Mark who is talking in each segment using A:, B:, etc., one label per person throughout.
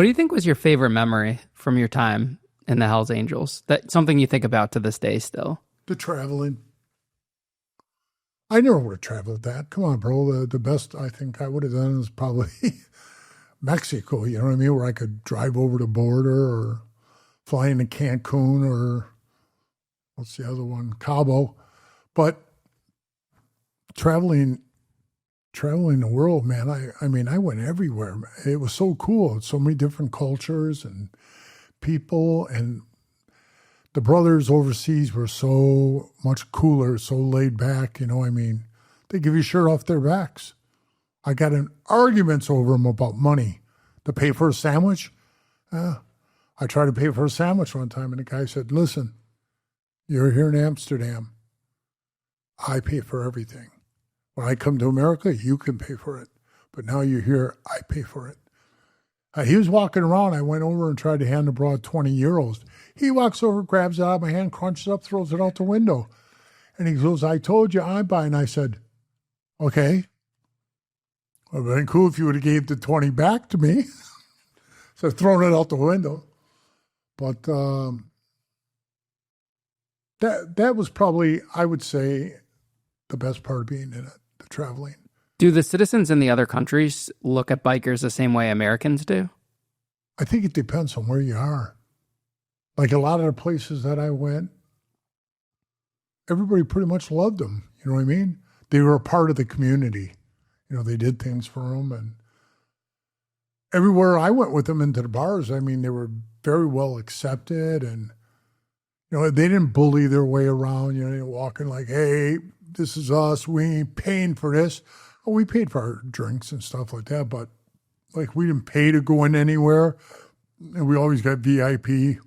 A: What do you think was your favorite memory from your time in the Hells Angels? That something you think about to this day still?
B: The traveling. I never would have traveled that. Come on, bro. The best I think I would have done is probably Mexico, you know what I mean? Where I could drive over the border or fly into Cancun or what's the other one? Cabo. But traveling the world, man, I mean, I went everywhere. It was so cool. So many different cultures and people, and the brothers overseas were so much cooler, so laid back, you know, I mean, they give you shirt off their backs. I got in arguments over them about money. To pay for a sandwich? I tried to pay for a sandwich one time, and the guy said, listen, you're here in Amsterdam. I pay for everything. When I come to America, you can pay for it. But now you're here, I pay for it. He was walking around. I went over and tried to hand the broad 20 euros. He walks over, grabs it out of my hand, crunches it up, throws it out the window. And he goes, I told you I'm buying. I said, okay. It would have been cool if you would have gave the 20 back to me. So throwing it out the window. But that was probably, I would say, the best part of being in it, the traveling.
A: Do the citizens in the other countries look at bikers the same way Americans do?
B: I think it depends on where you are. Like a lot of the places that I went, everybody pretty much loved them. You know what I mean? They were a part of the community. You know, they did things for them. And everywhere I went with them into the bars, I mean, they were very well accepted. And, you know, they didn't bully their way around. You know, they were walking like, hey, this is us. We ain't paying for this. Oh, we paid for our drinks and stuff like that. But, like, we didn't pay to go in anywhere. And we always got VIP.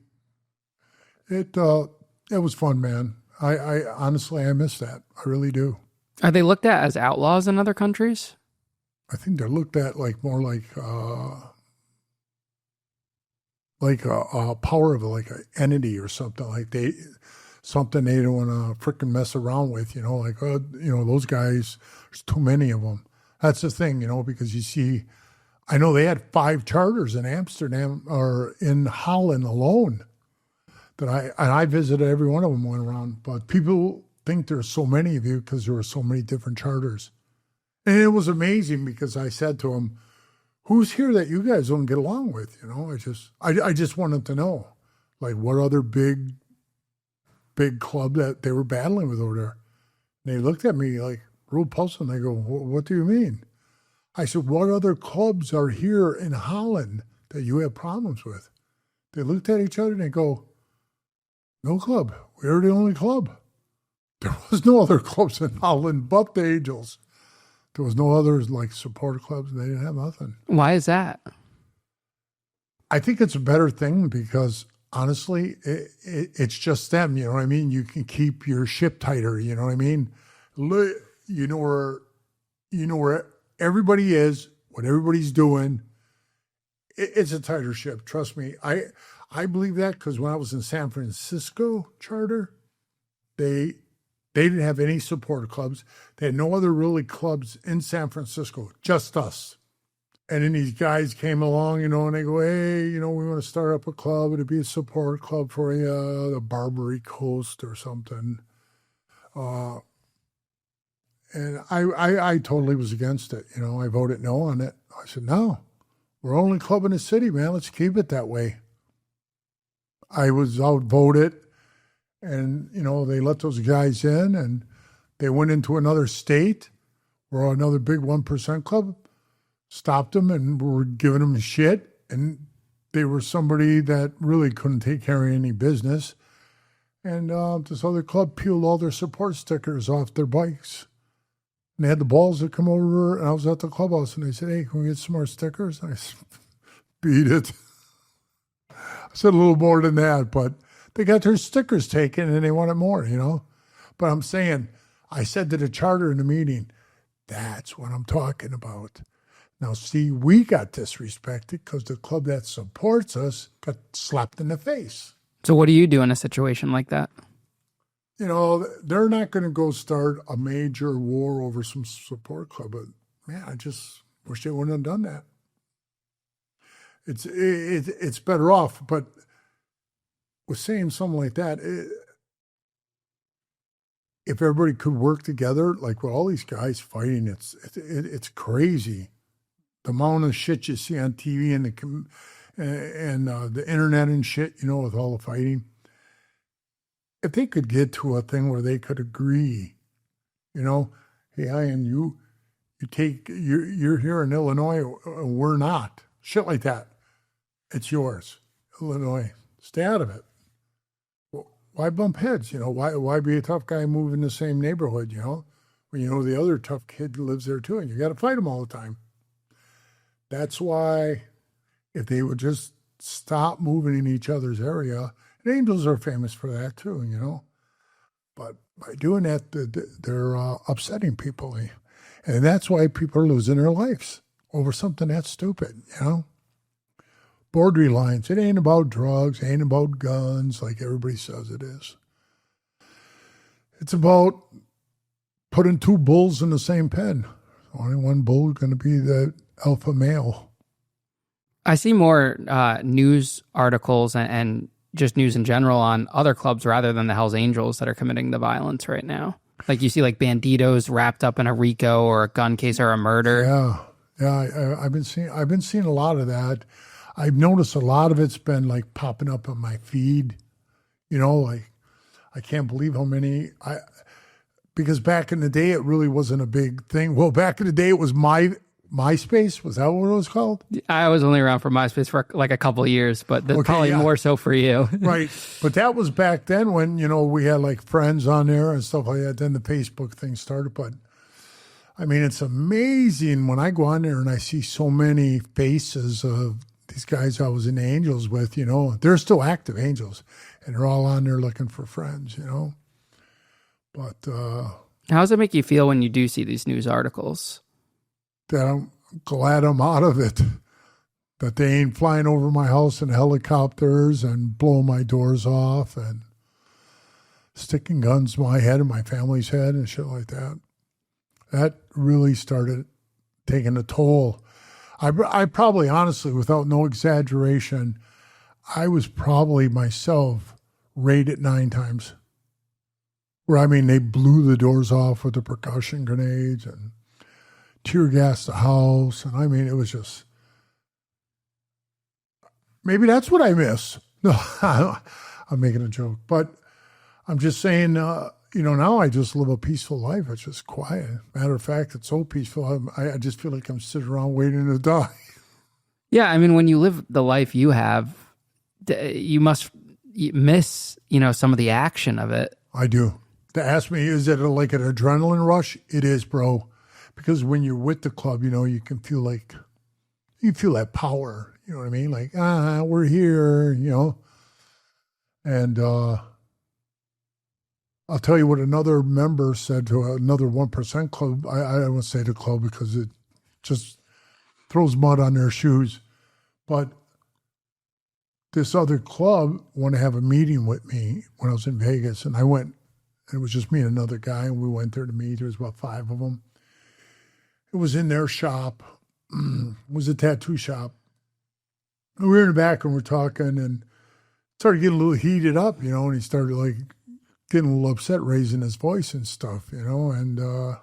B: It was fun, man. I honestly, I miss that. I really do.
A: Are they looked at as outlaws in other countries?
B: I think they're looked at like more like a power of like an entity or something. Like something they don't want to frickin' mess around with. You know, like you know, those guys. There's too many of them. That's the thing, you know, because you see, I know they had 5 charters in Amsterdam or in Holland alone. That I visited every one of them, went around. But people think there's so many of you because there were so many different charters. And it was amazing because I said to them, who's here that you guys don't get along with? You know, I just wanted to know, like, what other big club that they were battling with over there. And they looked at me like real puzzled, and they go, what do you mean? I said, what other clubs are here in Holland that you have problems with? They looked at each other and they go, no club. We're the only club. There was no other clubs in Holland but the Angels. There was no others like support clubs. They didn't have nothing.
A: Why is that?
B: I think it's a better thing because honestly, it's just them. You know what I mean? You can keep your ship tighter. You know what I mean? You know where everybody is, what everybody's doing. It's a tighter ship. Trust me. I believe that because when I was in San Francisco charter, they didn't have any supporter clubs. They had no other really clubs in San Francisco, just us. And then these guys came along, you know, and they go, hey, you know, we want to start up a club. It'd be a support club for you, the Barbary Coast or something. And I totally was against it. You know, I voted no on it. I said, no, we're only club in the city, man. Let's keep it that way. I was outvoted. And, you know, they let those guys in and they went into another state where another big 1% club stopped them and were giving them shit. And they were somebody that really couldn't take care of any business. And this other club peeled all their support stickers off their bikes. And they had the balls to come over, and I was at the clubhouse, and they said, hey, can we get some more stickers? And I said, beat it. I said a little more than that, but they got their stickers taken, and they wanted more, you know. But I'm saying, I said to the charter in the meeting, that's what I'm talking about. Now, see, we got disrespected because the club that supports us got slapped in the face.
A: So what do you do in a situation like that?
B: You know, they're not going to go start a major war over some support club. But, man, I just wish they wouldn't have done that. it's better off. But with saying something like that, if everybody could work together, like with all these guys fighting, it's crazy. The amount of shit you see on TV and the internet and shit, with all the fighting. If they could get to a thing where they could agree, hey, Ian, you're here in Illinois, we're not. Shit like that. It's yours, Illinois. Stay out of it. Why bump heads? Why be a tough guy move in the same neighborhood? When the other tough kid lives there too, and you got to fight them all the time. That's why, if they would just stop moving in each other's area, and Angels are famous for that too, But by doing that, they're upsetting people, and that's why people are losing their lives over something that's stupid, Boundary lines. It ain't about drugs, ain't about guns like everybody says it is. It's about putting two bulls in the same pen. Only one bull is going to be the alpha male.
A: I see more news articles and just news in general on other clubs rather than the Hells Angels that are committing the violence right now. Like you see like banditos wrapped up in a RICO or a gun case or a murder.
B: Yeah. I've been seeing a lot of that. I've noticed a lot of it's been like popping up on my feed, like I can't believe how many because back in the day it really wasn't a big thing. Well, back in the day it was MySpace. Was that what it was called?
A: I was only around for MySpace for like a couple of years, but probably more so for you.
B: Right. But that was back then when, we had like friends on there and stuff like that. Then the Facebook thing started. But I mean, it's amazing when I go on there and I see so many faces of these guys I was in the Angels with, they're still active Angels, and they're all on there looking for friends, But
A: how does it make you feel when you do see these news articles?
B: That I'm glad I'm out of it, that they ain't flying over my house in helicopters and blowing my doors off and sticking guns to my head and my family's head and shit like that. That really started taking a toll. I probably, honestly, without no exaggeration, I was probably myself raided 9 times. Where, they blew the doors off with the percussion grenades and tear gassed the house. And, it was just, maybe that's what I miss. No, I'm making a joke. But I'm just saying, now I just live a peaceful life. It's just quiet. Matter of fact, it's so peaceful. I just feel like I'm sitting around waiting to die.
A: Yeah, when you live the life you have, you must miss, some of the action of it.
B: I do. To ask me, is it like an adrenaline rush? It is, bro. Because when you're with the club, you can feel like, you feel that power. You know what I mean? Like, we're here, And I'll tell you what another member said to another 1% club. I don't want to say the club because it just throws mud on their shoes. But this other club wanted to have a meeting with me when I was in Vegas. And I went, and it was just me and another guy. And we went there to meet. There was about 5 of them. It was in their shop. It was a tattoo shop. And we were in the back and we're talking and started getting a little heated up, and he started like getting a little upset, raising his voice and stuff, and I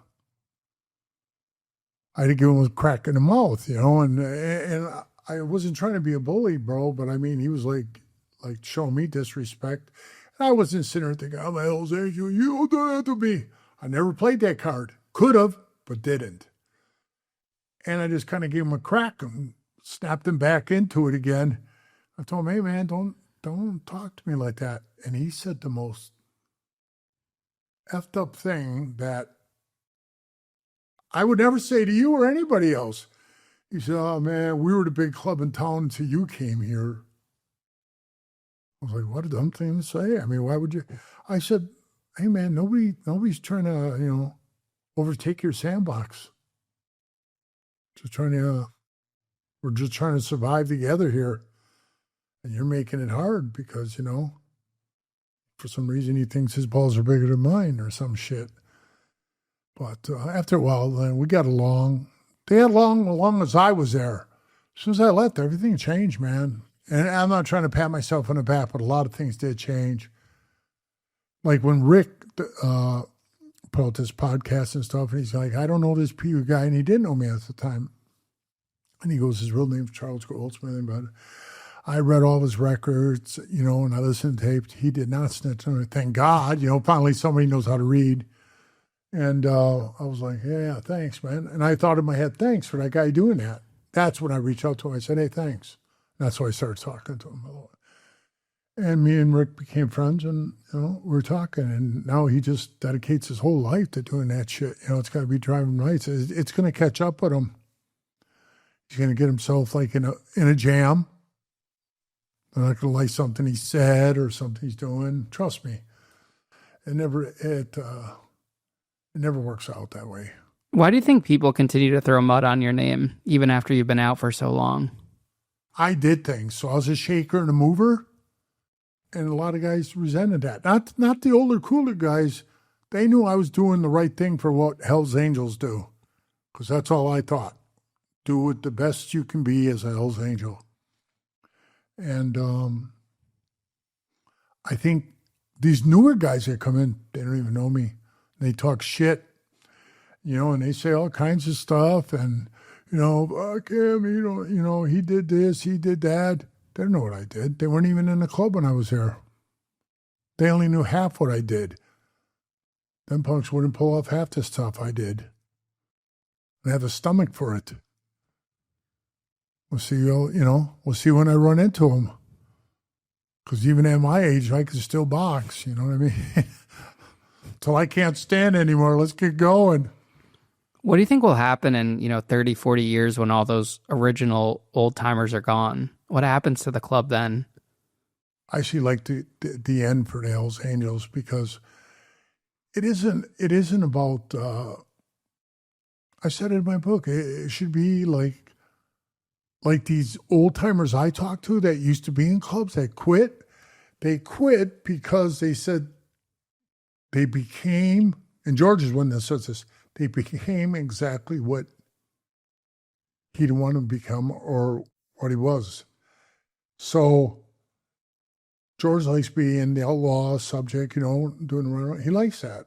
B: had to give him a crack in the mouth, and I wasn't trying to be a bully, bro, but he was like showing me disrespect. And I wasn't sitting there thinking, I'm a Hells Angel, you don't do that to me. I never played that card. Could have, but didn't. And I just kind of gave him a crack and snapped him back into it again. I told him, hey, man, don't talk to me like that. And he said the most effed up thing that I would never say to you or anybody else. He said, oh, man, we were the big club in town until you came here. I was like, what a dumb thing to say. Why would you? I said, hey, man, nobody's trying to, overtake your sandbox. We're just trying to survive together here. And you're making it hard because, for some reason he thinks his balls are bigger than mine or some shit. But after a while, then we got along. They had along as long as I was there. As soon as I left, everything changed, man. And I'm not trying to pat myself on the back, but a lot of things did change. Like when Rick put out this podcast and stuff, and he's like, I don't know this PU guy, and he didn't know me at the time. And he goes, his real name's Charles Goldsmith, but I read all his records, and I listened to tapes. He did not snitch on it. Thank God, finally somebody knows how to read. And I was like, yeah, thanks, man. And I thought in my head, thanks for that guy doing that. That's when I reached out to him. I said, hey, thanks. That's why I started talking to him a lot. And me and Rick became friends, and we were talking. And now he just dedicates his whole life to doing that shit. It's got to be driving lights. It's going to catch up with him. He's going to get himself like in a jam. They're not going to like something he said or something he's doing. Trust me, it never works out that way.
A: Why do you think people continue to throw mud on your name even after you've been out for so long?
B: I did things. So I was a shaker and a mover, and a lot of guys resented that. Not the older, cooler guys. They knew I was doing the right thing for what Hell's Angels do, because that's all I thought. Do it the best you can be as a Hell's Angel. And I think these newer guys that come in, they don't even know me. They talk shit, and they say all kinds of stuff. And, fuck him, he did this, he did that. They don't know what I did. They weren't even in the club when I was there. They only knew half what I did. Them punks wouldn't pull off half the stuff I did. I have a stomach for it. We'll see, we'll see when I run into them. Because even at my age, I can still box, you know what I mean? Till I can't stand anymore, let's get going.
A: What do you think will happen in, 30, 40 years when all those original old-timers are gone? What happens to the club then?
B: I see like the end for the Hells Angels, because it isn't about, I said it in my book, it should be like these old timers I talked to that used to be in clubs that quit. They quit because they said they became, and George is one that says this, they became exactly what he didn't want to become or what he was. So George likes being the outlaw subject, doing the run. He likes that.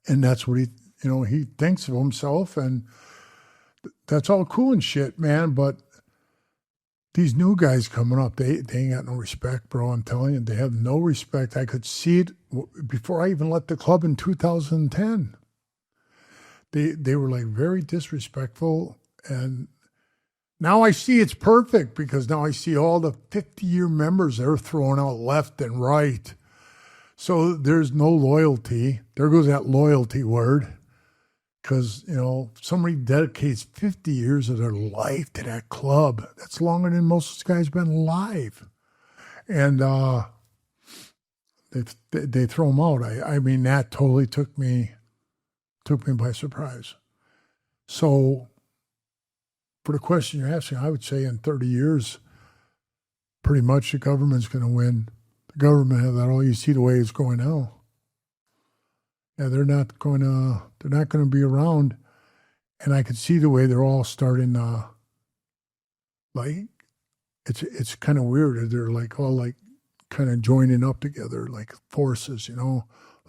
B: And that's what he thinks of himself, and that's all cool and shit, man. But these new guys coming up, they ain't got no respect, bro. I'm telling you, they have no respect. I could see it before I even left the club in 2010. They were like very disrespectful, and now I see it's perfect, because now I see all the 50-year members they're throwing out left and right. So there's no loyalty. There goes that loyalty word. Because, somebody dedicates 50 years of their life to that club. That's longer than most of these guys been alive. And they throw them out. I mean, that totally took me by surprise. So for the question you're asking, I would say in 30 years, pretty much the government's going to win. The government has that all. You see the way it's going now. Yeah, they're not going to be around, and I could see the way they're all starting. Like, it's kind of weird. They're like all like kind of joining up together, like forces,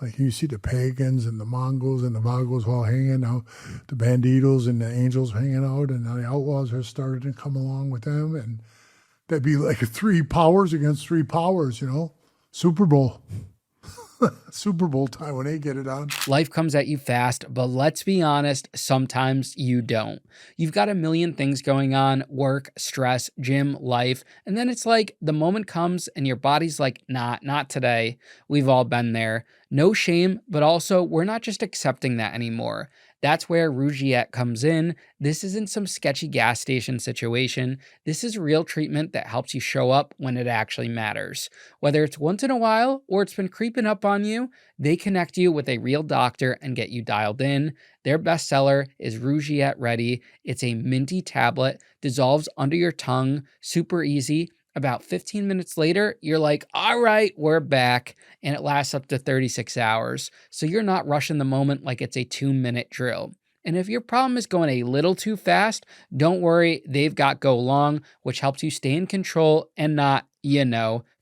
B: Like you see the pagans and the Mongols and the Vagos all hanging out, the Banditos and the Angels hanging out, and now the Outlaws are starting to come along with them, and that'd be like 3 powers against 3 powers, Super Bowl. Super Bowl time when they get it on.
A: Life comes at you fast, but let's be honest, sometimes you don't. You've got a million things going on, work, stress, gym, life, and then it's like the moment comes and your body's like, nah, not today. We've all been there. No shame, but also we're not just accepting that anymore. That's where Rougiette comes in. This isn't some sketchy gas station situation. This is real treatment that helps you show up when it actually matters. Whether it's once in a while or it's been creeping up on you, they connect you with a real doctor and get you dialed in. Their bestseller is Rougiette Ready. It's a minty tablet, dissolves under your tongue, super easy. About 15 minutes later, you're like, all right, we're back. And it lasts up to 36 hours. So you're not rushing the moment like it's a 2-minute drill. And if your problem is going a little too fast, don't worry, they've got Go Long, which helps you stay in control and not,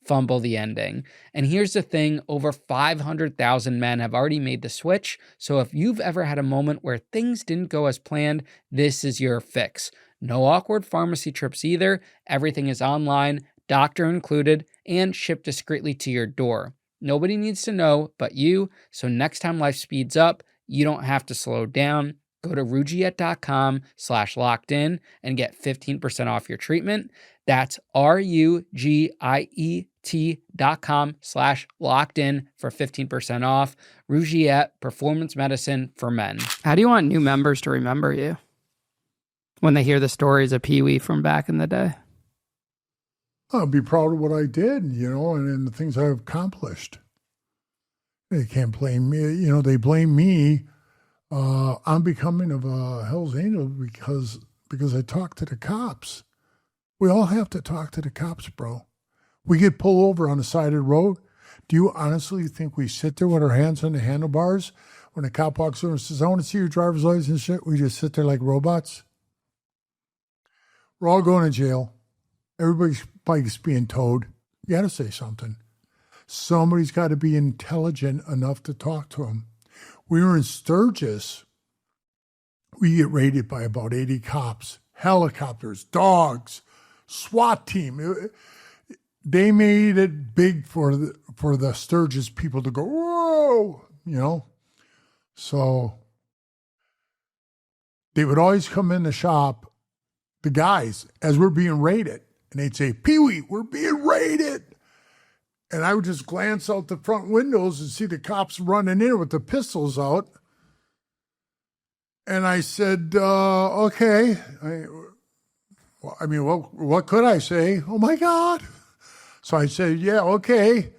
A: fumble the ending. And here's the thing, over 500,000 men have already made the switch, so if you've ever had a moment where things didn't go as planned, this is your fix. No awkward pharmacy trips either, everything is online, doctor included, and shipped discreetly to your door. Nobody needs to know but you, so next time life speeds up, you don't have to slow down. Go to rugiet.com/locked in and get 15% off your treatment. That's RUGIET.com/locked in for 15% off. Rugiet, performance medicine for men. How do you want new members to remember you when they hear the stories of Pee Wee from back in the day?
B: I'll be proud of what I did, and the things I've accomplished. They can't blame me. They blame me on becoming of a Hell's Angel because I talked to the cops. We all have to talk to the cops, bro. We get pulled over on the side of the road. Do you honestly think we sit there with our hands on the handlebars when a cop walks over and says, I want to see your driver's license and shit? We just sit there like robots? We're all going to jail. Everybody's bike's being towed. You got to say something. Somebody's got to be intelligent enough to talk to them. We were in Sturgis. We get raided by about 80 cops, helicopters, dogs, SWAT team. They made it big for the Sturgis people to go, whoa, So they would always come in the shop, the guys, as we're being raided, and they'd say, Pee Wee, we're being raided. And I would just glance out the front windows and see the cops running in with the pistols out. And I said, okay. What could I say? Oh, my God. So I said, yeah, okay. And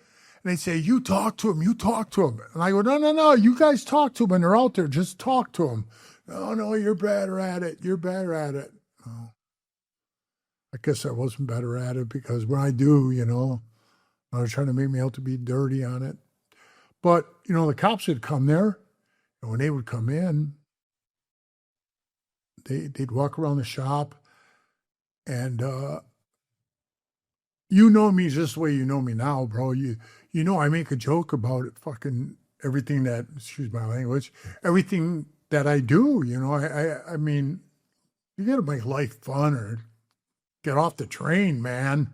B: they say, you talk to him. And I go, no, you guys talk to him when they're out there. Just talk to him. No, you're better at it. Oh. I guess I wasn't better at it because when I do, I was trying to make me out to be dirty on it. But, the cops would come there, and when they would come in, they'd walk around the shop, and you know me just the way you know me now, bro. You I make a joke about it, fucking everything that, excuse my language, everything that I do, I mean, you got to make life fun or get off the train, man.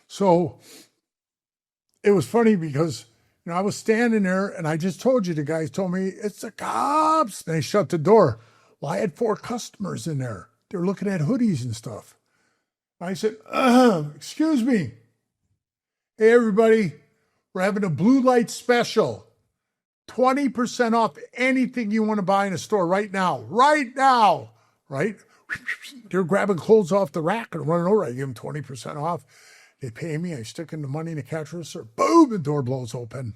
B: So it was funny because, I was standing there and I just told you, the guys told me, it's the cops. And they shut the door. Well, I had 4 customers in there. They were looking at hoodies and stuff. I said, excuse me. Hey, everybody, we're having a blue light special. 20% off anything you want to buy in a store right now. Right? They're grabbing clothes off the rack and running over. I give them 20% off. They pay me. I stick in the money in the cash register. Boom, the door blows open.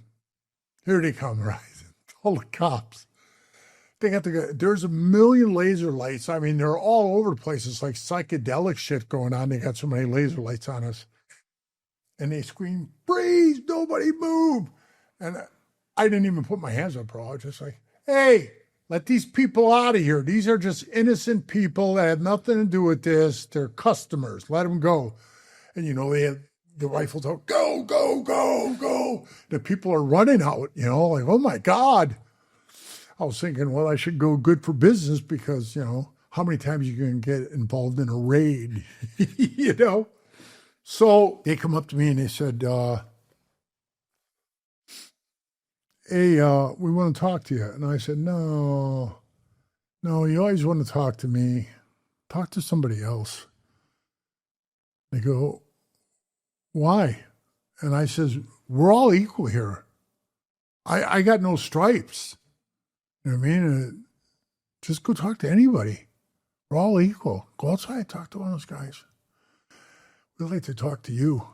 B: Here they come, right? All the cops. They got there's a million laser lights. I mean, they're all over the place. It's like psychedelic shit going on. They got so many laser lights on us. And they scream, freeze, nobody move. And I didn't even put my hands up, bro. I was just like, hey, let these people out of here. These are just innocent people that have nothing to do with this. They're customers. Let them go. And, they have the rifles out, go, go, go, go. The people are running out, like, oh, my God. I was thinking, well, I should go good for business because, how many times you can get involved in a raid, So they come up to me and they said, hey, we want to talk to you. And I said, no, you always want to talk to me. Talk to somebody else. They go, why? And I says, we're all equal here. I got no stripes. You know what I mean? Just go talk to anybody. We're all equal. Go outside, talk to one of those guys. We'd like to talk to you.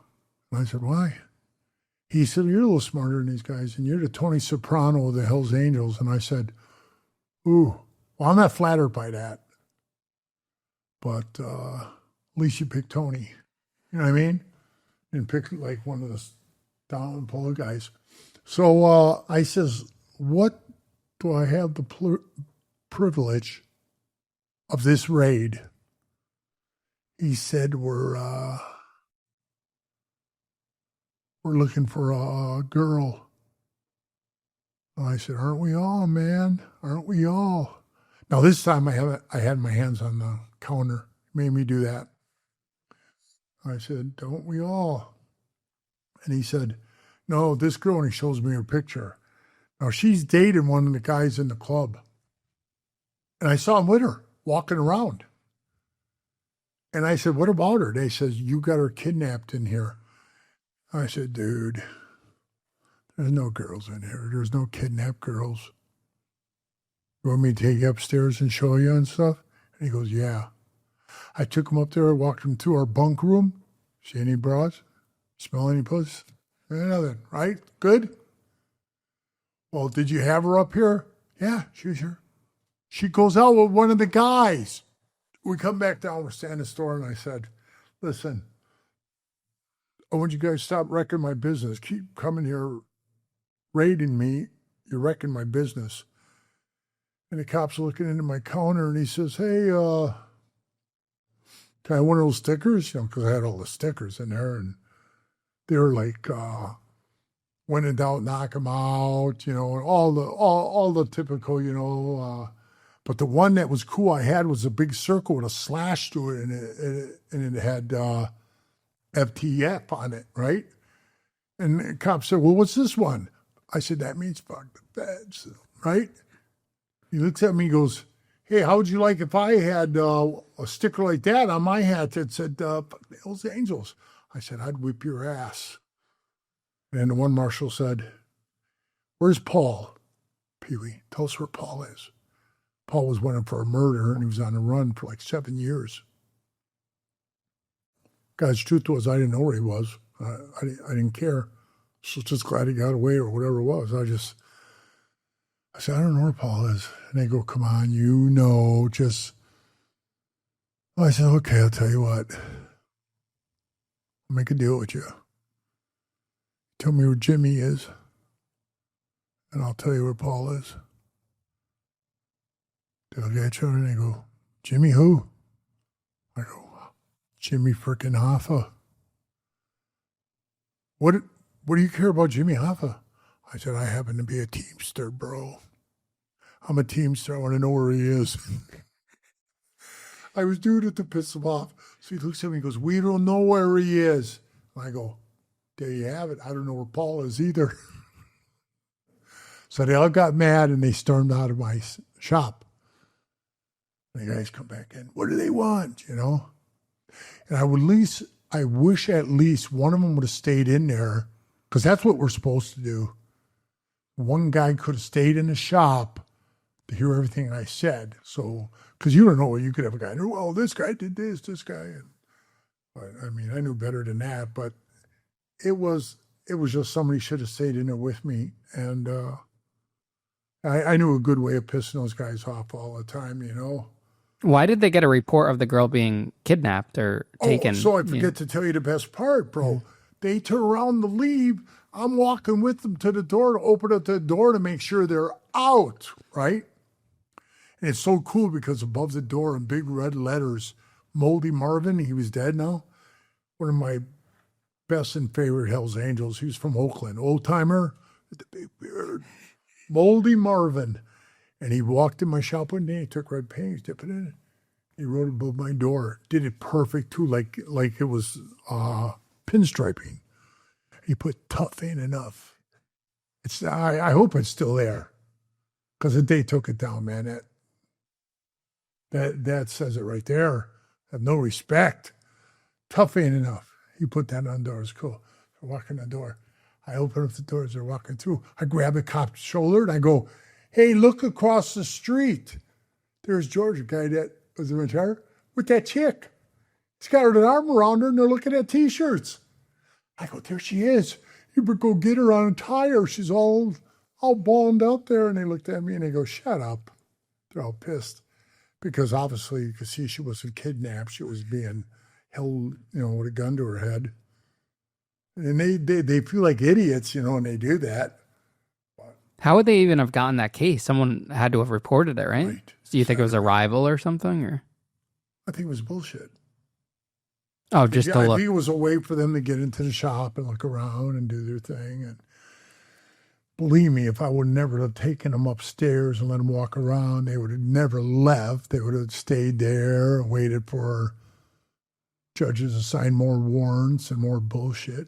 B: And I said, why? He said, you're a little smarter than these guys, and you're the Tony Soprano of the Hells Angels. And I said, ooh, well, I'm not flattered by that. But at least you picked Tony. You know what I mean? And pick like one of the down and pull guys. So I says, what do I have the privilege of this raid. He said, we're looking for a girl. And I said, aren't we all, man? Aren't we all? Now, this time I had my hands on the counter. Made me do that. I said, don't we all? And he said, no, this girl, and he shows me her picture. Now, she's dating one of the guys in the club. And I saw him with her, walking around. And I said, what about her? They said, you got her kidnapped in here. I said, dude, there's no girls in here. There's no kidnapped girls. You want me to take you upstairs and show you and stuff? And he goes, yeah. I took him up there, walked him through our bunk room. See any bras? Smell any puss? Nothing, right? Good? Well, did you have her up here? Yeah, she's here. She goes out with one of the guys. We come back down, we're standing in the store, and I said, listen, I want you guys to stop wrecking my business. Keep coming here, raiding me. You're wrecking my business. And the cop's looking into my counter, and he says, hey, can I have one of those stickers? You know, because I had all the stickers in there, and they were like, when in doubt, knock them out, you know, and all the typical, you know. But the one that was cool I had was a big circle with a slash through it, and it had FTF on it, right? And the cop said, well, what's this one? I said, that means fuck the feds, right? He looks at me and goes, hey, how would you like if I had a sticker like that on my hat that said, fuck the Hells Angels? I said, I'd whip your ass. And the one marshal said, where's Paul? Pee-wee, tell us where Paul is. Paul was wanted for a murder, and he was on the run for like 7 years. God's truth was, I didn't know where he was. I didn't care. So just glad he got away or whatever it was. I said, I don't know where Paul is. And they go, come on, you know, just. I said, okay, I'll tell you what. I'll make a deal with you. Tell me where Jimmy is, and I'll tell you where Paul is. They look at each other and they go, Jimmy who? I go, Jimmy frickin' Hoffa. What do you care about Jimmy Hoffa? I said, I happen to be a Teamster, bro. I'm a Teamster. I want to know where he is. I was doing it to piss him off. So he looks at me and goes, we don't know where he is. And I go, there you have it. I don't know where Paul is either. So they all got mad and they stormed out of my shop. And the guys come back in. What do they want, you know? And I wish at least one of them would have stayed in there, because that's what we're supposed to do. One guy could have stayed in the shop to hear everything I said. So, because you don't know, you could have a guy, well, this guy did this guy. I mean, I knew better than that, but it was just somebody should have stayed in there with me. And I knew a good way of pissing those guys off all the time, you know.
A: Why did they get a report of the girl being kidnapped or taken?
B: Oh, so I forget to tell you the best part, bro. Mm-hmm. They turn around to leave. I'm walking with them to the door to open up the door to make sure they're out, right? And it's so cool because above the door in big red letters, Moldy Marvin, he was dead now, one of my best and favorite Hells Angels. He was from Oakland, old-timer with the big beard. Moldy Marvin. And he walked in my shop one day, he took red paint, he dipped it in. He wrote above my door. Did it perfect too, like it was pinstriping. He put tough ain't enough. I hope it's still there. Because the day took it down, man. That says it right there. Have no respect. Tough ain't enough. He put that on the door. It's cool. I walk in the door. I open up the door as they're walking through. I grab the cop's shoulder and I go, hey, look across the street. There's George, a guy that was in retired, with that chick. He's got her arm around her and they're looking at T-shirts. I go, there she is. You better go get her on a tire. She's all balled out there. And they looked at me and they go, shut up. They're all pissed. Because obviously you could see she wasn't kidnapped. She was being held, you know, with a gun to her head. And they feel like idiots, you know, and they do that.
A: How would they even have gotten that case? Someone had to have reported it, right? Do you think it was a rival or something? Or
B: I think it was bullshit.
A: oh, just to
B: I
A: look.
B: think it was a way for them to get into the shop and look around and do their thing. And believe me, if I would never have taken them upstairs and let them walk around, they would have never left. They would have stayed there and waited for judges to sign more warrants and more bullshit.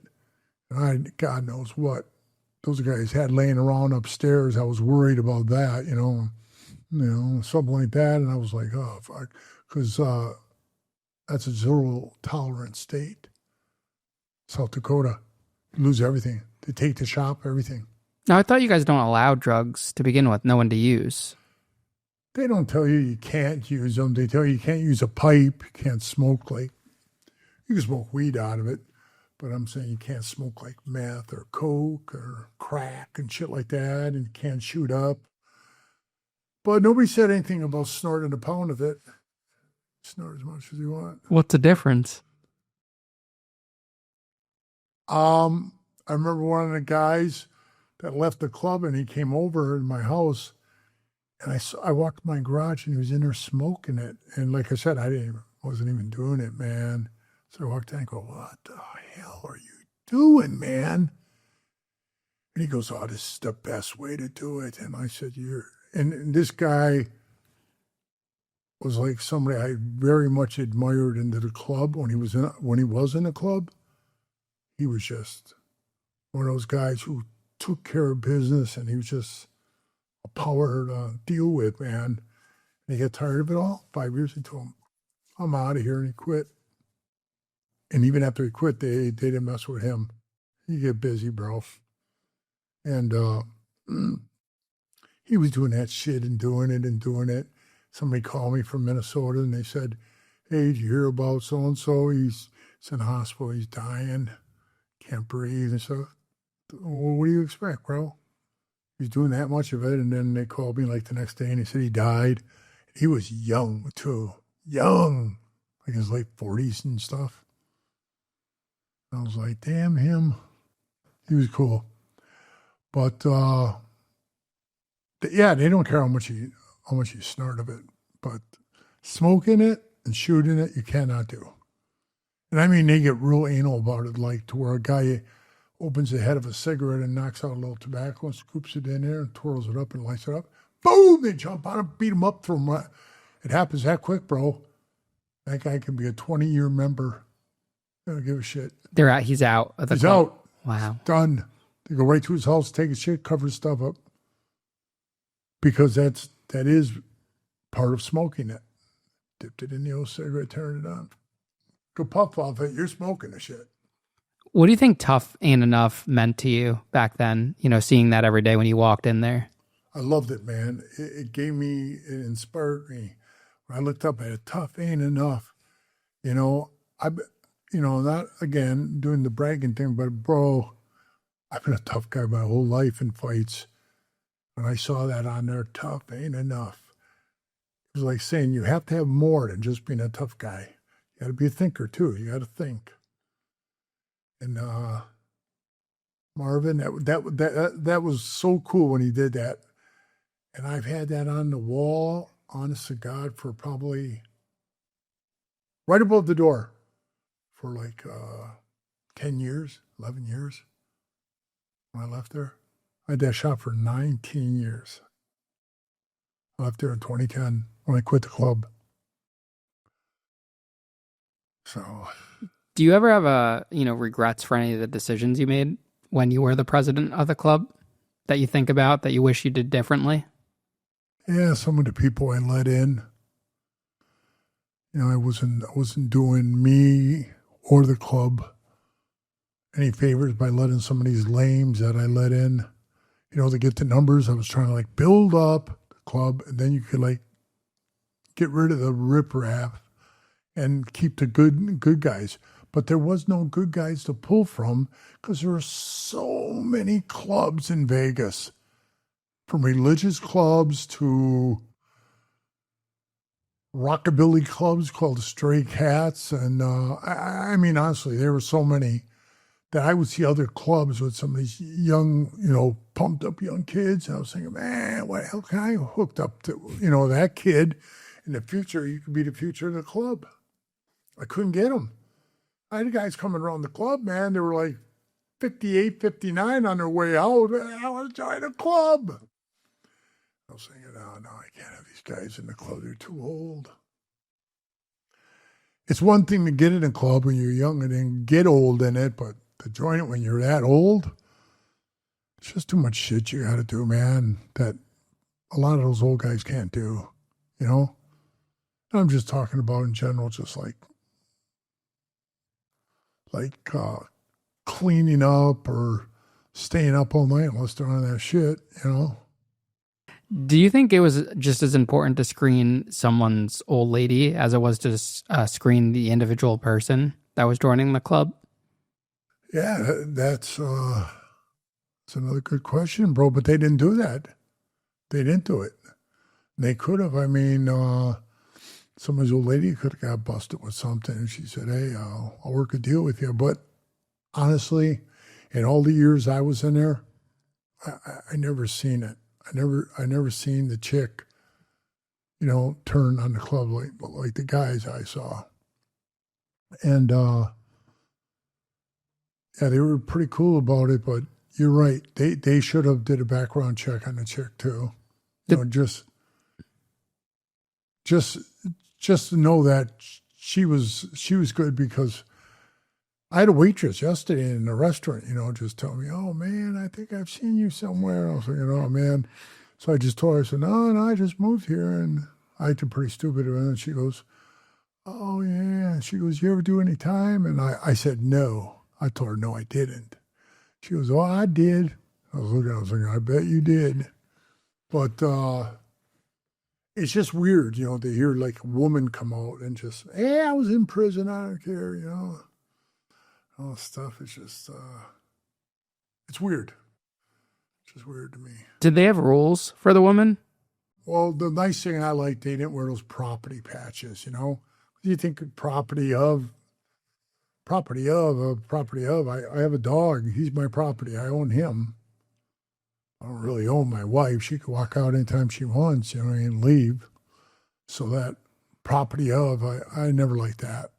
B: And God knows what those guys had laying around upstairs. I was worried about that, something like that. And I was like, oh, fuck. Because that's a zero tolerance state. South Dakota. You lose everything. They take the shop, everything.
A: Now, I thought you guys don't allow drugs to begin with, no one to use.
B: They don't tell you can't use them. They tell you can't use a pipe. You can't smoke you can smoke weed out of it. But I'm saying you can't smoke like meth or coke or crack and shit like that, and you can't shoot up. But nobody said anything about snorting a pound of it. Snort as much as you want.
A: What's the difference?
B: I remember one of the guys that left the club, and he came over in my house, and I walked to my garage, and he was in there smoking it. And like I said, wasn't even doing it, man. So I walked in and go, what the hell are you doing, man? And he goes, oh, this is the best way to do it. And I said, and this guy was like somebody I very much admired into the club when he was in the club. He was just one of those guys who took care of business, and he was just a power to deal with, man. And he got tired of it all. 5 years, he told him, I'm out of here, and he quit. And even after he quit, they didn't mess with him. He get busy, bro. And he was doing that shit and doing it. Somebody called me from Minnesota, and they said, hey, did you hear about so-and-so? He's in the hospital. He's dying. Can't breathe. And so, well, what do you expect, bro? He's doing that much of it. And then they called me like the next day, and they said he died. He was young, too. Young. Like in his late 40s and stuff. I was like, damn him. He was cool. But, they don't care how much you snort of it. But smoking it and shooting it, you cannot do. And I mean, they get real anal about it, like to where a guy opens the head of a cigarette and knocks out a little tobacco and scoops it in there and twirls it up and lights it up. Boom! They jump on it, beat him up from it happens that quick, bro. That guy can be a 20-year member. They don't give a shit.
A: He's out.
B: He's out.
A: Wow.
B: Done. They go right to his house, take his shit, cover his stuff up. Because that is part of smoking it. Dipped it in the old cigarette, turned it on. Go puff off it, you're smoking the shit.
A: What do you think tough ain't enough meant to you back then, seeing that every day when you walked in there?
B: I loved it, man. It inspired me. When I looked up at it, tough ain't enough. Not again doing the bragging thing, but bro, I've been a tough guy my whole life in fights. When I saw that on there, tough ain't enough. It was like saying you have to have more than just being a tough guy. You got to be a thinker too. You got to think. And Marvin, that was so cool when he did that. And I've had that on the wall, honest to God, for probably right above the door for like 10 years, 11 years when I left there. I had that shop for 19 years. I left there in 2010 when I quit the club. So,
A: do you ever have regrets for any of the decisions you made when you were the president of the club that you think about that you wish you did differently?
B: Yeah, some of the people I let in. I wasn't doing me or the club any favors by letting some of these lames that I let in. To get the numbers, I was trying to build up the club, and then you could get rid of the riprap and keep the good guys. But there was no good guys to pull from because there are so many clubs in Vegas, from religious clubs to rockabilly clubs called Stray Cats. And I mean, honestly, there were so many that I would see other clubs with some of these young, pumped up young kids. And I was thinking, man, what the hell can I hooked up to, that kid in the future? You could be the future of the club. I couldn't get them. I had guys coming around the club, man. They were like 58, 59 on their way out. I want to join a club. I was thinking, oh, no, I can't have these guys in the club. They're too old. It's one thing to get in a club when you're young and then get old in it, but to join it when you're that old, it's just too much shit you got to do, man, that a lot of those old guys can't do, I'm just talking about in general, just like cleaning up or staying up all night unless they're on that shit,
A: Do you think it was just as important to screen someone's old lady as it was to screen the individual person that was joining the club?
B: Yeah, that's another good question, bro. But they didn't do that. They didn't do it. They could have. I mean, someone's old lady could have got busted with something, and she said, "Hey, I'll work a deal with you." But honestly, in all the years I was in there, I never seen it. I never seen the chick, turn on the club like the guys I saw. And yeah, they were pretty cool about it. But you're right; they should have did a background check on the chick too. Just to know that she was good, because I had a waitress yesterday in a restaurant, just tell me, "Oh man, I think I've seen you somewhere." I was like, "Oh man." So I just told her, I said, no, I just moved here, and I acted pretty stupid. And then she goes, "Oh yeah." She goes, "You ever do any time?" And I said, "No." I told her, "No, I didn't." She goes, "Oh, I did." I was thinking, I bet you did. But it's just weird, to hear like a woman come out and just, "Hey, I was in prison. I don't care," all this stuff. It's just, it's weird. It's just weird to me.
A: Did they have rules for the woman?
B: Well, the nice thing I liked, they didn't wear those property patches, You think of property of. I have a dog. He's my property. I own him. I don't really own my wife. She could walk out anytime she wants, and leave. So that property of, I never liked that.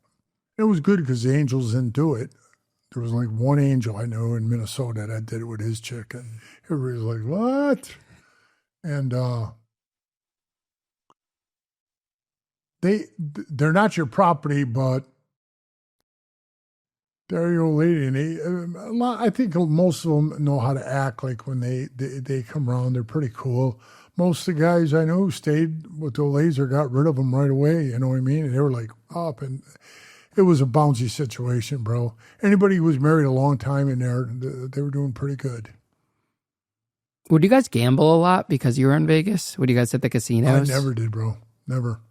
B: It was good because the Angels didn't do it. There was like one Angel I know in Minnesota that did it with his chick, and everybody was like, "What?" And they're not your property, but they're your old lady. And I think most of them know how to act like when they come around. They're pretty cool. Most of the guys I know who stayed with the old ladies or got rid of them right away, you know what I mean? And they were like up, and it was a bouncy situation, bro. Anybody who was married a long time in there, they were doing pretty good.
A: Would you guys gamble a lot because you were in Vegas? Would you guys hit the casinos?
B: I never did, bro. Never.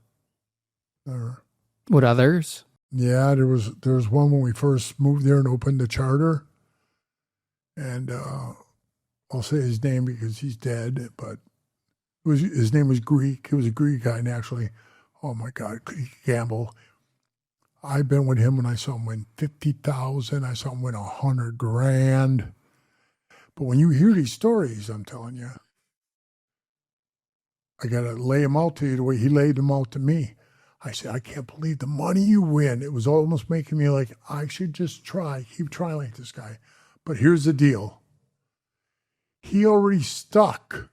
A: Would others?
B: Yeah, there was one when we first moved there and opened the charter. And I'll say his name because he's dead, but his name was Greek. He was a Greek guy, and actually, oh my God, could he gamble? I've been with him when I saw him win 50,000. I saw him win 100 grand. But when you hear these stories, I'm telling you, I got to lay them out to you the way he laid them out to me. I said, I can't believe the money you win. It was almost making me like, I should just keep trying like this guy. But here's the deal. He already stuck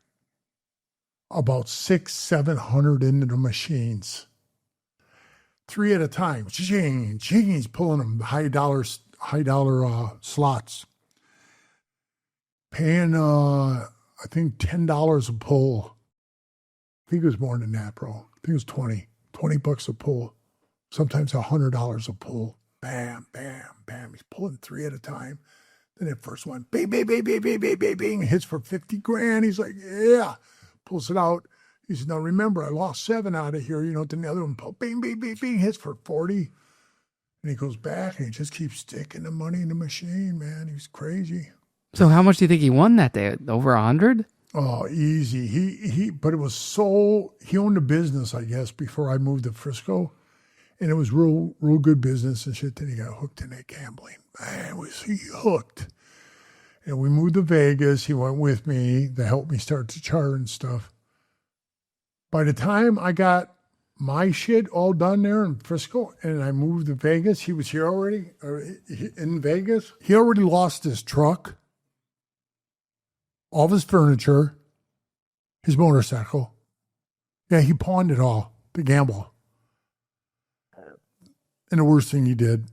B: about 600-700 into the machines. 3 at a time. Ching, he's pulling them, high dollar slots. Paying, I think, $10 a pull. I think it was more than that, bro. I think it was 20 bucks a pull. Sometimes $100 a pull. Bam, bam, bam. He's pulling 3 at a time. Then that first one, bang, bang, bang, bang, bang, bang, bang, bang, hits for 50 grand. He's like, yeah. Pulls it out. He said, now remember, I lost 7 out of here. Then the other one, bang, bang, bang, bang, hits for 40. And he goes back and he just keeps sticking the money in the machine, man. He's crazy.
A: So how much do you think he won that day? Over 100?
B: Oh, easy. But it was he owned a business, I guess, before I moved to Frisco. And it was real good business and shit. Then he got hooked in that gambling. Man, was he hooked. And we moved to Vegas. He went with me to help me start the charter and stuff. By the time I got my shit all done there in Frisco and I moved to Vegas, he was here already, in Vegas. He already lost his truck, all of his furniture, his motorcycle. Yeah, he pawned it all to gamble. And the worst thing he did,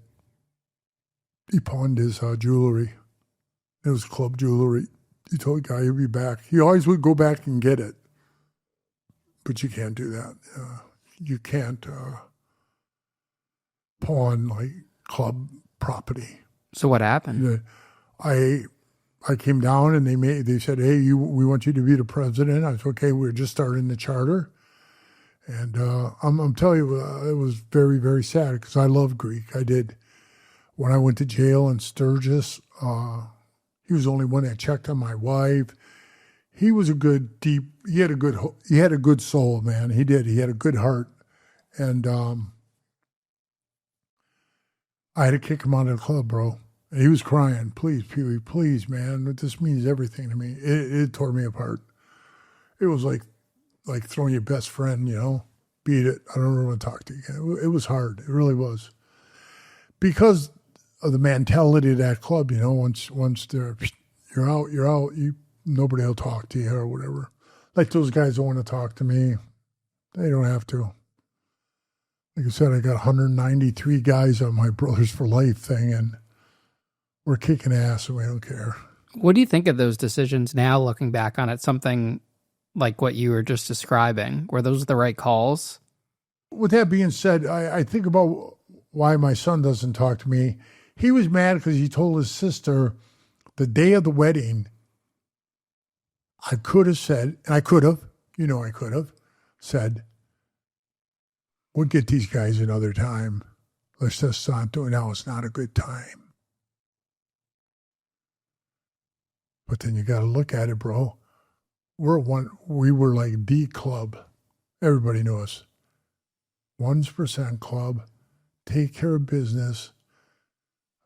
B: he pawned his jewelry. It was club jewelry. He told the guy he'd be back. He always would go back and get it. But you can't do that. You can't pawn like club property.
A: So what happened?
B: I came down and they said, hey, we want you to be the president. I said, okay, we're just starting the charter. And I'm telling you, it was very, very sad because I love Greek. I did. When I went to jail in Sturgis, he was the only one that checked on my wife. He was he had a good soul, man. He did. He had a good heart. And I had to kick him out of the club, bro. And he was crying, please, Pee-wee, please, man. This means everything to me. It tore me apart. It was like throwing your best friend, beat it. I don't want to talk to you again. It was hard. It really was. Because of the mentality of that club, once you're out, nobody will talk to you or whatever. Like those guys don't want to talk to me. They don't have to. Like I said, I got 193 guys on my Brothers for Life thing, and we're kicking ass and we don't care.
A: What do you think of those decisions now, looking back on it? Something like what you were just describing, were those the right calls?
B: With that being said, I think about why my son doesn't talk to me. He was mad because he told his sister the day of the wedding, I could have said, and I could have said, we'll get these guys another time. Let's just not do it now. It's not a good time. But then you got to look at it, bro. We were like the club. Everybody knew us. 1% club. Take care of business.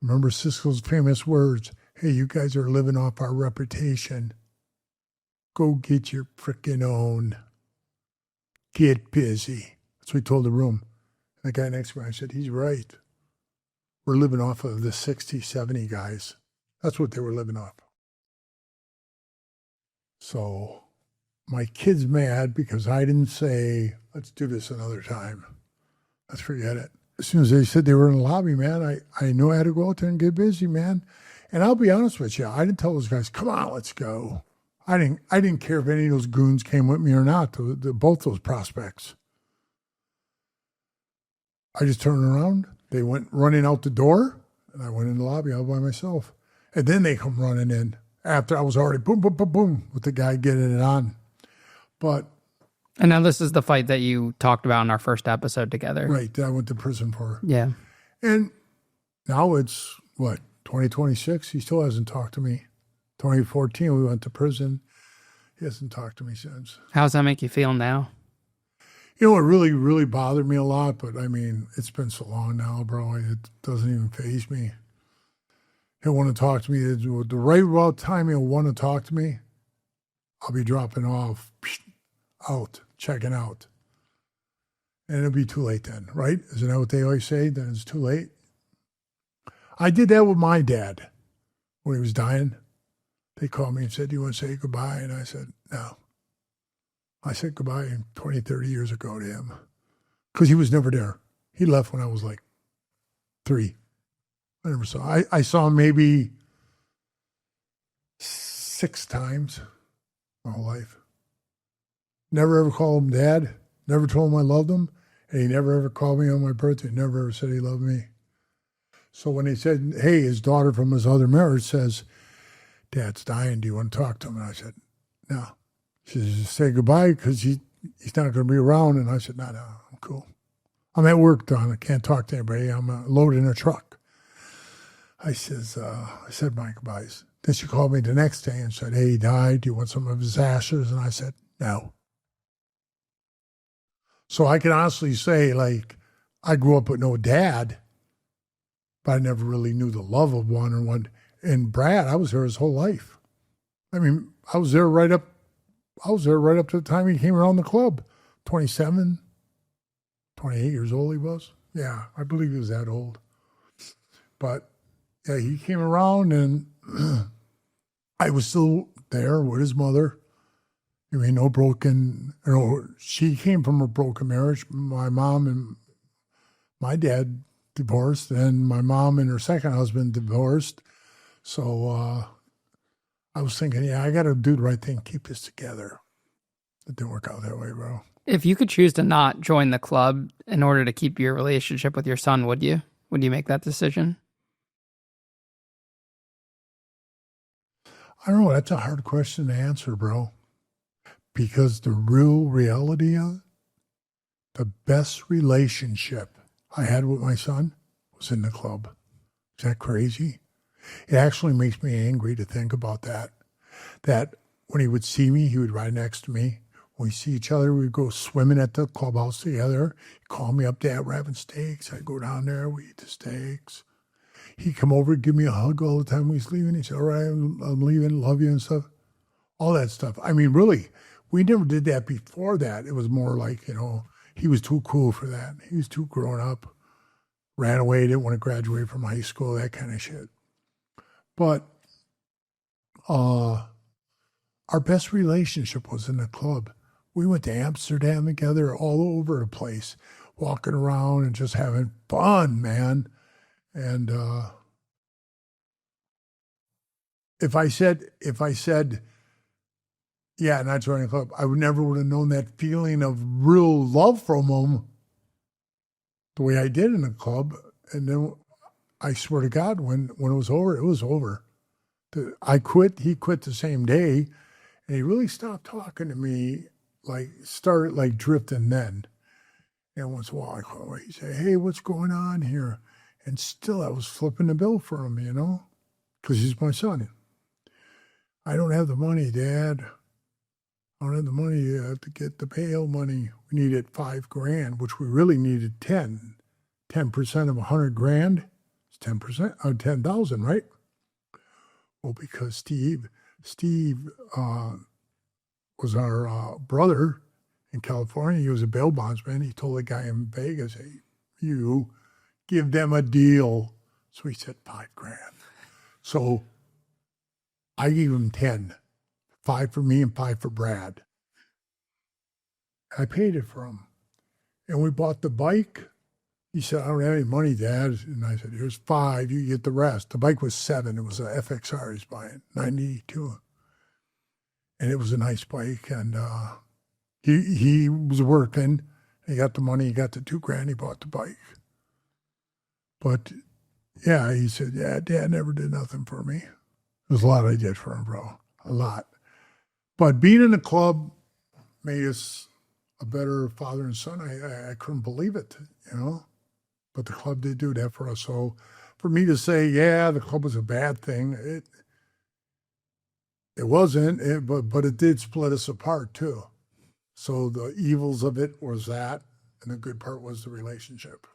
B: Remember Cisco's famous words, hey, you guys are living off our reputation. Go get your frickin' own. Get busy. That's what he told the room. And the guy next to me, I said, he's right. We're living off of the 60, 70 guys. That's what they were living off. So my kid's mad because I didn't say, let's do this another time. Let's forget it. As soon as they said they were in the lobby, man, I knew I had to go out there and get busy, man. And I'll be honest with you, I didn't tell those guys, come on, let's go. I didn't care if any of those goons came with me or not, both those prospects. I just turned around. They went running out the door, and I went in the lobby all by myself. And then they come running in after I was already boom, boom, boom, boom with the guy getting it on. And
A: now this is the fight that you talked about in our first episode together.
B: Right, that I went to prison for.
A: Yeah.
B: And now it's, 2026? He still hasn't talked to me. 2014, we went to prison. He hasn't talked to me since.
A: How does that make you feel now?
B: It really, really bothered me a lot, but I mean, it's been so long now, bro. It doesn't even faze me. He'll want to talk to me. The right about time he'll want to talk to me, I'll be dropping off, out, checking out. And it'll be too late then, right? Isn't that what they always say? Then it's too late. I did that with my dad when he was dying. They called me and said, do you want to say goodbye? And I said, no. I said goodbye 20, 30 years ago to him because he was never there. He left when I was like 3. I never saw him. I saw him maybe 6 times my whole life. Never ever called him dad. Never told him I loved him. And he never ever called me on my birthday. Never ever said he loved me. So when he said, hey, his daughter from his other marriage says, Dad's dying. Do you want to talk to him? And I said, no. She said, just say goodbye because he's not going to be around. And I said, no, I'm cool. I'm at work, Don. I can't talk to anybody. I'm loading a truck. I said my goodbyes. Then she called me the next day and said, hey, he died. Do you want some of his ashes? And I said, no. So I can honestly say, like, I grew up with no dad, but I never really knew the love of one or one. And Brad, I was there his whole life. I mean, I was there right up to the time he came around the club. 27, 28 years old he was. Yeah, I believe he was that old. But yeah, he came around and I was still there with his mother. I mean, she came from a broken marriage. My mom and my dad divorced, and my mom and her second husband divorced. So I was thinking, yeah, I got to do the right thing, keep this together. It didn't work out that way, bro.
A: If you could choose to not join the club in order to keep your relationship with your son, would you? Would you make that decision?
B: I don't know. That's a hard question to answer, bro. Because the real reality of it, the best relationship I had with my son was in the club. Is that crazy? It actually makes me angry to think about that. That when he would see me, he would ride next to me. When we see each other, we'd go swimming at the clubhouse together. He'd call me up there, we're having steaks. I'd go down there, we eat the steaks. He'd come over and give me a hug all the time we was leaving. He'd say, all right, I'm leaving, love you and stuff. All that stuff. I mean, really, we never did that before that. It was more like, he was too cool for that. He was too grown up. Ran away, didn't want to graduate from high school, that kind of shit. But our best relationship was in the club. We went to Amsterdam together, all over the place, walking around and just having fun, man. And if I said, yeah, not joining the club, I would never would have known that feeling of real love from him the way I did in the club. And then I swear to God, when it was over, it was over. I quit. He quit the same day, and he really stopped talking to me. Started drifting then. And once in a while, I call him. He'd say, "Hey, what's going on here?" And still, I was flipping the bill for him, because he's my son. I don't have the money, Dad. I don't have the money to get the bail money. We needed $5,000, which we really needed 10. 10% of $100,000 is 10%, 10,000, right? Well, because Steve was our brother in California. He was a bail bondsman. He told the guy in Vegas, "Hey, you give them a deal." So he said $5,000. So I gave him 10, 5 for me and 5 for Brad. I paid it for him. And we bought the bike. He said, "I don't have any money, Dad." And I said, "Here's 5, you get the rest." The bike was 7. It was a FXR he's buying, 92. And it was a nice bike. And he was working. He got the money. He got the $2,000. He bought the bike. But yeah, he said, "Yeah, Dad never did nothing for me." There's a lot I did for him, bro. A lot. But being in the club made us a better father and son. I couldn't believe it, But the club did do that for us. So for me to say, yeah, the club was a bad thing, it wasn't, but it did split us apart too. So the evils of it was that, and the good part was the relationship.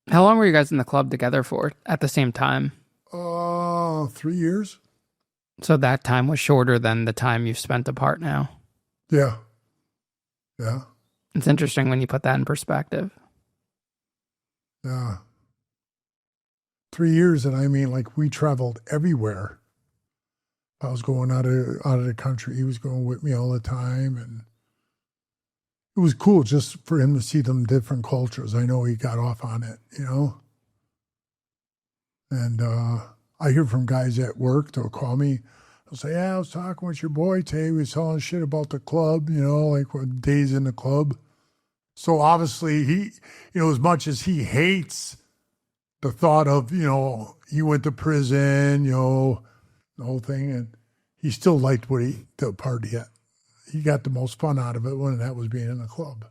A: How long were you guys in the club together for at the same time?
B: 3 years.
A: So that time was shorter than the time you've spent apart now.
B: Yeah. Yeah.
A: It's interesting when you put that in perspective.
B: Yeah. 3 years, and I mean, we traveled everywhere. I was going out of the country. He was going with me all the time, and it was cool just for him to see them different cultures. I know he got off on it, And I hear from guys at work, they'll call me. They'll say, "Yeah, I was talking with your boy today. We was telling shit about the club, what days in the club." So obviously he, as much as he hates the thought of, he went to prison, the whole thing, and he still liked the party. He got the most fun out of it when that was being in the club.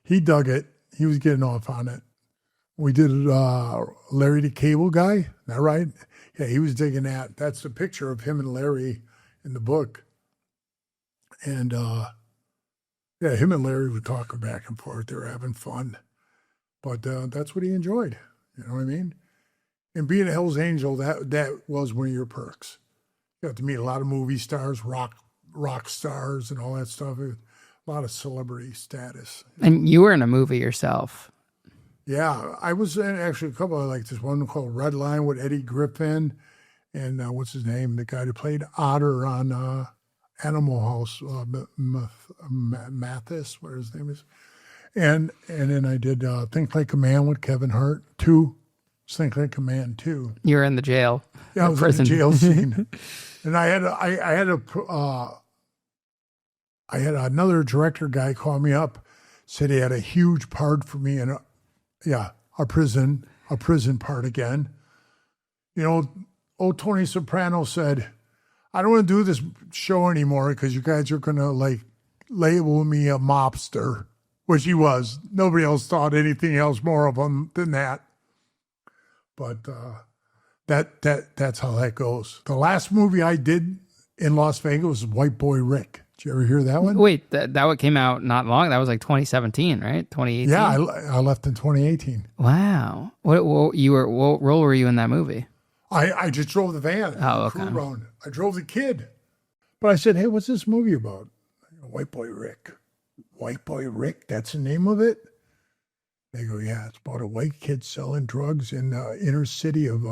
B: He dug it. He was getting off on it. We did Larry the Cable Guy, is that right? Yeah, he was digging that. That's the picture of him and Larry in the book. And yeah, him and Larry were talking back and forth. They were having fun. But that's what he enjoyed. You know what I mean? And being a Hell's Angel, that was one of your perks. You got to meet a lot of movie stars, rock stars, and all that stuff. A lot of celebrity status.
A: And you were in a movie yourself.
B: Yeah, I was in actually a couple of, like this one called Red Line with Eddie Griffin, and what's his name? The guy who played Otter on Animal House, Mathis, what his name is. And then I did Think Like a Man with Kevin Hart, 2. Think Like a Man 2.
A: You were in the jail.
B: Yeah, I was
A: prison.
B: in the jail scene. And I had another director guy call me up, said he had a huge part for me in a prison part again. You know, old Tony Soprano said, I don't want to do this show anymore because you guys are going to like label me a mobster, which he was. Nobody else thought anything else more of him than that. But that's how that goes. The last movie I did in Las Vegas was White Boy Rick. Did you ever hear that one?
A: Wait, that one came out not long. That was like 2017, right? 2018.
B: Yeah, I left in 2018.
A: Wow. What role were you in that movie?
B: I just drove the van.
A: Oh, okay.
B: Around. I drove the kid. But I said, hey, what's this movie about? White Boy Rick. White Boy Rick, that's the name of it? They go, yeah, it's about a white kid selling drugs in the inner city of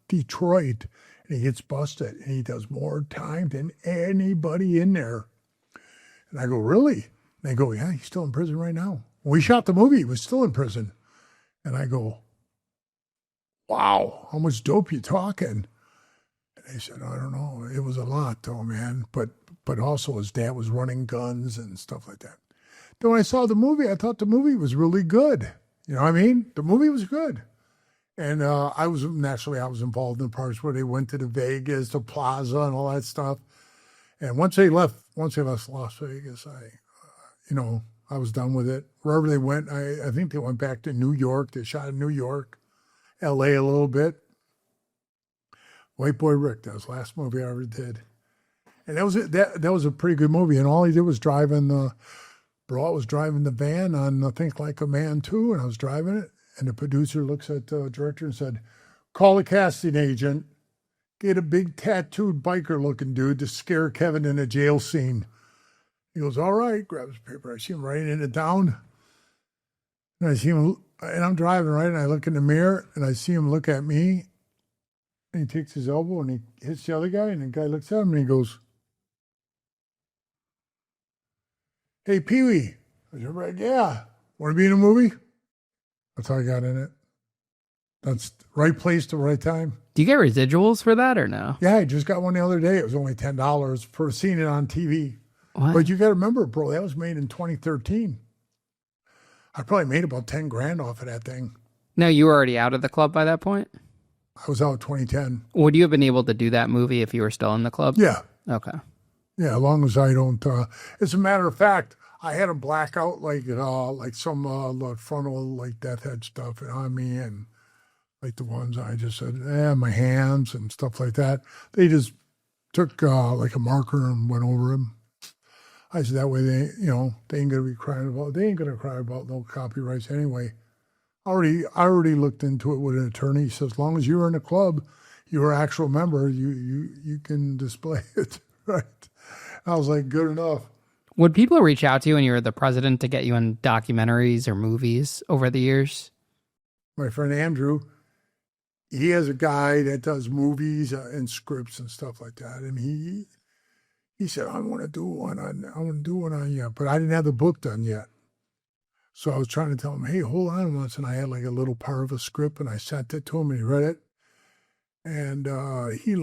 B: Detroit. And he gets busted. And he does more time than anybody in there. And I go, really? And they go, yeah, he's still in prison right now. When we shot the movie, he was still in prison. And I go, wow, how much dope you talking? And they said, I don't know. It was a lot, though, man. But also his dad was running guns and stuff like that. Then when I saw the movie, I thought the movie was really good. You know what I mean? The movie was good. And I was involved in the parts where they went to the Vegas, the Plaza, and all that stuff. And once they left Las Vegas, I was done with it. Wherever they went, I think they went back to New York. They shot in New York, L.A. a little bit. White Boy Rick, that was the last movie I ever did. And that was a pretty good movie. And all he did was Brought was driving the van on Think Like a Man 2, and I was driving it. And the producer looks at the director and said, call a casting agent, get a big tattooed biker-looking dude to scare Kevin in a jail scene. He goes, all right, grabs paper. I see him writing it down. And I see him, and I'm driving, right? And I look in the mirror, and I see him look at me. And he takes his elbow, and he hits the other guy, and the guy looks at him, and he goes, hey, Pee-wee. I said, right, yeah. Want to be in a movie? That's how I got in it. That's the right place to right time.
A: Do you get residuals for that or no?
B: Yeah, I just got one the other day. It was only $10 for seeing it on TV.
A: What?
B: But you got to remember, bro, that was made in 2013. I probably made about 10 grand off of that thing.
A: No, you were already out of the club by that point?
B: I was out 2010.
A: Would you have been able to do that movie if you were still in the club?
B: Yeah.
A: Okay.
B: Yeah, as long as I don't. As a matter of fact, I had a blackout like some frontal like death head stuff on me, and like the ones I just said, my hands and stuff like that. They just took like a marker and went over them. I said that way they ain't gonna be crying about. They ain't gonna cry about no copyrights anyway. I already looked into it with an attorney. He says as long as you're in a club, you're an actual member, you can display it, right? I was like, good enough.
A: Would people reach out to you when you were the president to get you in documentaries or movies over the years?
B: My friend Andrew, he has a guy that does movies and scripts and stuff like that, and he said, I want to do one on you, but I didn't have the book done yet. So I was trying to tell him, hey, hold on once, and I had like a little part of a script, and I sent it to him, and he read it, and he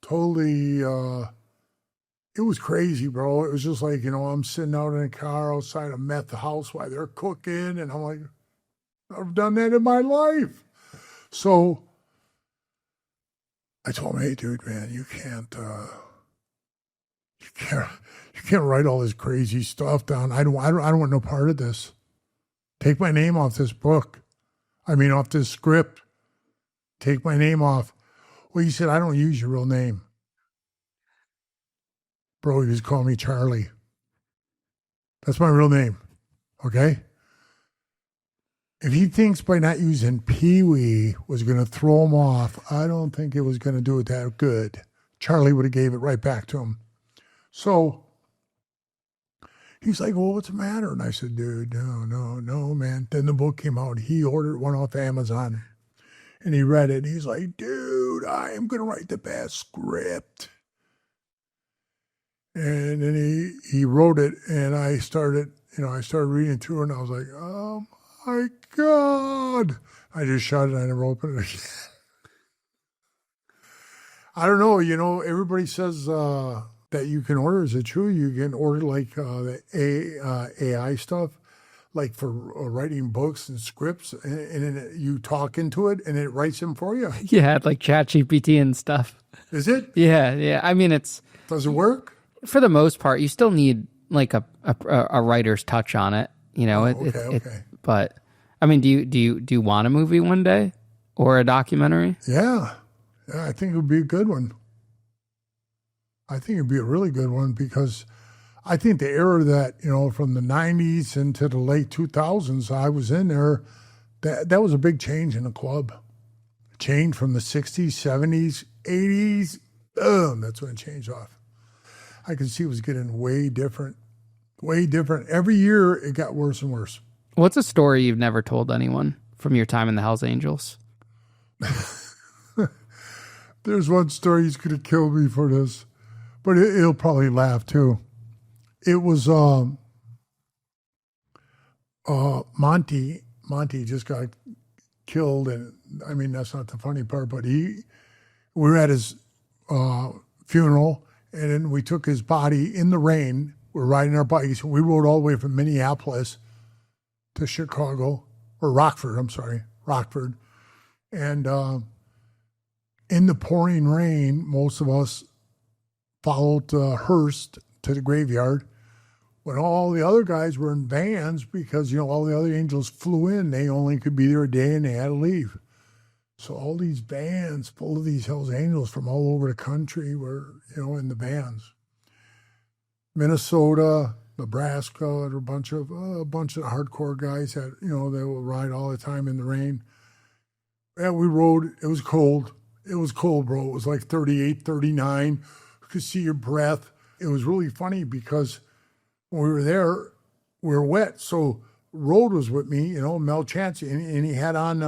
B: totally. It was crazy, bro. It was just like, I'm sitting out in a car outside a meth house while they're cooking, and I'm like, I've done that in my life. So I told him, hey, dude, man, you can't write all this crazy stuff down. I don't want no part of this. Take my name off this book. Off this script. Take my name off. Well, he said, I don't use your real name. Bro, he was calling me Charlie. That's my real name. Okay? if he thinks by not using Pee-wee was going to throw him off, I don't think it was going to do it that good. Charlie would have gave it right back to him. So he's like, well, what's the matter? And I said, dude, no, man. Then the book came out. He ordered one off Amazon, and he read it. He's like, dude, I am going to write the best script. And then he wrote it, and I started reading through it, and I was like, oh, my God. I just shut it. I never opened it again. I don't know. Everybody says that you can order. Is it true? You can order like the AI stuff, like for writing books and scripts, and then you talk into it, and it writes them for you.
A: Yeah, like ChatGPT and stuff.
B: Is it?
A: Yeah. I mean,
B: Does it work?
A: For the most part. You still need like a writer's touch on it.
B: Okay.
A: But I mean, do you want a movie one day or a documentary?
B: Yeah, I think it would be a good one. I think it'd be a really good one because I think the era that, from the 90s into the late 2000s, I was in there, that was a big change in the club. Change from the 60s, 70s, 80s, boom, that's when it changed off. I could see it was getting way different. Every year it got worse and worse.
A: What's a story you've never told anyone from your time in the Hells Angels?
B: There's one story he's going to kill me for this, but he'll probably laugh too. It was Monty. Monty just got killed, and I mean that's not the funny part. But we were at his funeral, and then we took his body in the rain. We're riding our bikes, and we rode all the way from Minneapolis to Chicago, or Rockford. I'm sorry, Rockford, and in the pouring rain, most of us followed Hearst to the graveyard when all the other guys were in vans because, all the other angels flew in. They only could be there a day and they had to leave. So all these vans full of these Hells Angels from all over the country were, in the vans. Minnesota, Nebraska, and a bunch of hardcore guys that, they will ride all the time in the rain. And we rode. It was cold. It was cold, bro. It was like 38, 39. You could see your breath. It was really funny because when we were there, we were wet. So Rode was with me, Mel Chansey, and he had on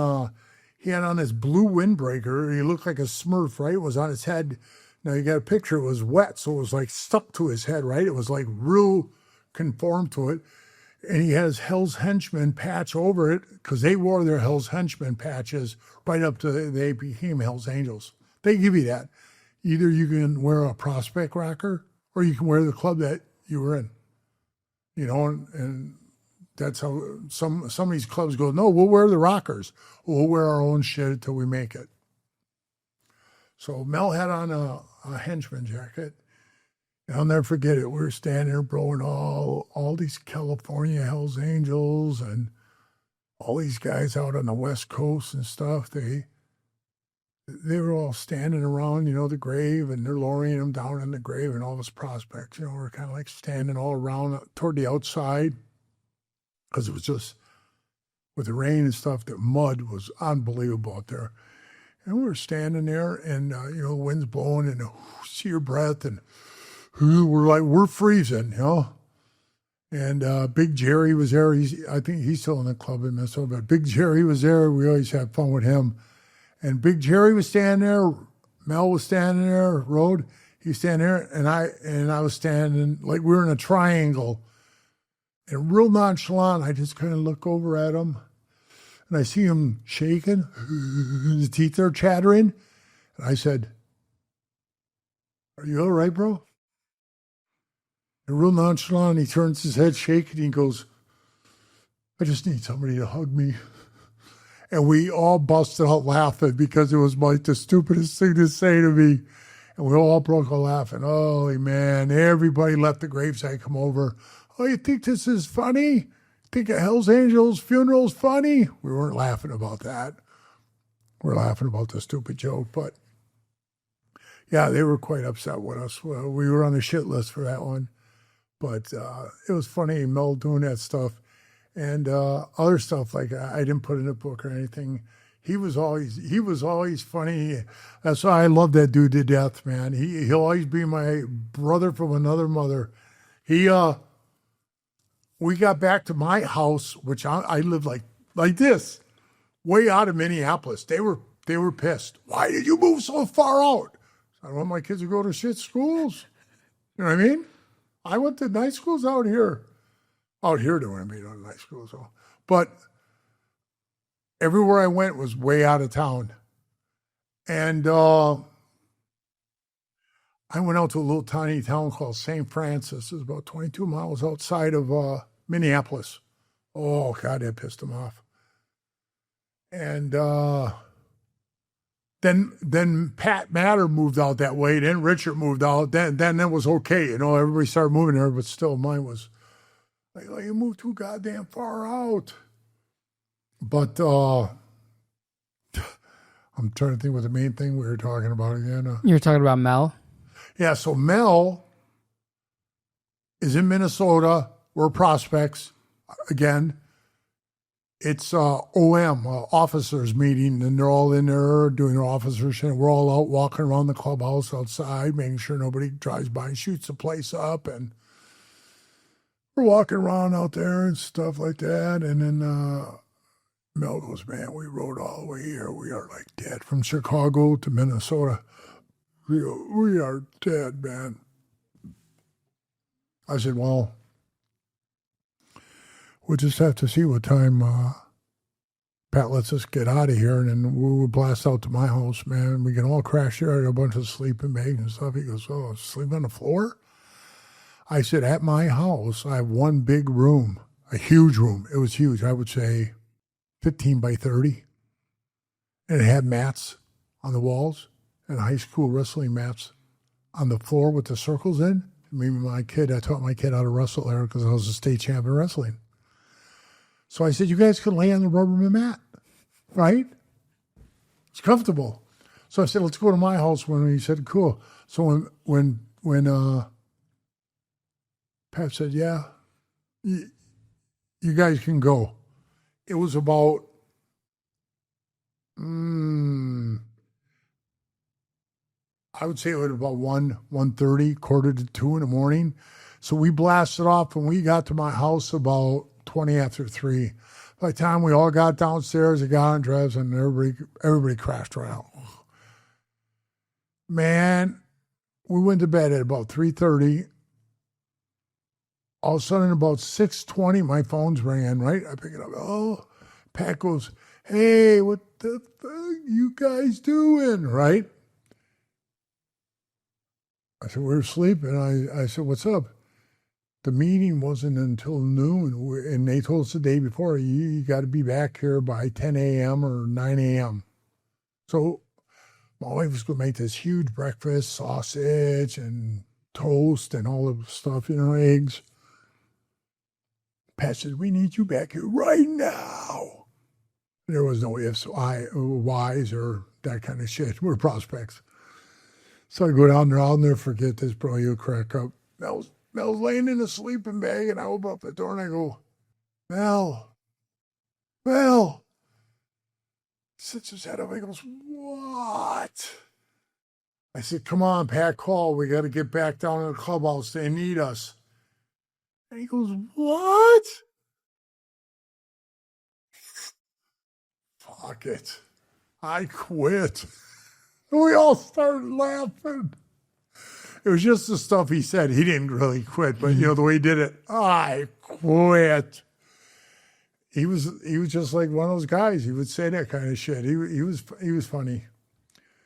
B: his blue windbreaker. He looked like a Smurf, right? It was on his head. Now you got a picture. It was wet, so it was like stuck to his head, right? It was like real conformed to it. And he had his Hell's Henchman patch over it because they wore their Hell's Henchman patches right up to they became Hell's Angels. They give you that. Either you can wear a prospect rocker or you can wear the club that you were in. And that's how some of these clubs go, no, we'll wear the rockers. We'll wear our own shit until we make it. So Mel had on a henchman jacket. I'll never forget it. We were standing there, bro, and all these California Hells Angels and all these guys out on the West Coast and stuff. They were all standing around, the grave, and they're lowering them down in the grave, and all those prospects, we're kind of like standing all around toward the outside because it was just with the rain and stuff. The mud was unbelievable out there, and we were standing there, and the wind's blowing, and see your breath, and we're freezing, And Big Jerry was there. I think he's still in the club in Minnesota, but Big Jerry was there. We always had fun with him. And Big Jerry was standing there. Mel was standing there. Rode, he was standing there, and I was standing like we were in a triangle. And real nonchalant, I just kind of look over at him, and I see him shaking. His teeth are chattering. And I said, "Are you all right, bro?" And real nonchalant, he turns his head shaking, and he goes, "I just need somebody to hug me." And we all busted out laughing because it was like the stupidest thing to say to me. And we all broke out laughing. Holy man, everybody left the gravesite, come over. "Oh, you think this is funny? You think a Hells Angels funeral's funny?" We weren't laughing about that. We're laughing about the stupid joke. But yeah, they were quite upset with us. Well, we were on the shit list for that one. But it was funny, Mel doing that stuff. and other stuff like I didn't put in a book or anything. He was always funny. That's why I love that dude to death, man. He'll always be my brother from another mother. We got back to my house, which I lived like this, way out of Minneapolis. They were pissed. Why did you move so far out? I don't want my kids to go to shit schools. You know what I mean? I went to night schools out here. Out here, don't want to be on night schools, so. But everywhere I went was way out of town. And I went out to a little tiny town called St. Francis. It's about 22 miles outside of Minneapolis. Oh, God, that pissed him off. And then Pat Matter moved out that way. Then Richard moved out. Then it was okay. You know, everybody started moving there, but still mine was like you moved too goddamn far out. But I'm trying to think what the main thing we were talking about again.
A: You were talking about Mel?
B: Yeah, so Mel is in Minnesota. We're prospects. Again, it's OM, officers meeting, and they're all in there doing their officer shit. We're all out walking around the clubhouse outside, making sure nobody drives by and shoots the place up. And we're walking around out there and stuff like that. And then Mel goes, man, we rode all the way here. We are like dead from Chicago to Minnesota. We are dead, man. I said, well, we'll just have to see what time Pat lets us get out of here, and then we'll blast out to my house, man. We can all crash there. I got a bunch of sleeping bags and stuff. He goes, oh, sleep on the floor? I said, at my house, I have one big room, a huge room. It was huge. I would say 15 by 30. And it had mats on the walls and high school wrestling mats on the floor with the circles in. I taught my kid how to wrestle there because I was a state champion wrestling. So I said, you guys can lay on the rubber mat, right? It's comfortable. So I said, let's go to my house. When he said, cool. So when Pat said, yeah, you guys can go. It was about, I would say it was about 1:30, quarter to 2 in the morning. So we blasted off and we got to my house about 20 after 3. By the time we all got downstairs, we got undressed, and everybody crashed right out. Man, we went to bed at about 3:30. All of a sudden, about 6:20, my phone's ringing, right? I pick it up. Oh, Pat goes, hey, what the fuck you guys doing, right? I said, we were sleeping. I said, what's up? The meeting wasn't until noon, and they told us the day before, you got to be back here by 10 a.m. or 9 a.m. So my wife was going to make this huge breakfast, sausage and toast and all the stuff, eggs. Pat said, we need you back here right now. There was no ifs, whys, or that kind of shit. We're prospects. So I go down there. I'll never forget this, bro. You'll crack up. Mel's laying in a sleeping bag, and I open up the door, and I go, Mel. Sits his head up. He goes, what? I said, come on, Pat, call. We got to get back down to the clubhouse. They need us. And he goes, what? Fuck it. I quit. We all started laughing. It was just the stuff he said. He didn't really quit, but the way he did it, I quit. He was just like one of those guys. He would say that kind of shit. He was funny.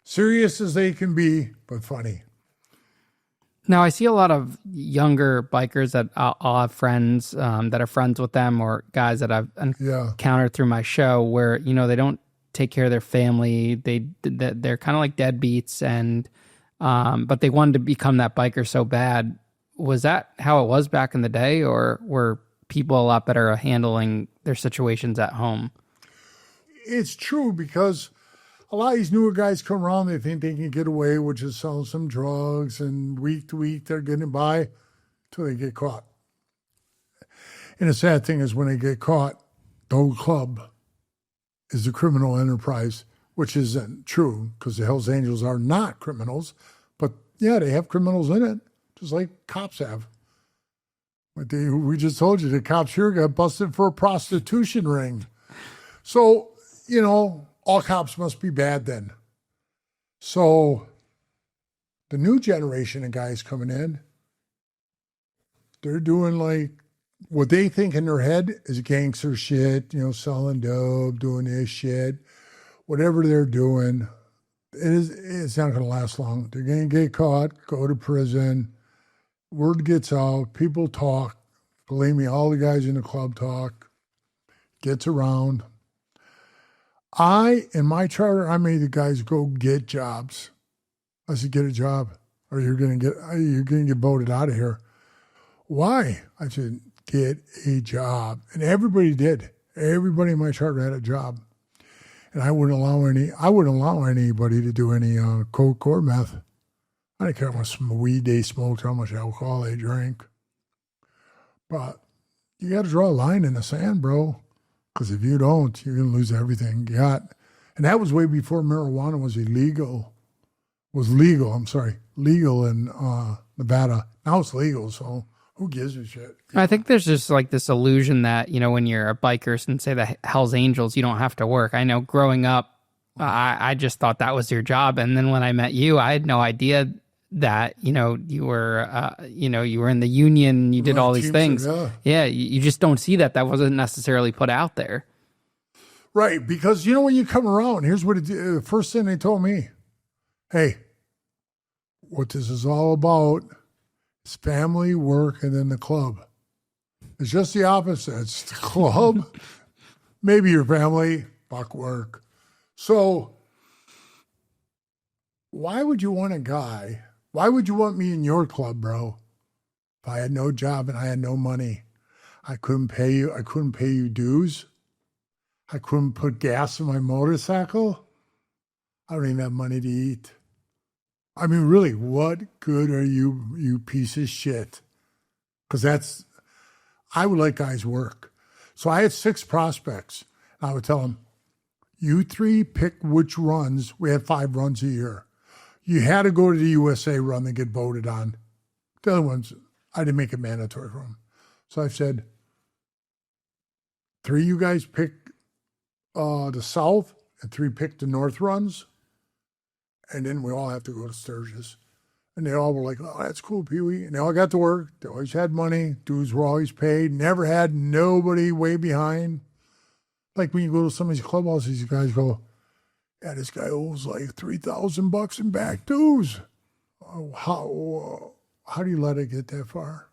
B: Serious as they can be, but funny.
A: Now, I see a lot of younger bikers that I'll have friends that are friends with them, or guys that I've encountered through my show where, they don't take care of their family. They're kind of like deadbeats, and but they wanted to become that biker so bad. Was that how it was back in the day, or were people a lot better at handling their situations at home?
B: It's true, because a lot of these newer guys come around, they think they can get away with just selling some drugs, and week to week they're getting by until they get caught. And the sad thing is when they get caught, the whole club is a criminal enterprise, which isn't true because the Hells Angels are not criminals. But yeah, they have criminals in it, just like cops have. But we just told you the cops here got busted for a prostitution ring. So, all cops must be bad then. So the new generation of guys coming in, they're doing like what they think in their head is gangster shit, selling dope, doing this shit, whatever they're doing. It's not going to last long. They're going to get caught, go to prison. Word gets out. People talk. Believe me, all the guys in the club talk. Gets around. In my charter, I made the guys go get jobs. I said, get a job, or you're gonna get voted out of here. Why? I said, get a job, and everybody did. Everybody in my charter had a job, and I wouldn't allow anybody to do any coke or meth. I didn't care how much weed they smoked, how much alcohol they drank. But you got to draw a line in the sand, bro. Because if you don't, you're going to lose everything you got. And that was way before marijuana was legal in Nevada. Now it's legal, so who gives a shit?
A: I think there's just like this illusion that, when you're a biker and say the Hells Angels, you don't have to work. I know growing up, I just thought that was your job. And then when I met you, I had no idea that, you were in the union, you did all these things. Yeah, you just don't see that. That wasn't necessarily put out there.
B: Right, because, when you come around, here's what the first thing they told me. Hey, what this is all about is family, work, and then the club. It's just the opposite. It's the club, maybe your family, fuck work. So why would you want me in your club, bro? If I had no job and I had no money, I couldn't pay you dues. I couldn't put gas in my motorcycle. I don't even have money to eat. I mean, really, what good are you piece of shit? Because I would let guys work. So I had 6 prospects. I would tell them, you 3 pick which runs. We had 5 runs a year. You had to go to the USA run and get voted on. The other ones, I didn't make it mandatory for them. So I said, 3 you guys pick the South and 3 pick the North runs. And then we all have to go to Sturgis. And they all were like, oh, that's cool, Pee-wee. And they all got to work. They always had money. Dues were always paid. Never had nobody way behind. Like when you go to some of these clubhouses, you guys go, yeah, this guy owes like $3,000 in back dues. How do you let it get that far?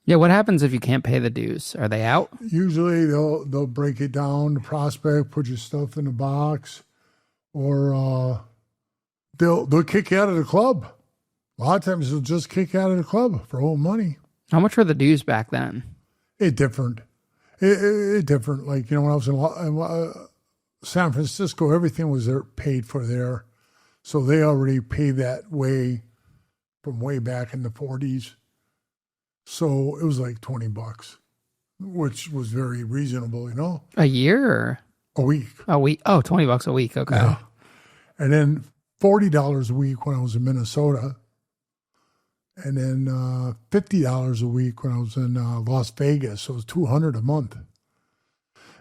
A: Yeah, what happens if you can't pay the dues? Are they out?
B: Usually they'll break it down, the prospect, put your stuff in a box, or they'll kick you out of the club. A lot of times they'll just kick you out of the club for old money.
A: How much were the dues back then?
B: It different. It different. Like, when I was in San Francisco, everything was paid for there. So they already paid that from way back in the 40s. So it was like $20, which was very reasonable,
A: A year or?
B: A week.
A: A week. Oh, $20 a week. Okay.
B: Yeah. And then $40 a week when I was in Minnesota. And then $50 a week when I was in Las Vegas. So it was $200 a month.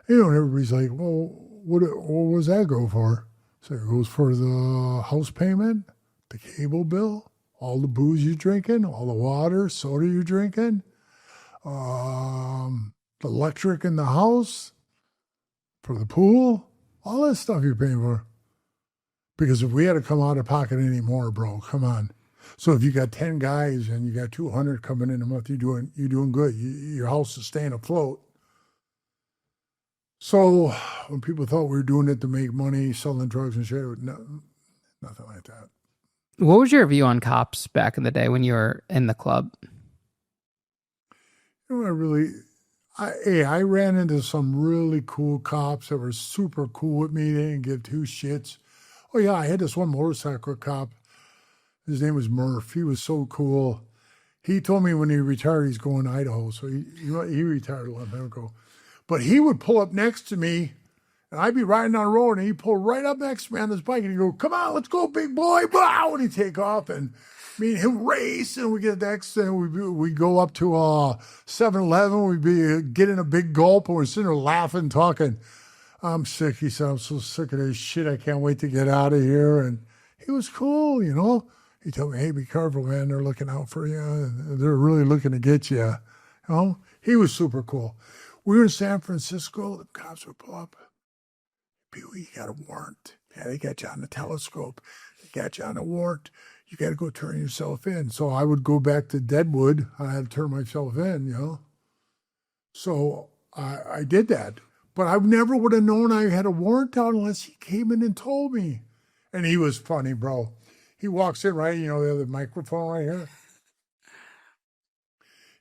B: And everybody's like, well, what does that go for? So it goes for the house payment, the cable bill, all the booze you're drinking, all the water, soda you're drinking, the electric in the house, for the pool, all that stuff you're paying for. Because if we had to come out of pocket anymore, bro, come on. So if you got 10 guys and you got 200 coming in a month, you're doing good. Your house is staying afloat. So when people thought we were doing it to make money, selling drugs and shit, nothing like that.
A: What was your view on cops back in the day when you were in the club?
B: I ran into some really cool cops that were super cool with me. They didn't give 2 shits. Oh, yeah, I had this one motorcycle cop. His name was Murph. He was so cool. He told me when he retired, he's going to Idaho. So he retired a long time ago. But he would pull up next to me, and I'd be riding on the road, and he'd pull right up next to me on his bike, and he'd go, "Come on, let's go, big boy!" Wow! And he'd take off, and me and him race, and we get next, and we go up to 7-Eleven. We'd be getting a big gulp, and we're sitting there laughing, talking. "I'm sick," he said. "I'm so sick of this shit. I can't wait to get out of here." And he was cool, you know. He told me, "Hey, be careful, man. They're looking out for you. They're really looking to get you." You know, he was super cool. We were in San Francisco. The cops would pull up. "You got a warrant. Yeah, they got you on the telescope. They got you on a warrant. You got to go turn yourself in." So I would go back to Deadwood. I had to turn myself in, you know. So I did that. But I never would have known I had a warrant out unless he came in and told me. And he was funny, bro. He walks in, right? You know, the other microphone right here.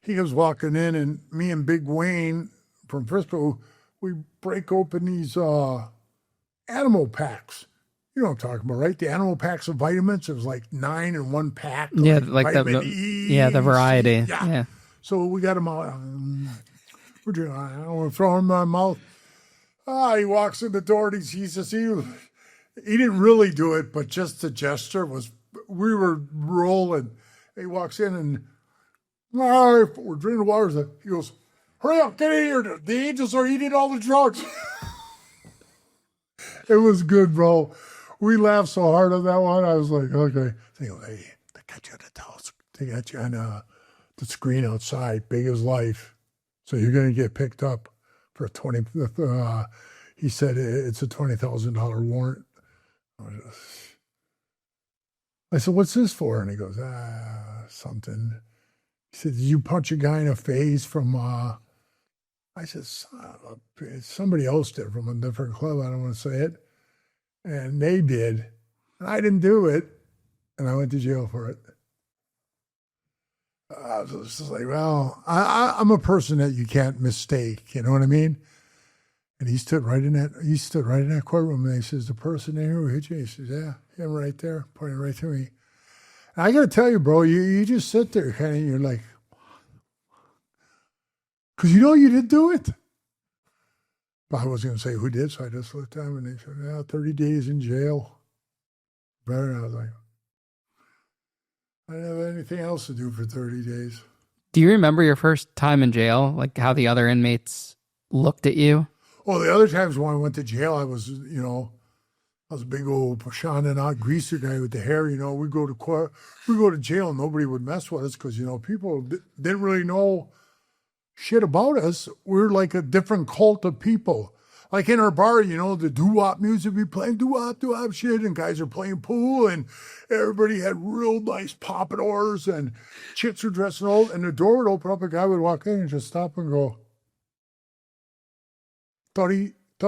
B: He comes walking in, and me and Big Wayne from Frisco, we break open these animal packs. You know what I'm talking about, right? The animal packs of vitamins. It was like 9 in one pack.
A: Yeah, like the
B: E,
A: the variety.
B: C,
A: yeah.
B: So we got them all. We're doing. I don't want to throw them in my mouth. He walks in the door, and he says, he didn't really do it, but just the gesture was, we were rolling. He walks in, and all right, we're drinking water. He goes, "Hurry up, get in here. The angels are eating all the drugs." It was good, bro. We laughed so hard on that one. I was like, okay. They go, "Hey, they got you on the telescope. They got you on the screen outside, big as life. So you're going to get picked up for he said it's a $20,000 warrant." I said, "What's this for?" And he goes, something. He said, "Did you punch a guy in the face from, I said, somebody else did from a different club. I don't want to say it. And they did. And I didn't do it. And I went to jail for it." I was just like, well, I'm a person that you can't mistake. You know what I mean? And he stood right in that courtroom, and he says, "The person there who hit you," he says, "Yeah, him right there," pointing right to me. And I got to tell you, bro, you just sit there kind of, you're like, because you know you didn't do it. But I wasn't going to say who did, so I just looked at him, and they said, "Yeah, 30 days in jail." Better. And I was like, I didn't have anything else to do for 30 days.
A: Do you remember your first time in jail? Like how the other inmates looked at you?
B: Well, the other times when I went to jail, I was a big old Pashana greaser guy with the hair. You know, we go to jail, and nobody would mess with us because, you know, people didn't really know shit about us. We're like a different cult of people. Like in our bar, you know, the doo-wop music, we playing doo-wop shit, and guys are playing pool, and everybody had real nice pompadours, and chicks were dressing old, and the door would open up, a guy would walk in and just stop and go, thought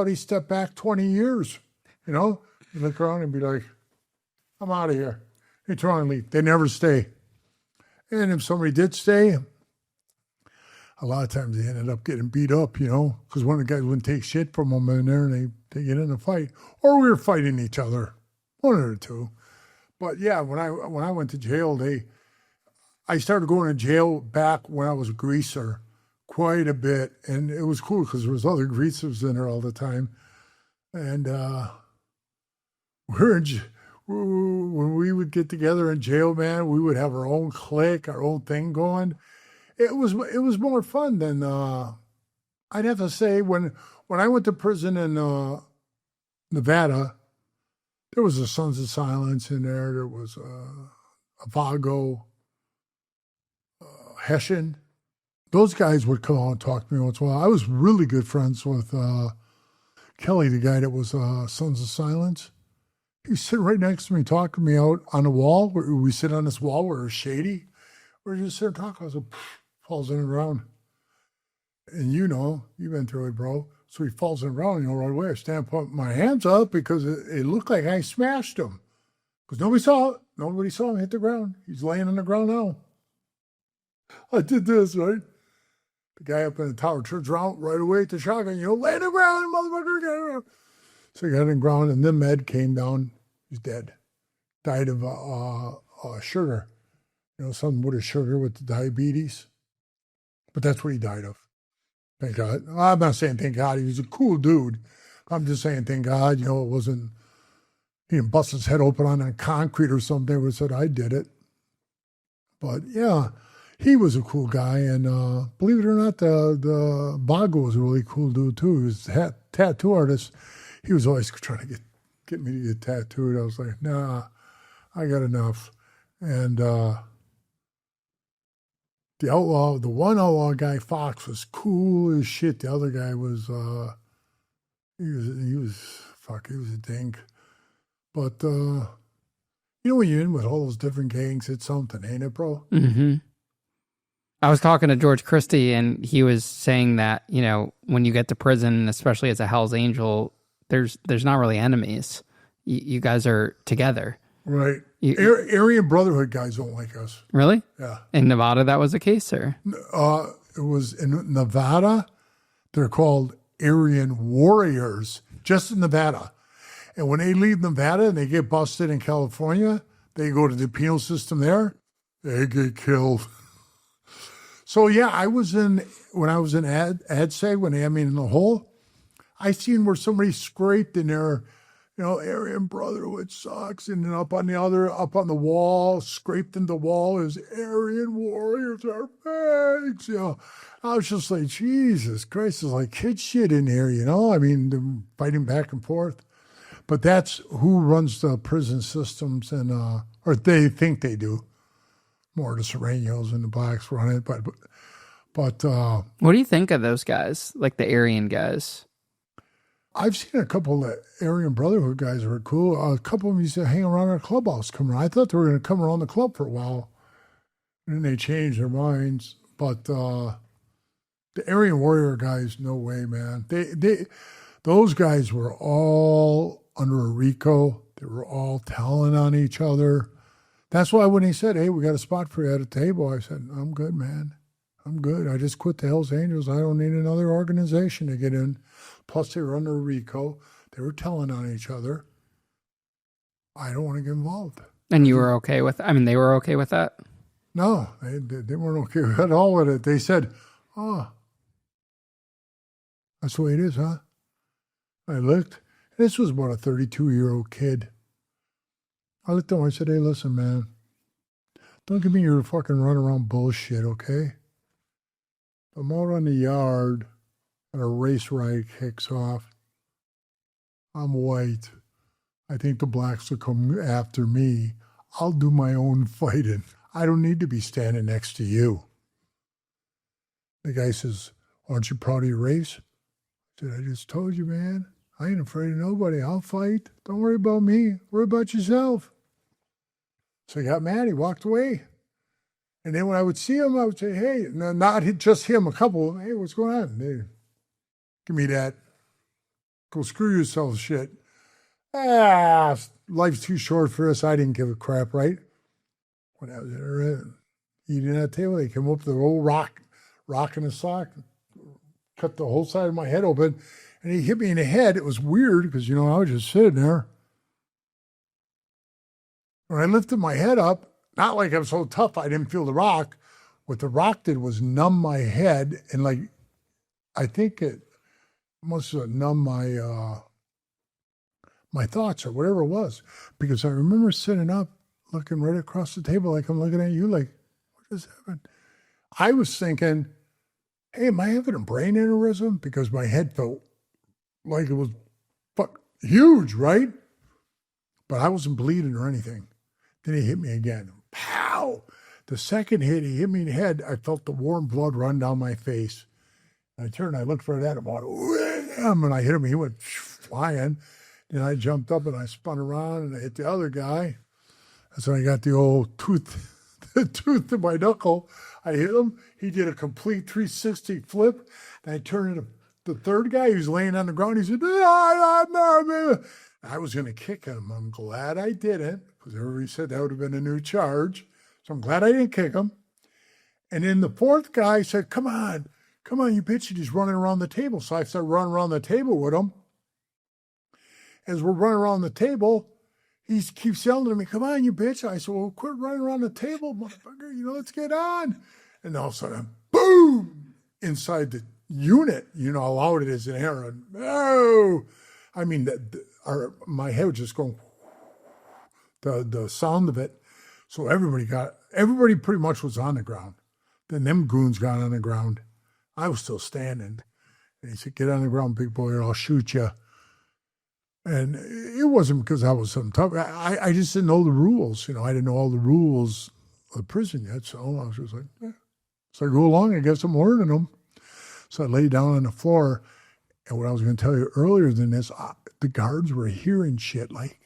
B: he stepped back 20 years, you know? You look around and be like, "I'm out of here." They turn around and leave. They never stay. And if somebody did stay, a lot of times they ended up getting beat up, you know, because one of the guys wouldn't take shit from them in there, and they get in a fight. Or we were fighting each other, one or two. But yeah, when I went to jail, I started going to jail back when I was a greaser quite a bit, and it was cool because there was other greasers in there all the time. And when we would get together in jail, man, we would have our own clique, our own thing going. It was more fun than I'd have to say when I went to prison in Nevada. There was the Sons of Silence in there. There was Vago, Hessian. Those guys would come out and talk to me once in a while. I was really good friends with Kelly, the guy that was Sons of Silence. He was sitting right next to me, talking to me out on the wall. We sit on this wall where it's shady. We're just sitting talking. I was like, falls in the ground. And you know, you've been through it, bro. So he falls in the ground, you know, right away. I stand up, put my hands up because it looked like I smashed him. Because nobody saw it. Nobody saw him hit the ground. He's laying on the ground now. I did this, right? The guy up in the tower turns around right away at the shotgun, you know, lay on the ground, motherfucker. So he got on the ground, and then Med came down. He's dead. Died of sugar. something with a sugar with the diabetes. But that's what he died of. Thank God. I'm not saying thank God. He was a cool dude. I'm just saying thank God, it wasn't, he didn't bust his head open on concrete or something. They would have said, I did it. But yeah, he was a cool guy. And believe it or not, the Bago was a really cool dude too. He was a tattoo artist. He was always trying to get me to get tattooed. I was like, nah, I got enough. And the one outlaw guy, Fox, was cool as shit. The other guy was, he was a dink. But, when you're in with all those different gangs, it's something, ain't it, bro?
A: Mm-hmm. I was talking to George Christie, and he was saying that, when you get to prison, especially as a Hell's Angel, there's not really enemies. You guys are together.
B: Right. Aryan Brotherhood guys don't like us.
A: Really?
B: Yeah.
A: In Nevada, that was the case, sir?
B: It was in Nevada. They're called Aryan Warriors, just in Nevada. And when they leave Nevada and they get busted in California, they go to the penal system there, they get killed. So, yeah, when I was in AdSeg, when they had me in the hole, I seen where somebody scraped in there, Aryan Brotherhood sucks. And then up on the wall, scraped in the wall is Aryan Warriors are pigs. I was just like, Jesus Christ, it's like kid shit in here, I mean, they're fighting back and forth. But that's who runs the prison systems, and or they think they do. More the Serranos and the blacks run it, but what
A: do you think of those guys, like the Aryan guys?
B: I've seen a couple of Aryan Brotherhood guys who are cool. A couple of them used to hang around our clubhouse. I thought they were going to come around the club for a while, and then they changed their minds. But the Aryan Warrior guys, no way, man. Those guys were all under a RICO. They were all telling on each other. That's why when he said, hey, we got a spot for you at a table, I said, I'm good, man. I'm good. I just quit the Hells Angels. I don't need another organization to get in. Plus, they were under a RICO. They were telling on each other. I don't want to get involved.
A: And you were okay with they were okay with that?
B: No, they weren't okay at all with it. They said, that's the way it is, huh? I looked. This was about a 32-year-old kid. I looked at him, I said, hey, listen, man, don't give me your fucking run around bullshit, okay? I'm out on the yard and a race riot kicks off. I'm white. I think the blacks will come after me. I'll do my own fighting. I don't need to be standing next to you. The guy says, aren't you proud of your race? I said, I just told you, man. I ain't afraid of nobody. I'll fight. Don't worry about me. Worry about yourself. So he got mad. He walked away. And then when I would see him, I would say, hey, no, not just him, a couple. Hey, what's going on? Hey, give me that. Go screw yourself, shit. Life's too short for this. I didn't give a crap, right? When I was eating at the table, they came up with the old rock in a sock, cut the whole side of my head open, and he hit me in the head. It was weird because, I was just sitting there. When I lifted my head up, not like I'm so tough, I didn't feel the rock. What the rock did was numb my head, and I think it must have numbed my thoughts or whatever it was. Because I remember sitting up, looking right across the table like I'm looking at you, like, what just happened? I was thinking, hey, am I having a brain aneurysm? Because my head felt like it was huge, right? But I wasn't bleeding or anything. Then he hit me again. Pow! The second hit, he hit me in the head. I felt the warm blood run down my face. And I turned, I looked for that, and I hit him. He went flying. Then I jumped up and I spun around and I hit the other guy. That's when I got the old the tooth in my knuckle. I hit him. He did a complete 360 flip. And I turned to the third guy. He was laying on the ground. He said, I was going to kick him. I'm glad I didn't, because everybody said that would have been a new charge. So I'm glad I didn't kick him. And then the fourth guy said, come on, you bitch. He's running around the table. So I started running around the table with him. As we're running around the table, he keeps yelling at me, come on, you bitch. I said, well, quit running around the table, motherfucker. Let's get on. And all of a sudden, boom, inside the unit, how loud it is in here. And, oh, I mean, my head was just going, the sound of it. So everybody pretty much was on the ground. Then them goons got on the ground. I was still standing. And he said, get on the ground, big boy, or I'll shoot you. And it wasn't because I was something tough. I just didn't know the rules. I didn't know all the rules of prison yet. So I was just like, So I go along, I guess I'm learning them. So I lay down on the floor. And what I was going to tell you earlier than this, the guards were hearing shit like,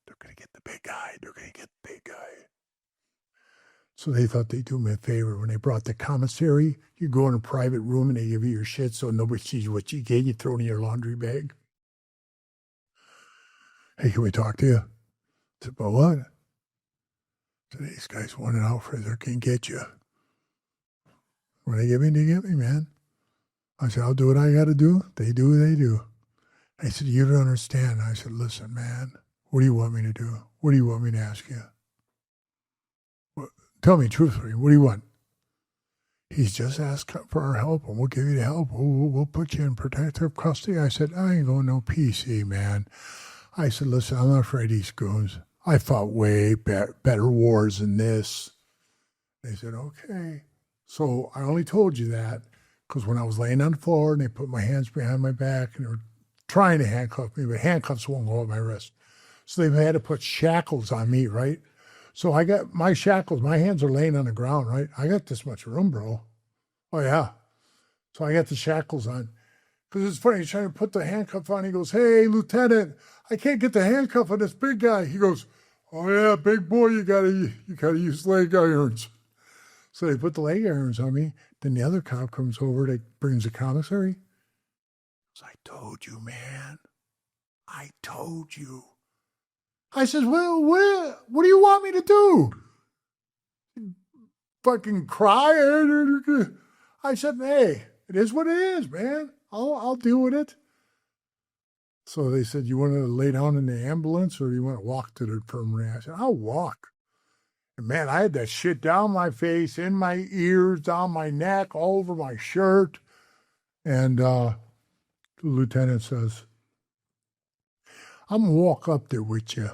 B: they're going to get the big guy. They're going to get the big guy. So they thought they'd do me a favor. When they brought the commissary, you go in a private room and they give you your shit so nobody sees what you get. You throw it in your laundry bag. Hey, can we talk to you? I said, about what? I said, these guys want an outfit. They can get you. When they get me, man. I said, I'll do what I got to do. They do what they do. I said, you don't understand. I said, listen, man, what do you want me to do? What do you want me to ask you? Tell me truthfully, what do you want? He's just asked for our help, and we'll give you the help. We'll put you in protective custody. I said, I ain't going no PC, man. I said, listen, I'm not afraid of these goons. I fought way better wars than this. They said, okay. So I only told you that because when I was laying on the floor and they put my hands behind my back and they were trying to handcuff me, but handcuffs won't go on my wrist. So they've had to put shackles on me, right? So I got my shackles, my hands are laying on the ground, right? I got this much room, bro. Oh, yeah. So I got the shackles on. Because it's funny, he's trying to put the handcuff on. He goes, hey, Lieutenant, I can't get the handcuff on this big guy. He goes, oh, yeah, big boy, you gotta use leg irons. So they put the leg irons on me. Then the other cop comes over, that brings the commissary. So I told you, man. I told you. I said, well, what do you want me to do? Fucking cry? I said, hey, it is what it is, man. I'll deal with it. So they said, you want to lay down in the ambulance or do you want to walk to the infirmary? I said, I'll walk. And man, I had that shit down my face, in my ears, down my neck, all over my shirt. And the lieutenant says, I'm going to walk up there with you.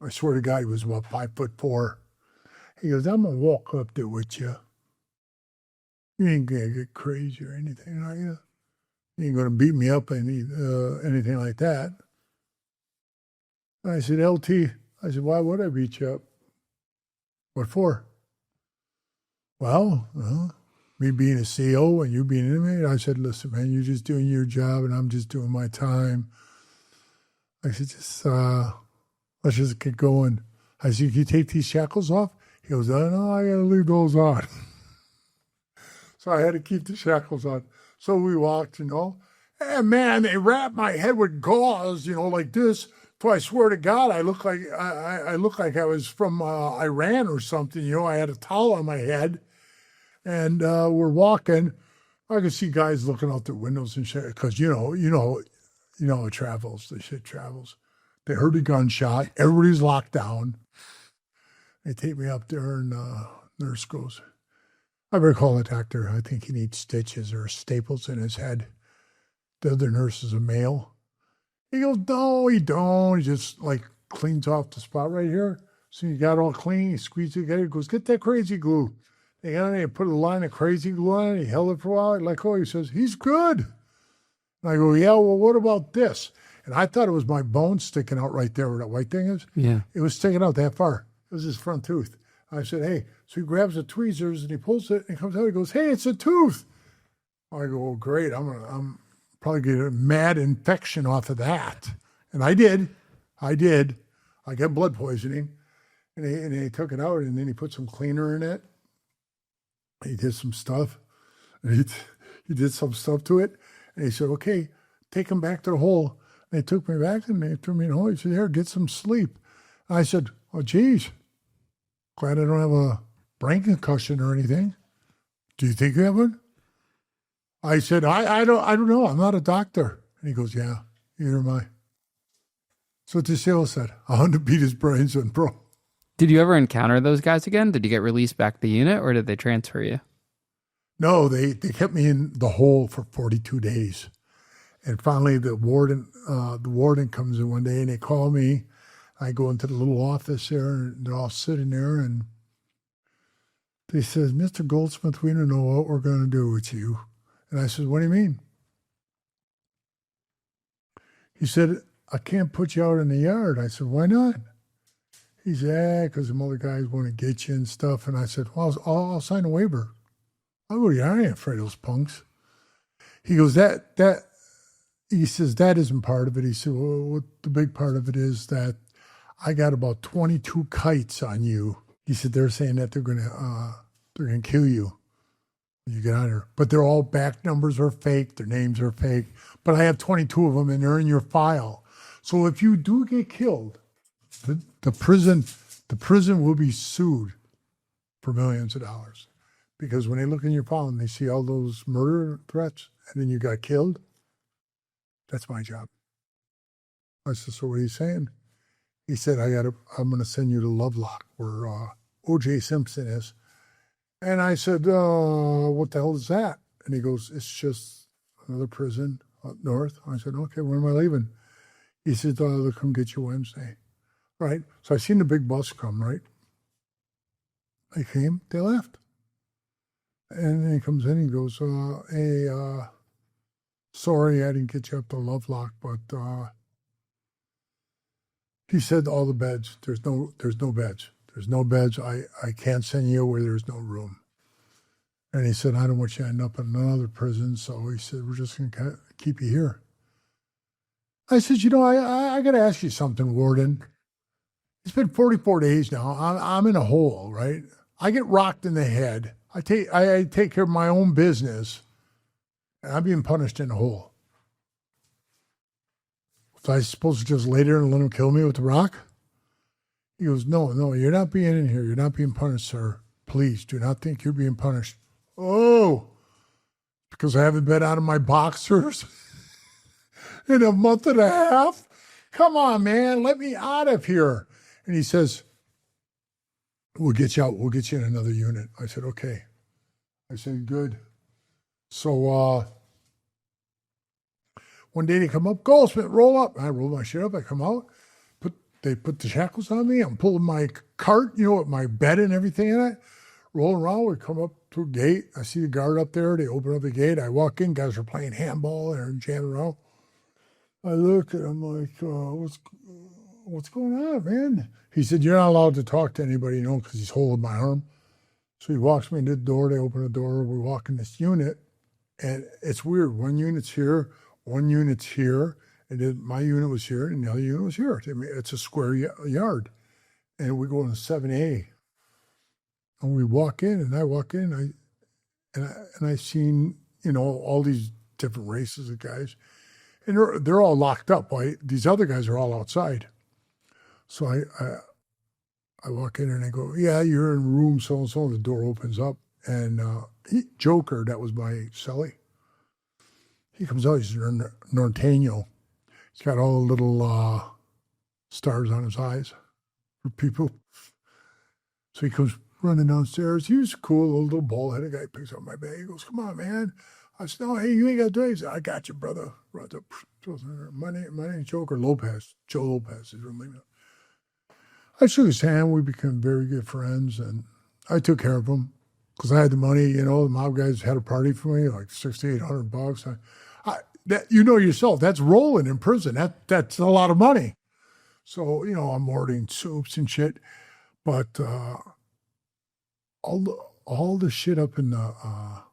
B: I swear to God, he was about 5'4". He goes, I'm going to walk up there with you. You ain't going to get crazy or anything, are you? You ain't going to beat me up or anything like that. And I said, LT, why would I beat you up? What for? Well, me being a CO and you being an inmate, I said, listen, man, you're just doing your job and I'm just doing my time. I said, let's just get going. I said, can you take these shackles off? He goes, oh, no, I got to leave those on. So I had to keep the shackles on. So we walked, and man, they wrapped my head with gauze, like this. So I swear to God, I look like I was from Iran or something. I had a towel on my head, and we're walking. I could see guys looking out their windows and shit because it travels. The shit travels. They heard a gunshot. Everybody's locked down. They take me up there, and nurse goes, I better call the doctor. I think he needs stitches or staples in his head. The other nurse is a male. He goes, no, he don't. He just cleans off the spot right here. So he got all clean. He squeezed it together. He goes, get that crazy glue. They got it. Put a line of crazy glue on it. He held it for a while. He says, he's good. And I go, yeah, well, what about this? And I thought it was my bone sticking out right there where that white thing is. Yeah. It was sticking out that far. It was his front tooth. I said, hey. So he grabs the tweezers and he pulls it and comes out. He goes, hey, it's a tooth. I go, oh, great. I'm probably get a mad infection off of that. And I did. I got blood poisoning. And he took it out and then he put some cleaner in it. He did some stuff. And he did some stuff to it. And he said, okay, take him back to the hole. And they took me back and they threw me in the hole. He said, here, get some sleep. And I said, oh, geez, glad I don't have a brain concussion or anything. Do you think you have one? I said, I don't know. I'm not a doctor. And he goes, yeah, neither am I. So DeSale said, I want to beat his brains in, bro.
A: Did you ever encounter those guys again? Did you get released back to the unit, or did they transfer you?
B: No, they kept me in the hole for 42 days. And finally the warden comes in one day and they call me. I go into the little office there and they're all sitting there and they says, Mr. Goldsmith, we don't know what we're going to do with you. And I said, what do you mean? He said, I can't put you out in the yard. I said, why not? He said, yeah, because some other guys want to get you and stuff. And I said, well, I'll sign a waiver. I go, yeah, I ain't afraid of those punks. He goes, he says, that isn't part of it. He said, well, what the big part of it is that I got about 22 kites on you. He said, they're saying that they're gonna kill you when you get out here. But they're all back numbers are fake, their names are fake. But I have 22 of them and they're in your file. So if you do get killed, the prison will be sued for millions of dollars. Because when they look in your file and they see all those murder threats and then you got killed, that's my job. I said, so what are you saying? He said, I'm going to send you to Lovelock where O.J. Simpson is. And I said, what the hell is that? And he goes, it's just another prison up north. I said, okay, when am I leaving? He said, they'll come get you Wednesday. Right? So I seen the big bus come, right? They came, they left. And then he comes in and goes, hey, sorry I didn't get you up to Lovelock, but he said all the beds, there's no beds. There's no beds. I can't send you where there's no room. And he said, I don't want you to end up in another prison. So he said, we're just going to keep you here. I said, I got to ask you something, Warden. It's been 44 days now. I'm in a hole, right? I get rocked in the head. I take care of my own business, and I'm being punished in a hole. Was I supposed to just lay there and let him kill me with the rock? He goes, no, you're not being in here. You're not being punished, sir. Please do not think you're being punished. Oh, because I haven't been out of my boxers in a month and a half? Come on, man, let me out of here. And he says, we'll get you out. We'll get you in another unit. I said, okay. I said, good. So one day they come up, Goldsmith, roll up. I roll my shit up. I come out. They put the shackles on me. I'm pulling my cart, with my bed and everything in it. Rolling around. We come up to a gate. I see the guard up there. They open up the gate. I walk in. Guys are playing handball and they're jamming around. I look and I'm like, what's going on, man? He said, you're not allowed to talk to anybody, because he's holding my arm. So he walks me into the door. They open the door. We walk in this unit. And it's weird. One unit's here. One unit's here. And then my unit was here. And the other unit was here. I mean, it's a square yard. And we go in 7A. And we walk in. And I walk in. And I seen, all these different races of guys. And they're all locked up. Right? These other guys are all outside. So I walk in and I go, yeah, you're in room so-and-so. The door opens up. And Joker, that was my cellie, he comes out. He's Norteño. He's got all the little stars on his eyes for people. So he comes running downstairs. He was cool, a little bald-headed guy. Picks up my bag. He goes, come on, man. I said, no, hey, you ain't got to do it. He said, I got you, brother. Runs up. My name's Joker Lopez. Joe Lopez is real name. I shook his hand. We became very good friends, and I took care of him because I had the money. The mob guys had a party for me, like $6,800. That yourself, that's rolling in prison. That's a lot of money. So I'm ordering soups and shit, but all the shit up in the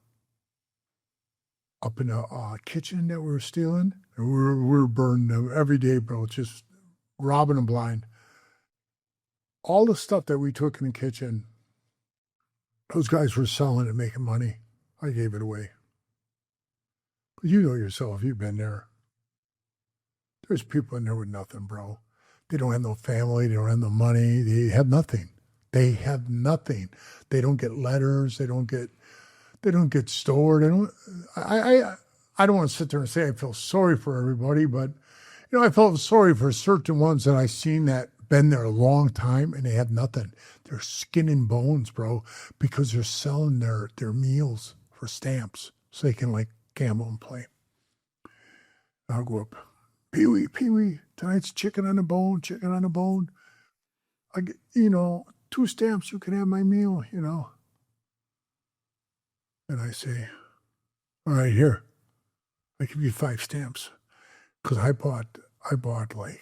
B: kitchen that we were stealing, and we were burning them every day, bro. Just robbing them blind. All the stuff that we took in the kitchen, those guys were selling and making money. I gave it away. But you know yourself, you've been there. There's people in there with nothing, bro. They don't have no family. They don't have no money. They have nothing. They have nothing. They don't get letters. They don't get stored. I don't want to sit there and say I feel sorry for everybody, but I felt sorry for certain ones that I seen that been there a long time and they have nothing. They're skin and bones, bro, because they're selling their meals for stamps so they can like gamble and play. I'll go up, Pee-wee, tonight's chicken on the bone. I get, 2 stamps, you can have my meal, And I say, all right, here, I give you 5 stamps. Because I bought like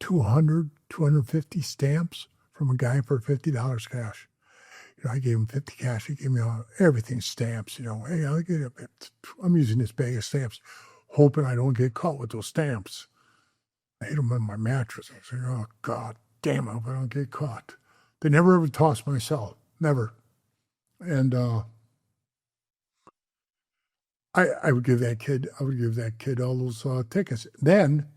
B: 250 stamps from a guy for $50 cash. I gave him 50 cash. He gave me everything stamps. Hey, I'll get it. I'm using this bag of stamps, hoping I don't get caught with those stamps. I hid them on my mattress. I was like, oh, God damn, I hope I don't get caught. They never ever tossed my cell. Never. And I would give that kid all those tickets. Then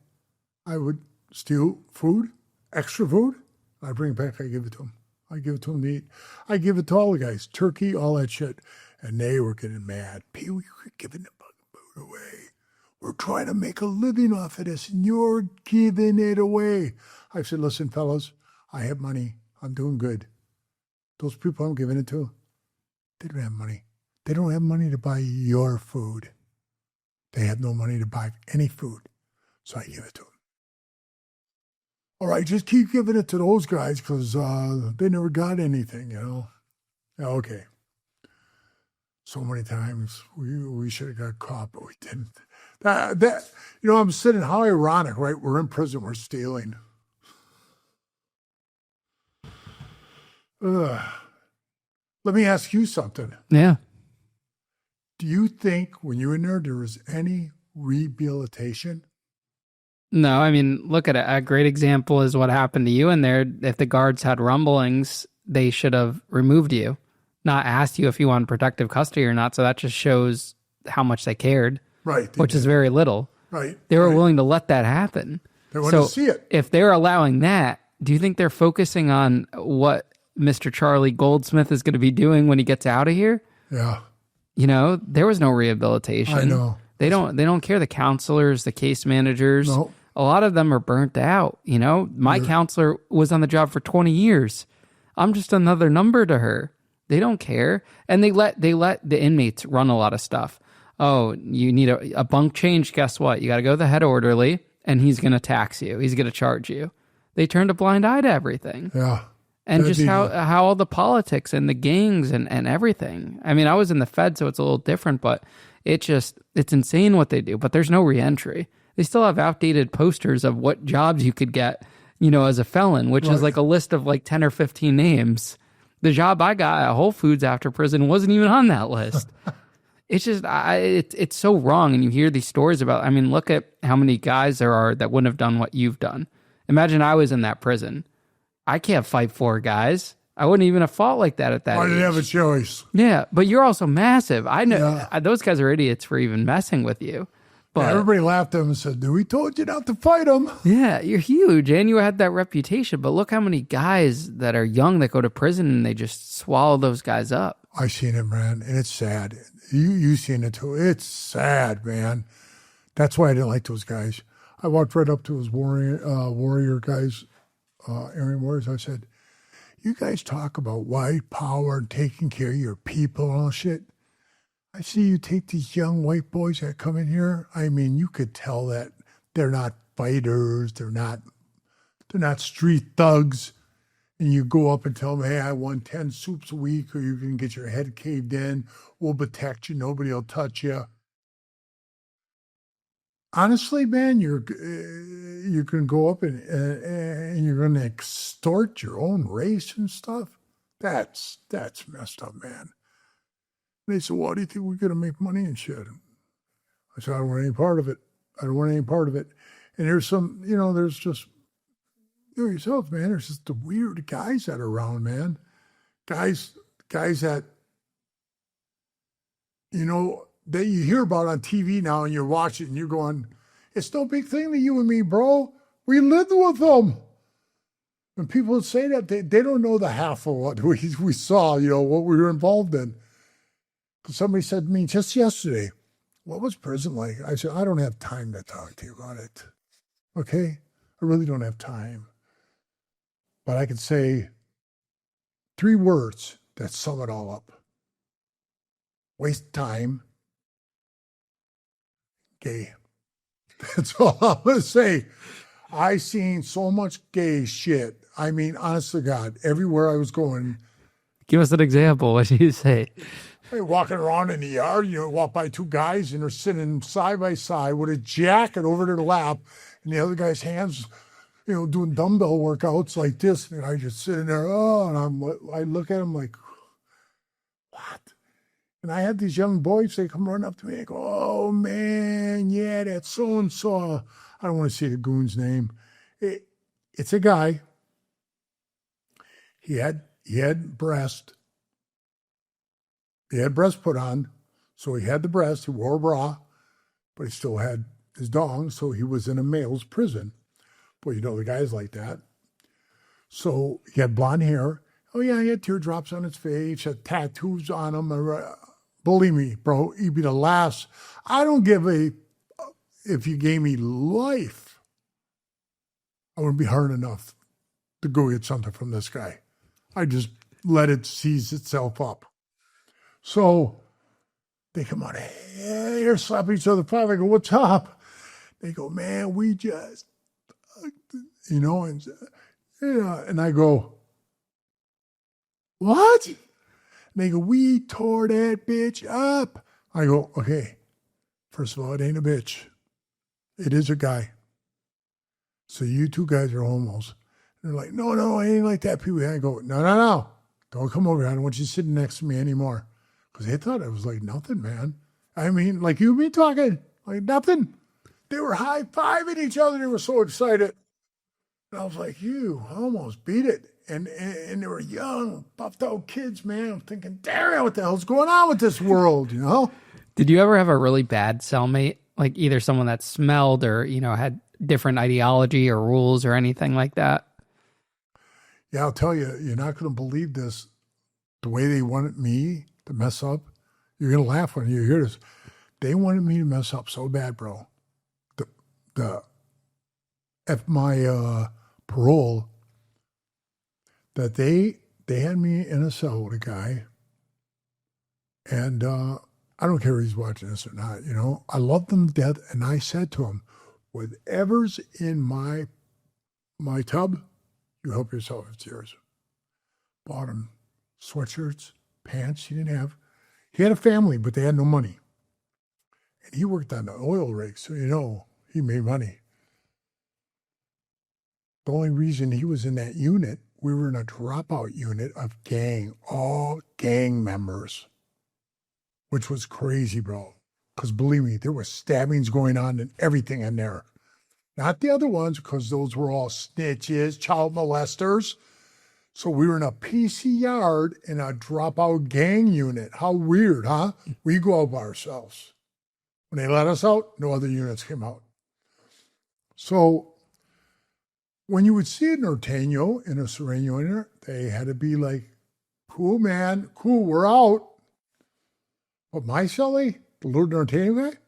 B: I would steal food, extra food. I bring it back. I give it to him. I give it to him to eat. I give it to all the guys, turkey, all that shit. And they were getting mad. Pee-wee, you're giving the fucking food away. We're trying to make a living off of this, and you're giving it away. I said, listen, fellas, I have money. I'm doing good. Those people I'm giving it to, they don't have money. They don't have money to buy your food. They have no money to buy any food. So I give it to them. All right, just keep giving it to those guys because they never got anything, Yeah, okay. So many times we should have got caught, but we didn't. I'm sitting, how ironic, right? We're in prison, we're stealing. Let me ask you something.
A: Yeah.
B: Do you think when you were in there was any rehabilitation?
A: No, I mean, look at it. A great example is what happened to you in there. If the guards had rumblings, they should have removed you, not asked you if you want protective custody or not. So that just shows how much they cared,
B: right?
A: Which is very little.
B: Right.
A: They were willing to let that happen.
B: They wanted to see it.
A: If they're allowing that, do you think they're focusing on what Mr. Charlie Goldsmith is going to be doing when he gets out of here?
B: Yeah.
A: There was no rehabilitation.
B: I know.
A: They don't care. The counselors, the case managers, a lot of them are burnt out. My counselor was on the job for 20 years. I'm just another number to her. They don't care. And they let the inmates run a lot of stuff. Oh, you need a bunk change. Guess what? You got to go to the head orderly and he's going to tax you. He's going to charge you. They turned a blind eye to everything.
B: Yeah.
A: And just how all the politics and the gangs and everything. I mean, I was in the Fed, so it's a little different, but it's insane what they do. But there's no reentry. They still have outdated posters of what jobs you could get, as a felon, which is like a list of like 10 or 15 names. The job I got at Whole Foods after prison wasn't even on that list. It's just, it's so wrong. And you hear these stories about, I mean, look at how many guys there are that wouldn't have done what you've done. Imagine I was in that prison. I can't fight 4 guys. I wouldn't even have fought like that at that age.
B: I didn't have a choice.
A: Yeah, but you're also massive. I know those guys are idiots for even messing with you. But
B: everybody laughed at him and said, we told you not to fight him.
A: Yeah, you're huge and you had that reputation. But look how many guys that are young that go to prison and they just swallow those guys up.
B: I seen it, man, and it's sad. You seen it too. It's sad, man. That's why I didn't like those guys. I walked right up to those warrior guys, Aryan Warriors. I said, you guys talk about white power and taking care of your people and all shit. I see you take these young white boys that come in here. I mean, you could tell that they're not fighters. They're not street thugs. And you go up and tell them, hey, I want 10 soups a week or you can get your head caved in. We'll protect you. Nobody will touch you. Honestly, man, you can go up and you're going to extort your own race and stuff. That's messed up, man. They said, well, do you think we're going to make money and shit? I said, I don't want any part of it. I don't want any part of it. And there's some, there's just, yourself, man, there's just the weird guys that are around, man. Guys that, that you hear about on TV now and you're watching and you're going, it's no big thing to you and me, bro. We lived with them. When people say that, they don't know the half of what we saw, what we were involved in. Somebody said to me just yesterday, what was prison like? I said, I don't have time to talk to you about it. Okay? I really don't have time. But I could say 3 words that sum it all up. Waste time, gay. That's all I'm going to say. I seen so much gay shit. I mean, honest to God, everywhere I was going.
A: Give us an example. What do you say?
B: Hey, walking around in the yard, you know, walk by 2 guys and they're sitting side by side with a jacket over their lap, and the other guy's hands, you know, doing dumbbell workouts like this, and I just sitting there, and I look at them like, what? And I had these young boys, they come running up to me and go, oh man, yeah, that's so and so. I don't want to say the goon's name. It's a guy. He had breast. He had breast put on, so he had the breast. He wore a bra, but he still had his dong, so he was in a male's prison. Well, you know the guys like that. So he had blonde hair. Oh yeah, he had teardrops on his face, had tattoos on him. Believe me, bro, he'd be the last. I don't give a if you gave me life. I wouldn't be hard enough to go get something from this guy. I just let it seize itself up. So they come out, hey, they're slapping each other. I go, what's up? They go, man, we just, you know, and I go, what? And they go, we tore that bitch up. I go, okay, first of all, it ain't a bitch. It is a guy. So you 2 guys are homos. They're like, no, I ain't like that. People, I go, no. Don't come over here. I don't want you sitting next to me anymore. Because they thought I was like nothing, man. I mean, like you and me talking, like nothing. They were high-fiving each other. They were so excited. And I was like, you almost beat it. And they were young, buffed out kids, man. I'm thinking, damn, what the hell's going on with this world, you know?
A: Did you ever have a really bad cellmate? Like either someone that smelled or, you know, had different ideology or rules or anything like that?
B: Yeah, I'll tell you, you're not going to believe this. The way they wanted me to mess up, you're going to laugh when you hear this. They wanted me to mess up so bad, bro. At my parole, that they had me in a cell with a guy, and I don't care if he's watching this or not, you know. I loved them to death, and I said to him, whatever's in my tub, you help yourself, it's yours. Bought him sweatshirts, pants he didn't have. He had a family, but they had no money. And he worked on the oil rig, so you know, he made money. The only reason he was in that unit, we were in a dropout unit of all gang members, which was crazy, bro. Because believe me, there were stabbings going on and everything in there. Not the other ones, because those were all snitches, child molesters. So we were in a PC yard in a dropout gang unit. How weird, huh? We go out by ourselves. When they let us out, no other units came out. So when you would see a norteño and a sereno in there, they had to be like, cool, man, cool, we're out. But my cellie, the little norteño guy,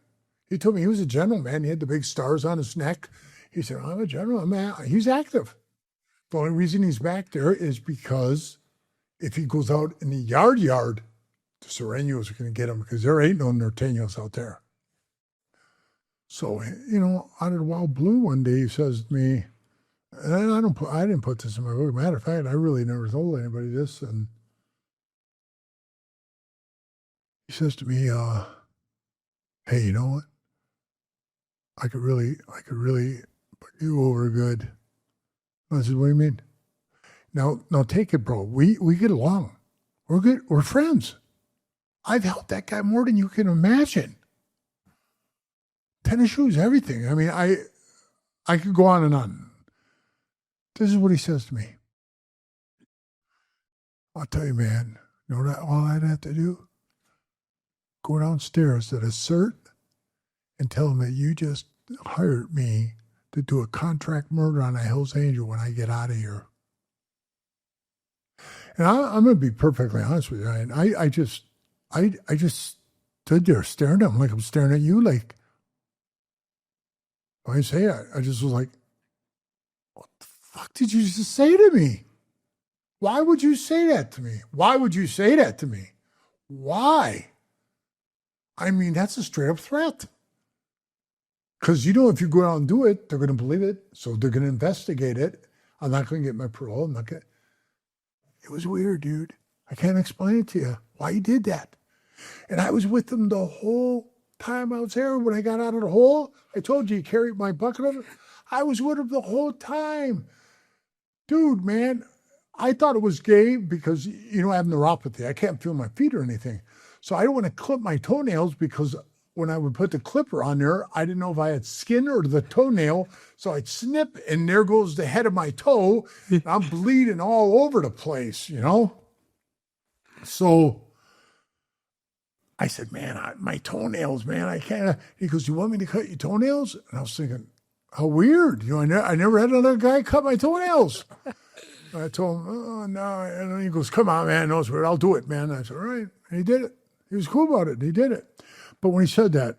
B: he told me he was a general, man. He had the big stars on his neck. He said, I'm a general, man. He's active. The only reason he's back there is because if he goes out in the yard, the serenos are going to get him because there ain't no norteños out there. So, you know, out of the wild blue one day, he says to me, and I didn't put this in my book. Matter of fact, I really never told anybody this. And he says to me, hey, you know what? I could really put you over good. I said, what do you mean? Now take it, bro. We get along. We're good. We're friends. I've helped that guy more than you can imagine. Tennis shoes, everything. I mean, I could go on and on. This is what he says to me. I'll tell you, man, you know what all I'd have to do? Go downstairs to the CERT and tell him that you just hired me to do a contract murder on a Hell's Angel when I get out of here. And I'm going to be perfectly honest with you, Ryan. I just stood there staring at him like I'm staring at you. Like, I say, I just was like, what the fuck did you just say to me? Why would you say that to me? Why would you say that to me? Why? I mean, that's a straight up threat. Because, if you go out and do it, they're going to believe it. So they're going to investigate it. I'm not going to get my parole. It was weird, dude. I can't explain it to you why he did that. And I was with him the whole time I was there. When I got out of the hole, I told you he carried my bucket of it. I was with him the whole time. Dude, man, I thought it was gay because, I have neuropathy. I can't feel my feet or anything. So I don't want to clip my toenails because when I would put the clipper on there, I didn't know if I had skin or the toenail. So I'd snip, and there goes the head of my toe. And I'm bleeding all over the place, So I said, man, my toenails, man, I can't. He goes, you want me to cut your toenails? And I was thinking, how weird. I never had another guy cut my toenails. I told him, oh, no. And he goes, come on, man, knows what, I'll do it, man. I said, all right. And he did it. He was cool about it. He did it. But when he said that,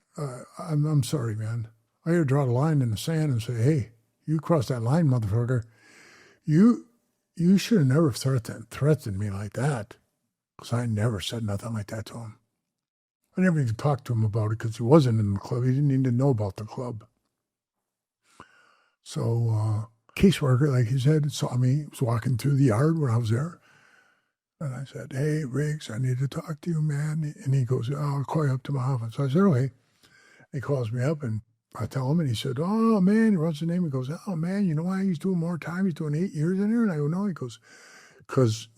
B: I'm sorry, man. I had to draw the line in the sand and say, hey, you crossed that line, motherfucker. You should have never threatened me like that. Because I never said nothing like that to him. I never even talked to him about it because he wasn't in the club. He didn't even know about the club. So, caseworker, like he said, saw me, was walking through the yard when I was there. And I said, hey, Riggs, I need to talk to you, man. And he goes, I'll call you up to my office. So I said, okay. He calls me up, and I tell him, and he said, oh, man, he runs the name. He goes, oh, man, you know why he's doing more time? He's doing 8 years in here. And I go, no. He goes, because,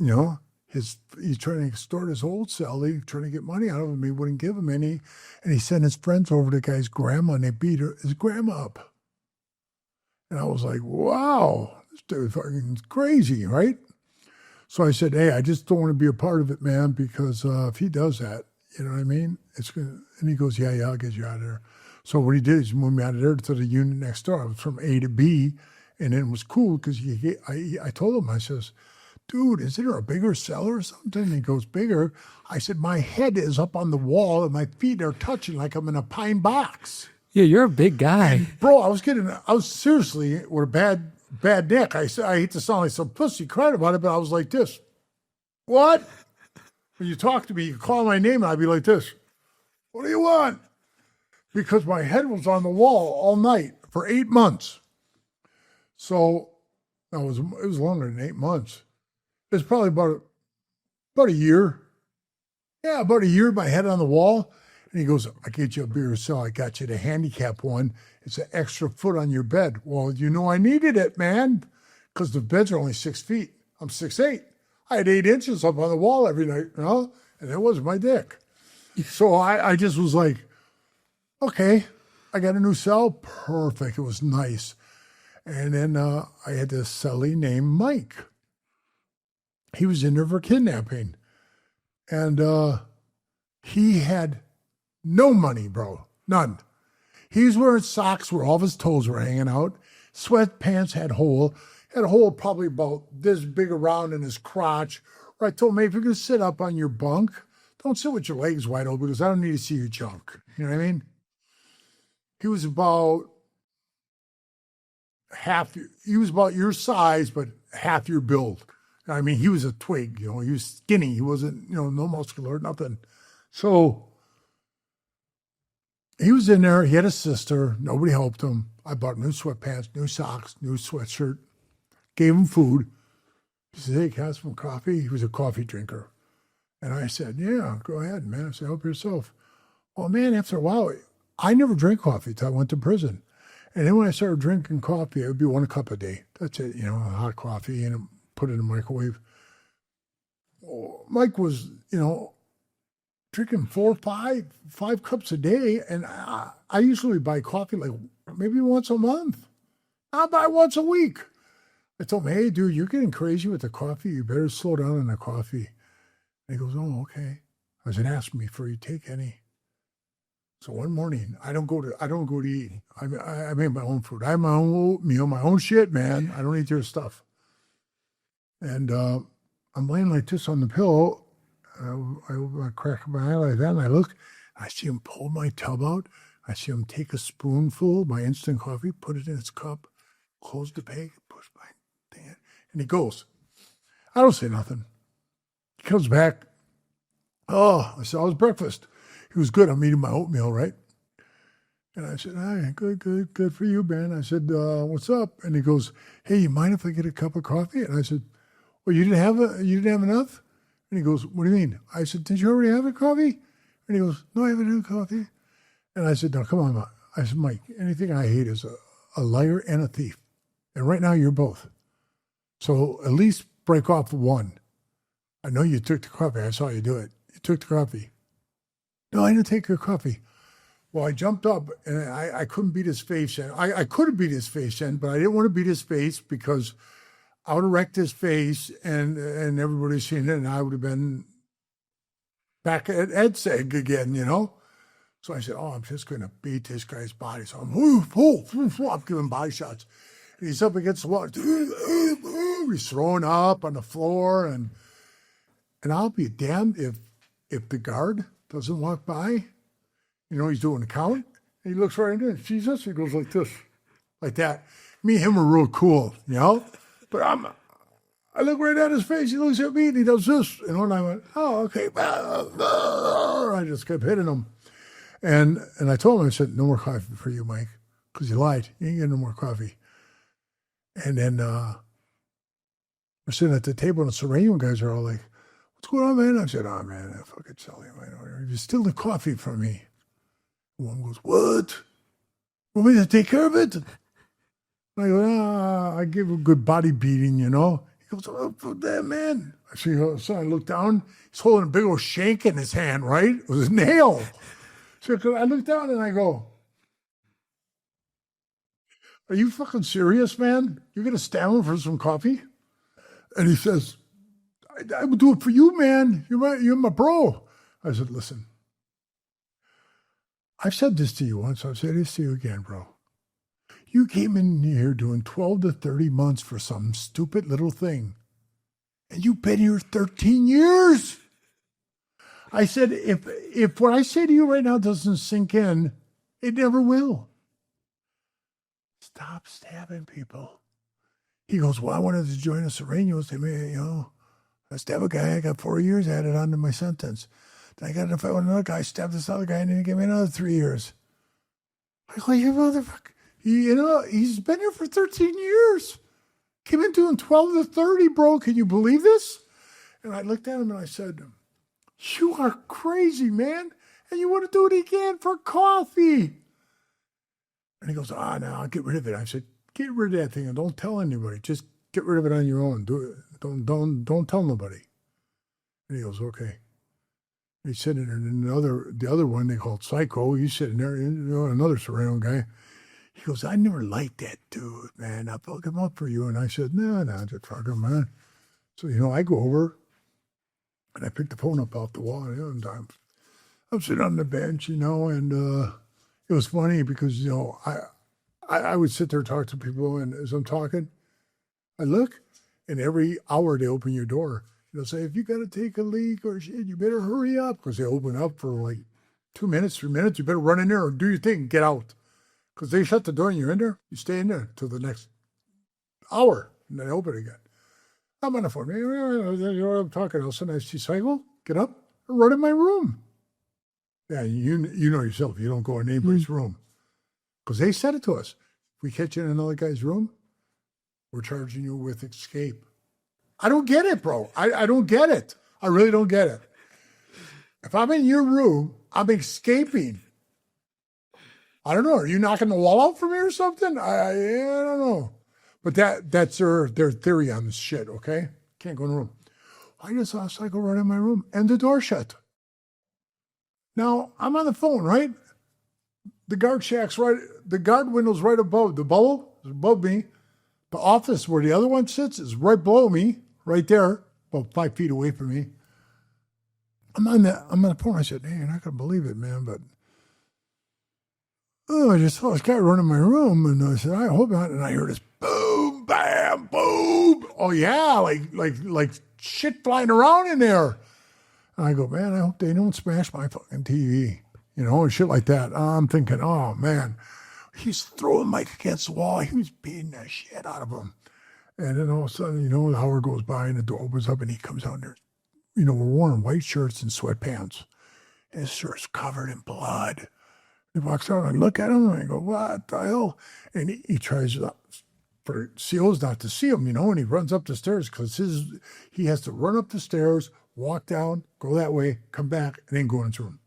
B: he's trying to extort his old cell. He's trying to get money out of him. He wouldn't give him any. And he sent his friends over to the guy's grandma, and they beat his grandma up. And I was like, wow, this dude fucking crazy, right? So I said, hey, I just don't want to be a part of it, man, because if he does that, you know what I mean? It's gonna. And he goes, yeah, I'll get you out of there. So what he did is move me out of there to the unit next door. I was from A to B, and it was cool because I told him, I says, dude, is there a bigger cell or something? And he goes, bigger? I said, my head is up on the wall, and my feet are touching like I'm in a pine box.
A: Yeah, you're a big guy.
B: And bro, I was seriously with a bad neck. I hate to sound like some pussy crying about it, but I was like this. What? When you talk to me, you call my name, and I'd be like this. What do you want? Because my head was on the wall all night for 8 months. So it was longer than 8 months. It's probably about a year. Yeah, about a year, my head on the wall. And he goes, I get you a bigger cell. I got you the handicap one. It's an extra foot on your bed. Well, I needed it, man, because the beds are only 6 feet. I'm 6'8". I had 8 inches up on the wall every night, and that wasn't my dick. So I just was like, okay, I got a new cell. Perfect. It was nice. And then I had this cellie named Mike. He was in there for kidnapping. And he had no money, bro. None. He was wearing socks where all of his toes were hanging out. Sweatpants had a hole probably about this big around in his crotch. Where I told him, hey, if you're going to sit up on your bunk, don't sit with your legs wide open because I don't need to see your junk. You know what I mean? He was about your size, but half your build. I mean, he was a twig, he was skinny. He wasn't, no muscular, nothing. So he was in there. He had a sister. Nobody helped him. I bought new sweatpants, new socks, new sweatshirt, gave him food. He said, hey, can I have some coffee? He was a coffee drinker. And I said, yeah, go ahead, man. I said, help yourself. Well, man, after a while, I never drank coffee until I went to prison. And then when I started drinking coffee, it would be 1 cup a day. That's it, hot coffee, and put it in the microwave. Well, Mike was, drinking 4 or 5 cups a day. And I usually buy coffee like maybe once a month. I'll buy once a week. I told him, hey, dude, you're getting crazy with the coffee. You better slow down on the coffee. And he goes, oh, okay. I said, ask me before you take any. So one morning, I don't go to eat. I make my own food. I have my own oatmeal, my own shit, man. I don't eat your stuff. And I'm laying like this on the pillow. I crack my eye like that, and I look. I see him pull my tub out. I see him take a spoonful of my instant coffee, put it in his cup, close the bag, push my thing in, and he goes. I don't say nothing. He comes back. Oh, I said, how's breakfast? He was good. I'm eating my oatmeal, right? And I said, hey, good for you, man. I said, what's up? And he goes, hey, you mind if I get a cup of coffee? And I said, well, you didn't have enough? And he goes, what do you mean? I said, did you already have a coffee? And he goes, no, I haven't had coffee. And I said, no, come on, Mike. I said, Mike, anything I hate is a liar and a thief. And right now you're both. So at least break off one. I know you took the coffee. I saw you do it. You took the coffee. No, I didn't take your coffee. Well, I jumped up, and I couldn't beat his face in. I could have beat his face in, but I didn't want to beat his face because I would have wrecked his face, and everybody's seen it, and I would have been back at EdSeg again, you know? So I said, oh, I'm just going to beat this guy's body. So I'm giving body shots. And he's up against the wall. He's throwing up on the floor, and I'll be damned if the guard doesn't walk by. You know, he's doing a count, and he looks right in there and sees us. He goes like this, like that. Me and him are real cool, you know? But I look right at his face. He looks at me, and he does this. And I went, oh, okay. I just kept hitting him. And I told him, I said, no more coffee for you, Mike, because you lied. You ain't getting no more coffee. And then we're sitting at the table, and the Serrano guys are all like, what's going on, man? I said, oh, man, I fucking tell you, you're stealing coffee from me. One goes, what? Want me to take care of it? And I go, I give a good body beating, you know. He goes, oh, that man. I see, so I look down. He's holding a big old shank in his hand, right? It was a nail. So I look down and I go, are you fucking serious, man? You're going to stab him for some coffee? And he says, I would do it for you, man. You're my bro. I said, listen, I've said this to you once. I'll say this to you again, bro. You came in here doing 12 to 30 months for some stupid little thing. And you've been here 13 years. I said, if what I say to you right now doesn't sink in, it never will. Stop stabbing people. He goes, well, I wanted to join the Serranos. They may, you know, I stabbed a guy. I got 4 years added on to my sentence. Then I got in a fight with another guy, stabbed this other guy, and then he gave me another 3 years. I go, you motherfucker. You know, he's been here for 13 years. Came in doing 12 to 30, bro. Can you believe this? And I looked at him and I said, you are crazy, man. And you want to do it again for coffee. And he goes, no, I'll get rid of it. I said, get rid of that thing and don't tell anybody. Just get rid of it on your own. Do it. Don't tell nobody. And he goes, okay. He's sitting there, and the other one they called Psycho, he's sitting there, you know, another Serrano guy. He goes, I never liked that dude, man. I'll fuck him up for you. And I said, no, just fuck him, man. So, you know, I go over, and I pick the phone up off the wall, you know, and I'm sitting on the bench, you know, and it was funny because, you know, I would sit there and talk to people, and as I'm talking, I look, and every hour they open your door. They'll say, if you got to take a leak or shit, you better hurry up, because they open up for like 2 minutes, 3 minutes. You better run in there or do your thing and get out. Because they shut the door and you're in there, you stay in there till the next hour, and then they open it again. I'm on the phone. You know what I'm talking. All of a sudden I see Cycle, get up, and run in my room. Yeah, you know yourself, you don't go in anybody's room. Because they said it to us. If we catch you in another guy's room, we're charging you with escape. I don't get it, bro. I don't get it. I really don't get it. If I'm in your room, I'm escaping. I don't know. Are you knocking the wall out for me or something? I don't know. But that's their theory on this shit, okay? Can't go in the room. I just saw a Psycho run in my room and the door shut. Now, I'm on the phone, right? The guard shack's right, the guard window's right above. The bubble is above me. The office where the other one sits is right below me, right there, about 5 feet away from me. I'm on the phone. I said, hey, you're not going to believe it, man, but I just saw this guy run in my room, and I said, I hope not. And I heard this boom, bam, boom. Oh, yeah, like shit flying around in there. And I go, man, I hope they don't smash my fucking TV. and shit like that. I'm thinking, oh, man, he's throwing Mike against the wall. He was beating the shit out of him. And then all of a sudden, the hour goes by and the door opens up and he comes out there. We're wearing white shirts and sweatpants. His shirt's covered in blood. He walks out and I look at him and I go, what the hell? And he tries for COs not to see him, and he runs up the stairs because he has to run up the stairs, walk down, go that way, come back, and then go into his room.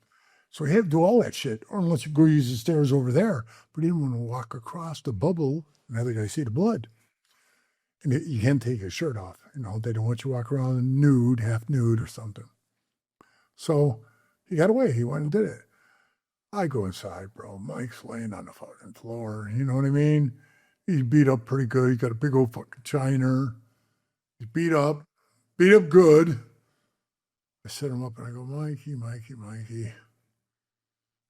B: So he had to do all that shit, or unless you go use the stairs over there. But he didn't want to walk across the bubble and have the guy see the blood. And you can't take his shirt off. They don't want you to walk around nude, half nude or something. So he got away. He went and did it. I go inside, bro. Mike's laying on the fucking floor. You know what I mean? He's beat up pretty good. He's got a big old fucking shiner. He's beat up good. I set him up and I go, Mikey.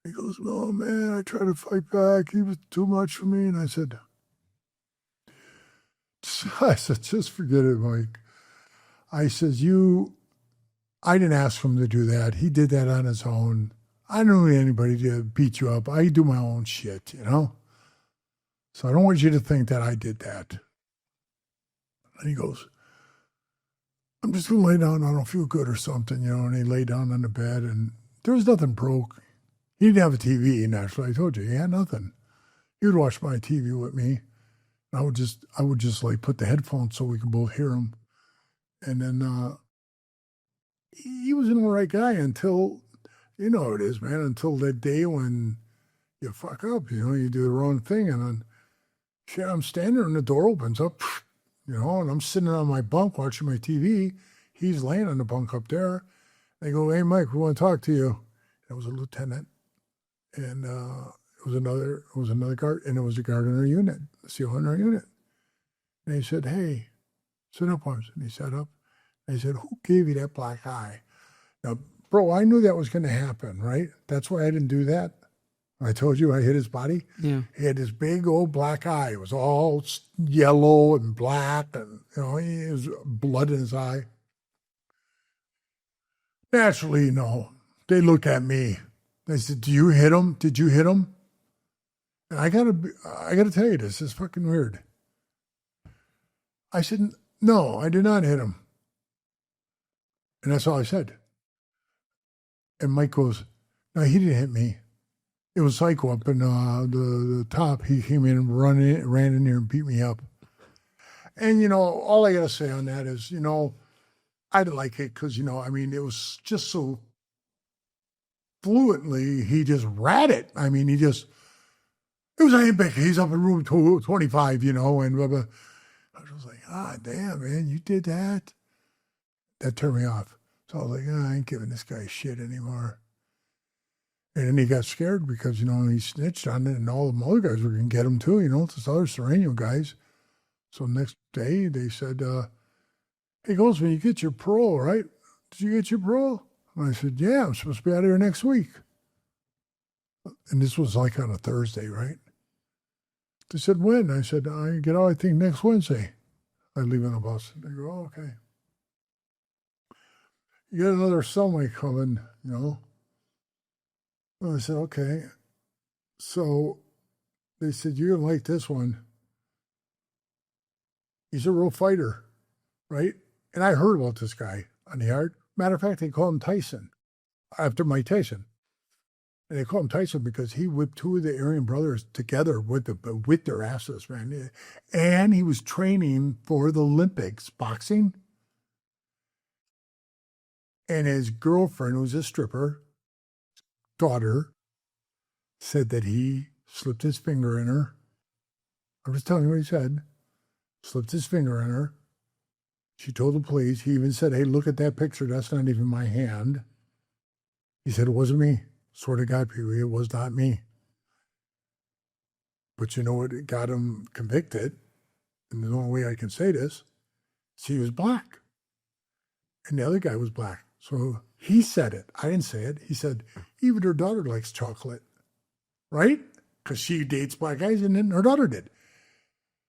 B: He goes, oh, man, I tried to fight back. He was too much for me. And I said, just forget it, Mike. I says, I didn't ask him to do that. He did that on his own. I don't need anybody to beat you up. I do my own shit, So I don't want you to think that I did that. And he goes, I'm just going to lay down. I don't feel good or something, And he lay down on the bed and there was nothing broke. He didn't have a TV, naturally. I told you, he had nothing. He would watch my TV with me. I would just like put the headphones so we could both hear him. And then he was an all right guy until, how it is, man, until that day when you fuck up, you do the wrong thing. And then, shit, I'm standing there and the door opens up, and I'm sitting on my bunk watching my TV. He's laying on the bunk up there. They go, hey, Mike, we want to talk to you. It was a lieutenant. And it was another guard, and it was a guard in our unit, a CO in our unit. And he said, hey, sit up once. And he sat up. And he said, who gave you that black eye? Now, bro, I knew that was going to happen, right? That's why I didn't do that. I told you I hit his body.
A: Yeah.
B: He had this big old black eye. It was all yellow and black, and he was blood in his eye. Naturally, no. They looked at me. They said, "Do you hit him? Did you hit him?" And I gotta tell you, this is fucking weird. I said, "No, I did not hit him." And that's all I said. And Mike goes, "No, he didn't hit me. It was Psycho up in the top. He came in and ran in there and beat me up." And, all I got to say on that is, I didn't like it because, it was just so fluently, he just ratted. It was Ian Bick. He's up in room 25, and blah, blah. I was like, damn, man, you did that? That turned me off. So I was like, I ain't giving this guy shit anymore. And then he got scared because, he snitched on it and all the other guys were going to get him too, this other Sereno guys. So next day they said, hey, Goldsmith, you get your parole, right? Did you get your parole? And I said, yeah, I'm supposed to be out here next week. And this was like on a Thursday, right? They said, when? I said, I get out, I think, next Wednesday. I leave on a bus. They go, oh, okay. You got another cellmate coming, Well, I said, okay. So they said, you're going to like this one. He's a real fighter, right? And I heard about this guy on the yard. Matter of fact, they call him Tyson, after Mike Tyson. And they call him Tyson because he whipped two of the Aryan brothers together with their asses, man. And he was training for the Olympics, boxing. And his girlfriend, who was a stripper, daughter, said that he slipped his finger in her. I'm just telling you what he said. Slipped his finger in her. She told the police. He even said, hey, look at that picture. That's not even my hand. He said, it wasn't me. Swear to God, Pee Wee, it was not me. But you know what got him convicted? And the only way I can say this is he was black. And the other guy was black. So he said it. I didn't say it. He said, even her daughter likes chocolate. Right? Because she dates black guys, and then her daughter did.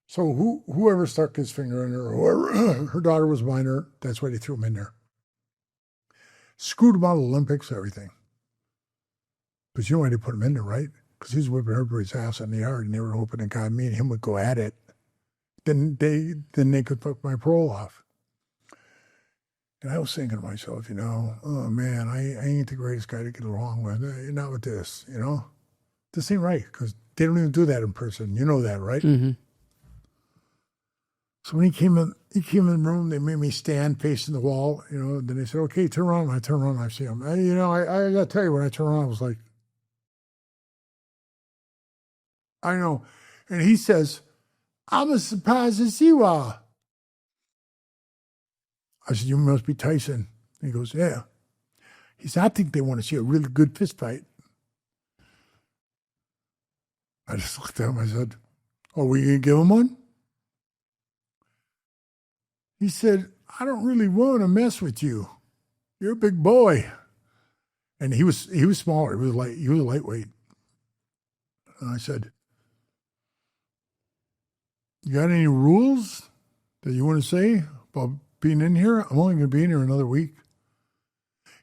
B: So whoever stuck his finger in her, whoever, her daughter was minor, that's why they threw him in there. Screwed him out of the Olympics, everything. But you know why they put him in there, right? Because he was whipping everybody's ass in the yard, and they were hoping that God, me and him would go at it. Then they could fuck my parole off. And I was thinking to myself, oh man, I ain't the greatest guy to get along with. Not with this, This ain't right, because they don't even do that in person. You know that, right?
A: Mm-hmm.
B: So when he came in the room, they made me stand facing the wall, Then they said, okay, turn around. I turn around, I see him. I got to tell you, when I turned around, I was like, I know. And he says, I'm as surprised as you are. I said, you must be Tyson. He goes, yeah. He said, I think they want to see a really good fist fight. I just looked at him. I said, are we going to give him one? He said, I don't really want to mess with you. You're a big boy. And he was smaller. He was lightweight. And I said, you got any rules that you want to say about being in here? I'm only going to be in here another week.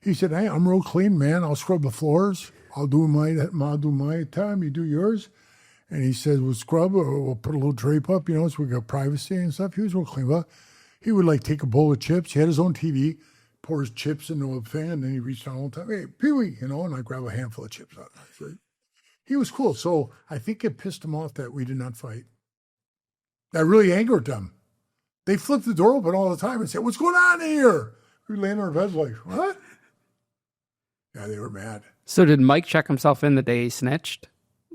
B: He said, hey, I'm real clean, man. I'll scrub the floors. I'll do my time. You do yours. And he said, we'll scrub or we'll put a little drape up, so we got privacy and stuff. He was real clean. Well, he would take a bowl of chips. He had his own TV, pour his chips into a fan, and then he reached down all the time. Hey, Pee-wee, and I grab a handful of chips out. He was cool. So I think it pissed him off that we did not fight. That really angered them. They flipped the door open all the time and said, what's going on here? We lay in our beds like, what? Yeah, they were mad.
A: So did Mike check himself in the day he snitched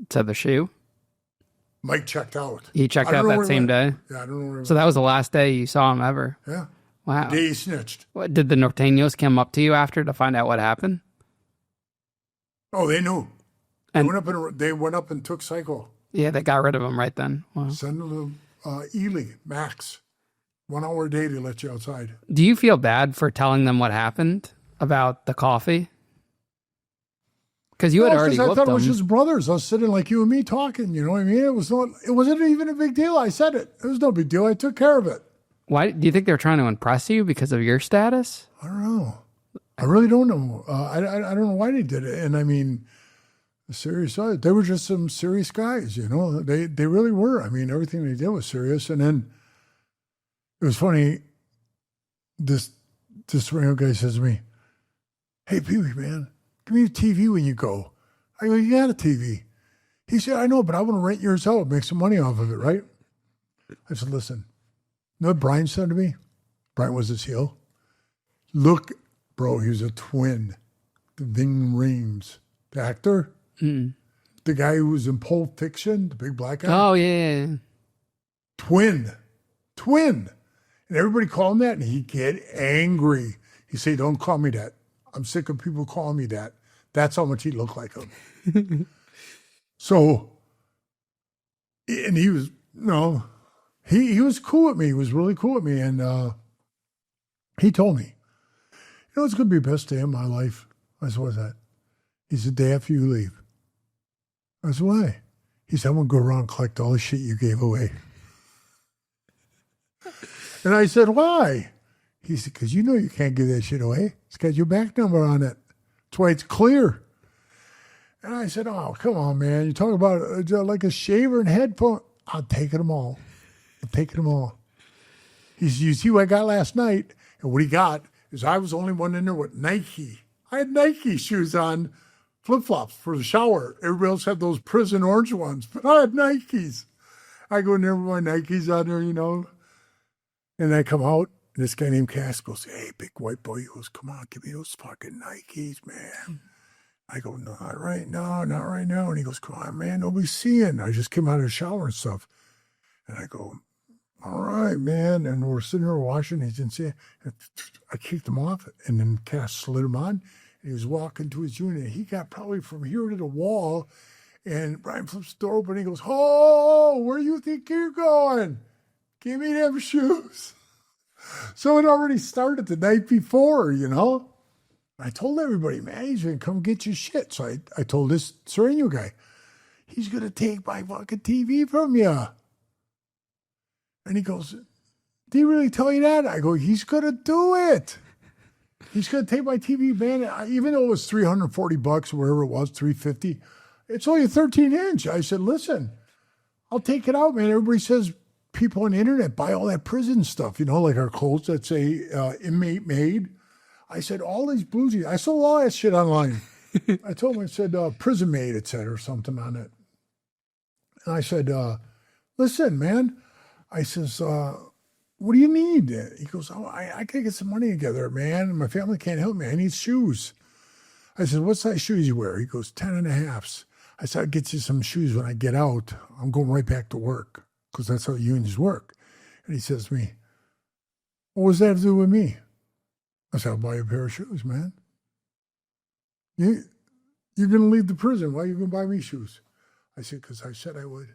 A: to the shoe?
B: Mike checked out.
A: He checked out that same day?
B: Yeah, I don't know.
A: So that was the last day you saw him ever?
B: Yeah.
A: Wow.
B: The day he snitched.
A: What, did the Norteños come up to you after to find out what happened?
B: Oh, they knew. They went up and took Psycho.
A: Yeah, they got rid of him right then. Wow.
B: Send him to Ely, Max. 1 hour a day to let you outside.
A: Do you feel bad for telling them what happened about the coffee? Because you had already whooped them.
B: I thought it was just brothers. I was sitting like you and me talking, you know what I mean? It wasn't even a big deal. I said it. It was no big deal. I took care of it.
A: Why do you think they're trying to impress you because of your status?
B: I don't know. I really don't know. I don't know why they did it. And I mean, serious. They were just some serious guys, They really were. I mean, everything they did was serious. And then it was funny. This radio guy says to me, "Hey, Pee-wee, man, give me a TV when you go." I go, "You got a TV?" He said, "I know, but I want to rent yours out, make some money off of it, right?" I said, "Listen, you know what Brian said to me?" Brian was his heel. "Look, bro, he was a twin. The Ving Rhames, the actor, the guy who was in Pulp Fiction, the big black guy.
A: Oh, yeah.
B: Twin. And everybody called him that, and he'd get angry. He'd say, "Don't call me that. I'm sick of people calling me that." That's how much he looked like him. So, and he was, he was cool with me. He was really cool with me. And he told me, "It's going to be the best day of my life." I said, "What's that?" He said, "Day after you leave." I said, "Why?" He said, "I'm going to go around and collect all the shit you gave away." And I said, "Why?" He said, "Because you can't give that shit away. It's got your back number on it. That's why it's clear." And I said, "Oh, come on, man. You're talking about like a shaver and headphone." "I'm taking them all. He said, "You see what I got last night?" And what he got is I was the only one in there with Nike. I had Nike shoes on, flip-flops for the shower. Everybody else had those prison orange ones, but I had Nikes. I go in there with my Nikes on there, And I come out, and this guy named Cass goes, "Hey, big white boy," he goes, "Come on, give me those fucking Nikes, man." I go, "No, not right now. And he goes, "Come on, man, nobody's seeing. I just came out of the shower and stuff." And I go, "All right, man." And we're sitting there watching. He didn't see it. I kicked him off, and then Cass slid him on. And he was walking to his unit. He got probably from here to the wall, and Brian flips the door open. And he goes, "Oh, where do you think you're going? Give me them shoes." So it already started the night before, I told everybody, "Man, he's going to come get your shit." So I told this Sereno guy, "He's going to take my fucking TV from you." And he goes, "Did he really tell you that?" I go, "He's going to do it." He's going to take my TV, man. Even though it was $340, wherever it was, $350, it's only a 13-inch. I said, listen, I'll take it out, man. Everybody says people on the internet buy all that prison stuff, like our clothes that say inmate made. I said, all these bluesies. I sold all that shit online. I told him, I said, prison made, it said, or something on it. And I said, listen, man. I says, what do you need? He goes, I can get some money together, man. My family can't help me. I need shoes. I said, what size shoes you wear? He goes, 10.5s. I said, I'll get you some shoes when I get out. I'm going right back to work because that's how unions work. And he says to me, what does that have to do with me? I said, I'll buy you a pair of shoes, man. You're going to leave the prison. Why are you going to buy me shoes? I said, because I said I would.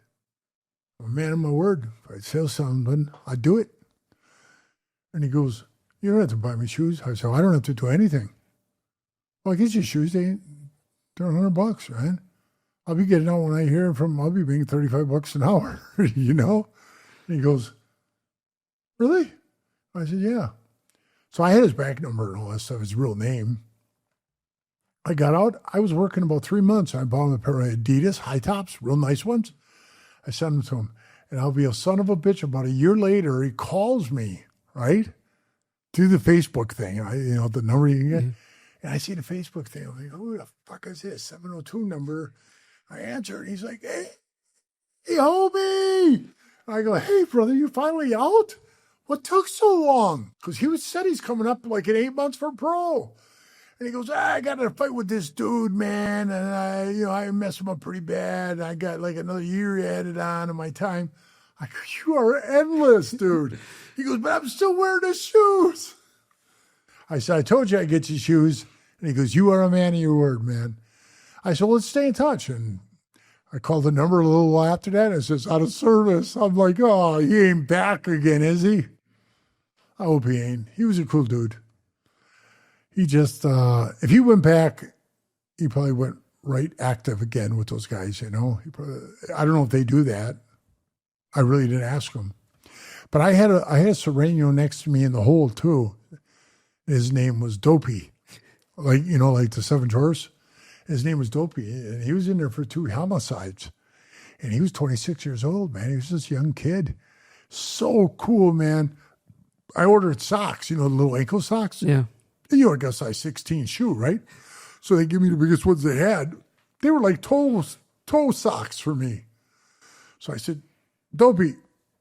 B: I'm a man of my word. If I say something, I'd do it. And he goes, you don't have to buy me shoes. I said, I don't have to do anything. Well, I get you shoes. They're $100, man. I'll be getting out when I hear from, I'll be making $35 an hour, And he goes, really? I said, yeah. So I had his bank number and all that stuff, his real name. I got out. I was working about 3 months. I bought him a pair of Adidas high tops, real nice ones. I sent them to him. And I'll be a son of a bitch. About a year later, he calls me, right? Through the Facebook thing, the number you can get. Mm-hmm. And I see the Facebook thing. I'm like, who the fuck is this? 702 number. I answer, and he's like, hey, homie. I go, hey, brother, you finally out? What took so long? Because he said he's coming up like in 8 months for pro. And he goes, I got in a fight with this dude, man. And I messed him up pretty bad. I got like another year added on to my time. I go, you are endless, dude. He goes, but I'm still wearing the shoes. I said, I told you I'd get you shoes. And he goes, you are a man of your word, man. I said, well, let's stay in touch. And I called the number a little while after that, and it says, out of service. I'm like, oh, he ain't back again, is he? I hope he ain't. He was a cool dude. He just, if he went back, he probably went right active again with those guys, I don't know if they do that. I really didn't ask him. But I had a Sereno next to me in the hole, too. His name was Dopey. Like the Seven Dwarfs. His name was Dopey, and he was in there for 2 homicides. And he was 26 years old, man. He was this young kid. So cool, man. I ordered socks, the little ankle socks.
A: Yeah.
B: I got a size 16 shoe, right? So they give me the biggest ones they had. They were like toe socks for me. So I said, Dopey,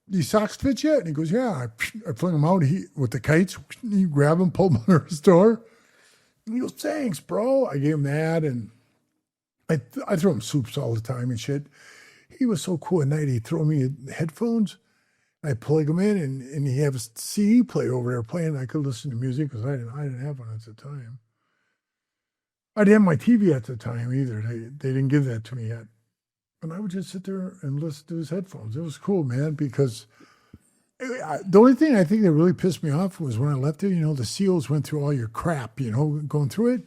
B: these socks fit yet? And he goes, yeah. I fling them out with the kites. You grab them, pull them under his door. And he goes, thanks, bro. I gave him that, and I throw him soups all the time and shit. He was so cool at night. He'd throw me headphones. I plug them in, and he had a CD player over there playing. I could listen to music because I didn't have one at the time. I didn't have my TV at the time either. They didn't give that to me yet. And I would just sit there and listen to his headphones. It was cool, man, because the only thing I think that really pissed me off was when I left it, the SEALs went through all your crap, going through it.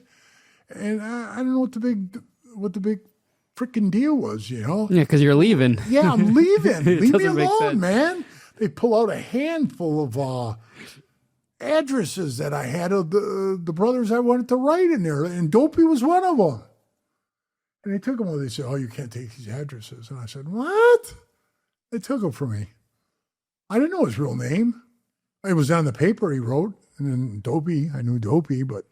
B: And I don't know what the big freaking deal was,
A: Yeah, because you're leaving.
B: Yeah, I'm leaving. Leave me alone, man. They pull out a handful of addresses that I had of the brothers I wanted to write in there, and Dopey was one of them. And they took them all. They said, oh, you can't take these addresses. And I said, what? They took them from me. I didn't know his real name. It was on the paper he wrote. And then Dopey, I knew Dopey, but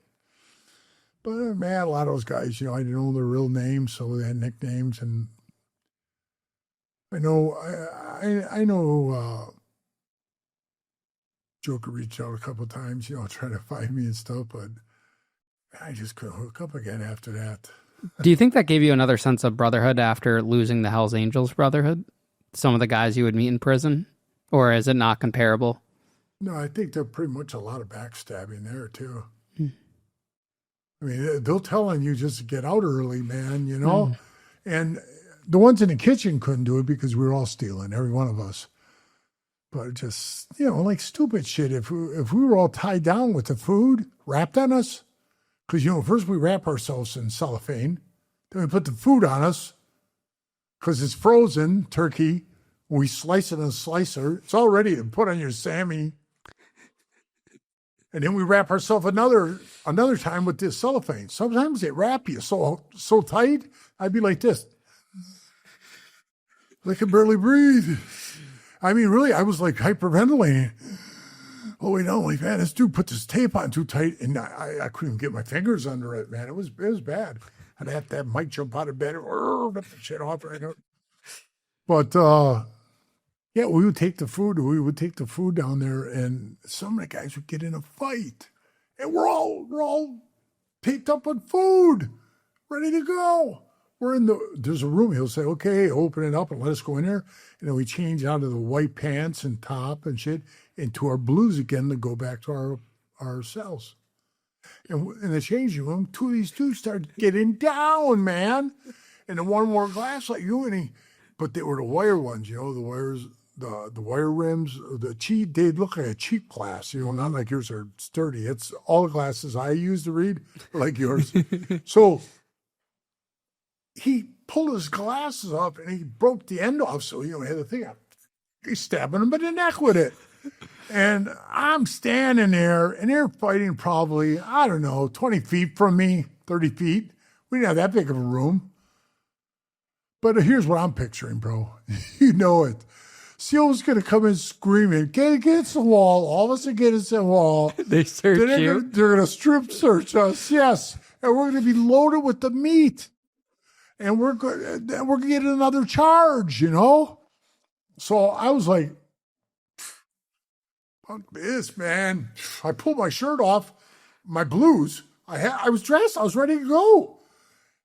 B: man, a lot of those guys, I didn't know their real names, so they had nicknames. And I know Joker reached out a couple of times, trying to find me and stuff, but I just couldn't hook up again after that.
A: Do you think that gave you another sense of brotherhood after losing the Hells Angels brotherhood? Some of the guys you would meet in prison? Or is it not comparable?
B: No, I think there's pretty much a lot of backstabbing there, too. I mean, they'll tell on you just to get out early, man, And the ones in the kitchen couldn't do it because we were all stealing, every one of us. But just, like stupid shit. If we were all tied down with the food wrapped on us, because, first we wrap ourselves in cellophane, then we put the food on us because it's frozen, turkey. We slice it in a slicer. It's all ready to put on your Sammy. And then we wrap ourselves another time with this cellophane. Sometimes they wrap you so tight, I'd be like this. I can barely breathe. I mean, really, I was like hyperventilating. Oh, wait, no, like, man, this dude put this tape on too tight, and I couldn't even get my fingers under it, man. It was bad. I'd have to have Mike jump out of bed and rip the shit off. But, yeah, we would take the food down there, and some of the guys would get in a fight. And we're all taped up on food, ready to go. There's a room. He'll say, okay, open it up and let us go in there. And then we change out of the white pants and top and shit into our blues again to go back to our cells. And in the changing room, two of these dudes started getting down, man. And the one wore a glass like you, but they were the wire ones, the wires, the wire rims, they'd look like a cheap glass, not like yours are sturdy. It's all the glasses I use to read are like yours. So he pulled his glasses off and he broke the end off. So, he had the thing up. He's stabbing him in the neck with it. And I'm standing there and they're fighting probably, I don't know, 20 feet from me, 30 feet. We didn't have that big of a room. But here's what I'm picturing, bro. You know it. SEAL's going to come in screaming, get against the wall. All of us are against the wall.
A: They search you?
B: They're going to strip search us, yes. And we're going to be loaded with the meat. And we're going to get another charge, So I was like, fuck this, man. I pulled my shirt off, my blues. I was dressed. I was ready to go.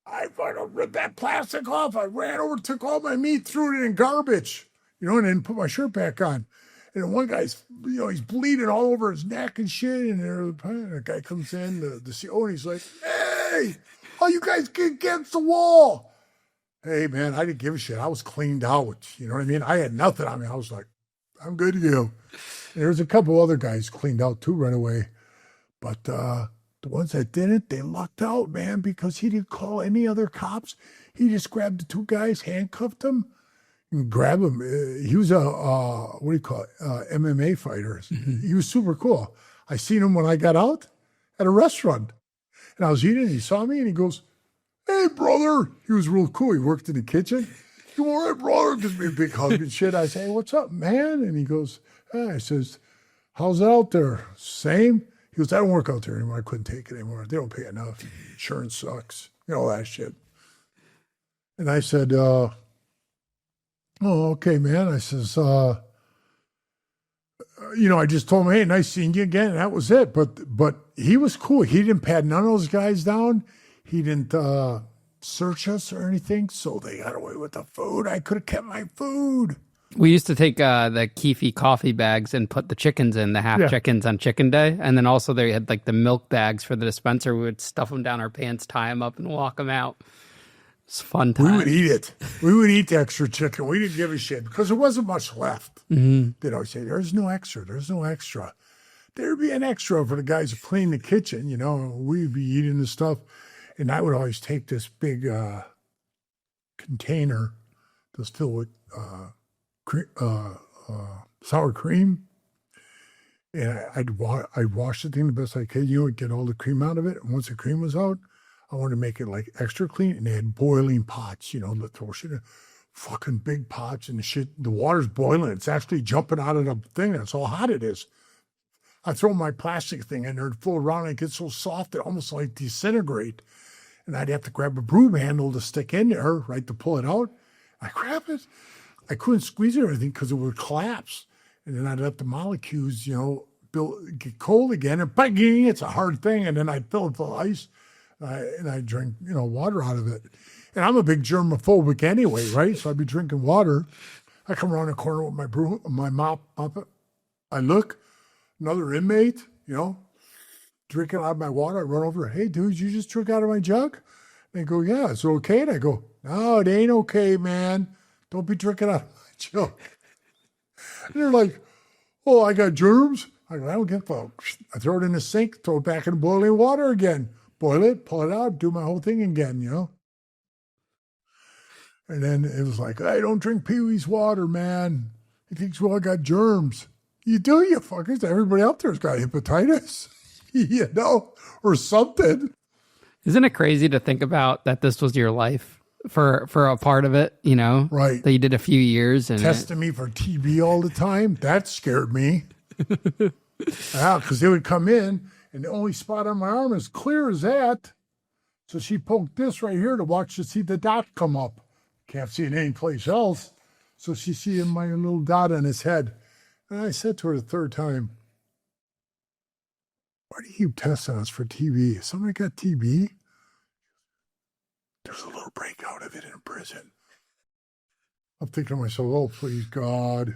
B: I ripped that plastic off. I ran over, took all my meat, threw it in garbage, and then put my shirt back on. And then one guy's, he's bleeding all over his neck and shit. And the guy comes in, the CO, and he's like, hey, oh, you guys get against the wall. Hey, man, I didn't give a shit. I was cleaned out. You know what I mean? I had nothing on me. I was like, I'm good to go. And there was a couple other guys cleaned out too, ran away. But the ones that didn't, they lucked out, man, because he didn't call any other cops. He just grabbed the two guys, handcuffed them, and grabbed them. He was a, MMA fighter. Mm-hmm. He was super cool. I seen him when I got out at a restaurant. And I was eating, and he saw me, and he goes, hey, brother. He was real cool. He worked in the kitchen. You all right, brother? Gives me a big hug and shit. I say, hey, what's up, man? And he goes, I says, how's it out there? Same? He goes, I don't work out there anymore. I couldn't take it anymore. They don't pay enough. Insurance sucks. All that shit. And I said, oh, okay, man. I says, I just told him, hey, nice seeing you again. And that was it. But he was cool. He didn't pat none of those guys down. He didn't search us or anything. So they got away with the food. I could have kept my food.
A: We used to take the Keefy coffee bags and put the chickens in, the half chickens on chicken day. And then also they had like the milk bags for the dispenser. We would stuff them down our pants, tie them up, and walk them out. It's fun time.
B: We would eat it. We would eat the extra chicken. We didn't give a shit because there wasn't much left.
A: Mm-hmm.
B: They'd always say, there's no extra. There's no extra. There'd be an extra for the guys who clean the kitchen. We'd be eating the stuff. And I would always take this big container that's filled with sour cream, and I'd wash the thing the best I could, get all the cream out of it. And once the cream was out, I wanted to make it like extra clean. And they had boiling pots, that throw shit in, fucking big pots and shit. The water's boiling. It's actually jumping out of the thing. That's how hot it is. I throw my plastic thing in there and float around, and it gets so soft it almost like disintegrate. And I'd have to grab a broom handle to stick in there, right, to pull it out. I grab it. I couldn't squeeze it or anything because it would collapse. And then I'd let the molecules, get cold again. And bang, it's a hard thing. And then I'd fill it full of ice. And I'd drink, water out of it. And I'm a big germophobic anyway, right? So I'd be drinking water. I come around the corner with my broom, my mop. I look, another inmate, drinking out of my water. I run over, hey, dude, you just drink out of my jug? And they go, yeah, is it okay? And I go, no, it ain't okay, man. Don't be drinking out of my jug. And they're like, oh, I got germs? I go, I don't get a fuck. I throw it in the sink, throw it back in boiling water again. Boil it, pull it out, do my whole thing again, And then it was like, I don't drink Pee Wee's water, man. He thinks we all got germs. You do, you fuckers. Everybody out there's got hepatitis, or something.
A: Isn't it crazy to think about that this was your life for a part of it,
B: Right.
A: That you did a few years and
B: Testing me for TB all the time. That scared me. Yeah, because they would come in and the only spot on my arm is clear as that. So she poked this right here to watch to see the dot come up. Can't see it anyplace else. So she see my little dot on his head. And I said to her the third time, why do you keep testing us for TB? Somebody got TB? There's a little breakout of it in prison. I'm thinking to myself, oh, please, God.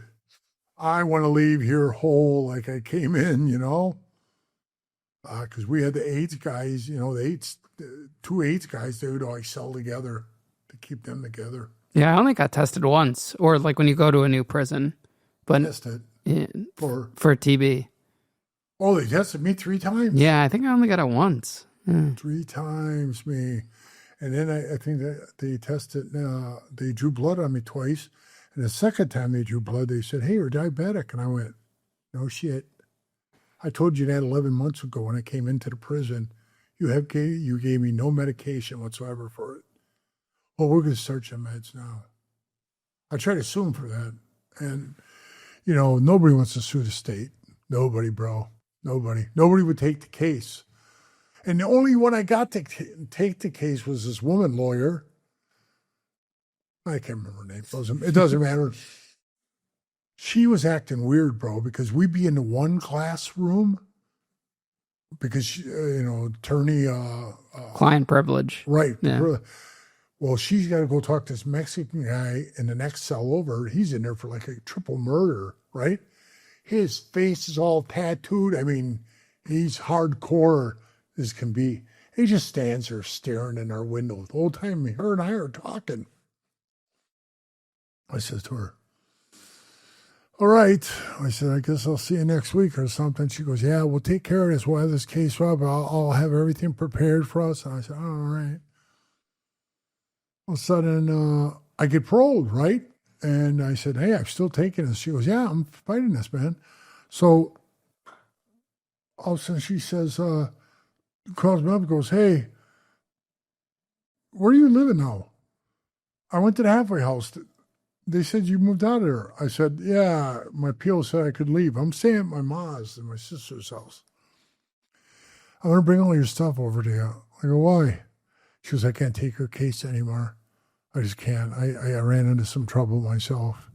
B: I want to leave here whole like I came in, because we had the AIDS guys, the two AIDS guys, they would always sell together to keep them together.
A: Yeah, I only got tested once, or like when you go to a new prison. But
B: Tested
A: for TB.
B: Oh, they tested me 3 times?
A: Yeah, I think I only got it once.
B: 3 times, me. And then I think that they tested, they drew blood on me twice. And the second time they drew blood, they said, hey, you're diabetic. And I went, no shit. I told you that 11 months ago when I came into the prison. You gave me no medication whatsoever for it. Well, we're going to start your meds now. I tried to sue him for that. And, nobody wants to sue the state. Nobody, bro. Nobody. Nobody would take the case. And the only one I got to take the case was this woman lawyer. I can't remember her name. It doesn't matter. She was acting weird, bro, because we'd be in the one classroom because, she, attorney.
A: Client privilege.
B: Right.
A: Yeah.
B: Well, she's got to go talk to this Mexican guy in the next cell over. He's in there for like a triple murder, right? His face is all tattooed. I mean, he's hardcore as can be. He just stands there staring in our window. The whole time her and I are talking. I said to her, all right. I said, I guess I'll see you next week or something. She goes, yeah, we'll take care of this. We'll have this case up. I'll have everything prepared for us. And I said, all right. All of a sudden, I get paroled, right? And I said, hey, I'm still taking this. She goes, yeah, I'm fighting this, man. So all of a sudden she says, calls me up and goes, hey, where are you living now? I went to the halfway house. They said you moved out of there. I said, yeah, my PO said I could leave. I'm staying at my mom's and my sister's house. I'm going to bring all your stuff over to you. I go, why? She goes, I can't take her case anymore. I just can't. I ran into some trouble myself,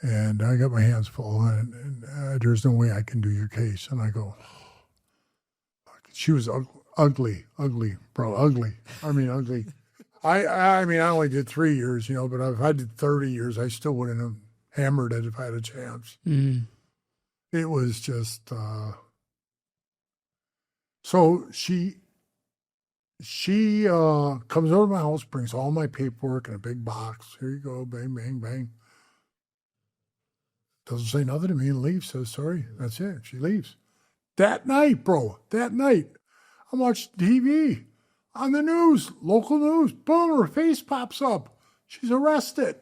B: and I got my hands full, and there's no way I can do your case. And I go, she was ugly, bro, ugly. I mean, ugly. I mean, I only did 3 years, but if I did 30 years, I still wouldn't have hammered it if I had a chance.
A: Mm.
B: It was just, so she comes over to my house, brings all my paperwork in a big box. Here you go, bang, bang, bang. Doesn't say nothing to me and leaves. Says, sorry, that's it. She leaves. That night, bro, I'm watching TV on the news, local news. Boom, her face pops up. She's arrested.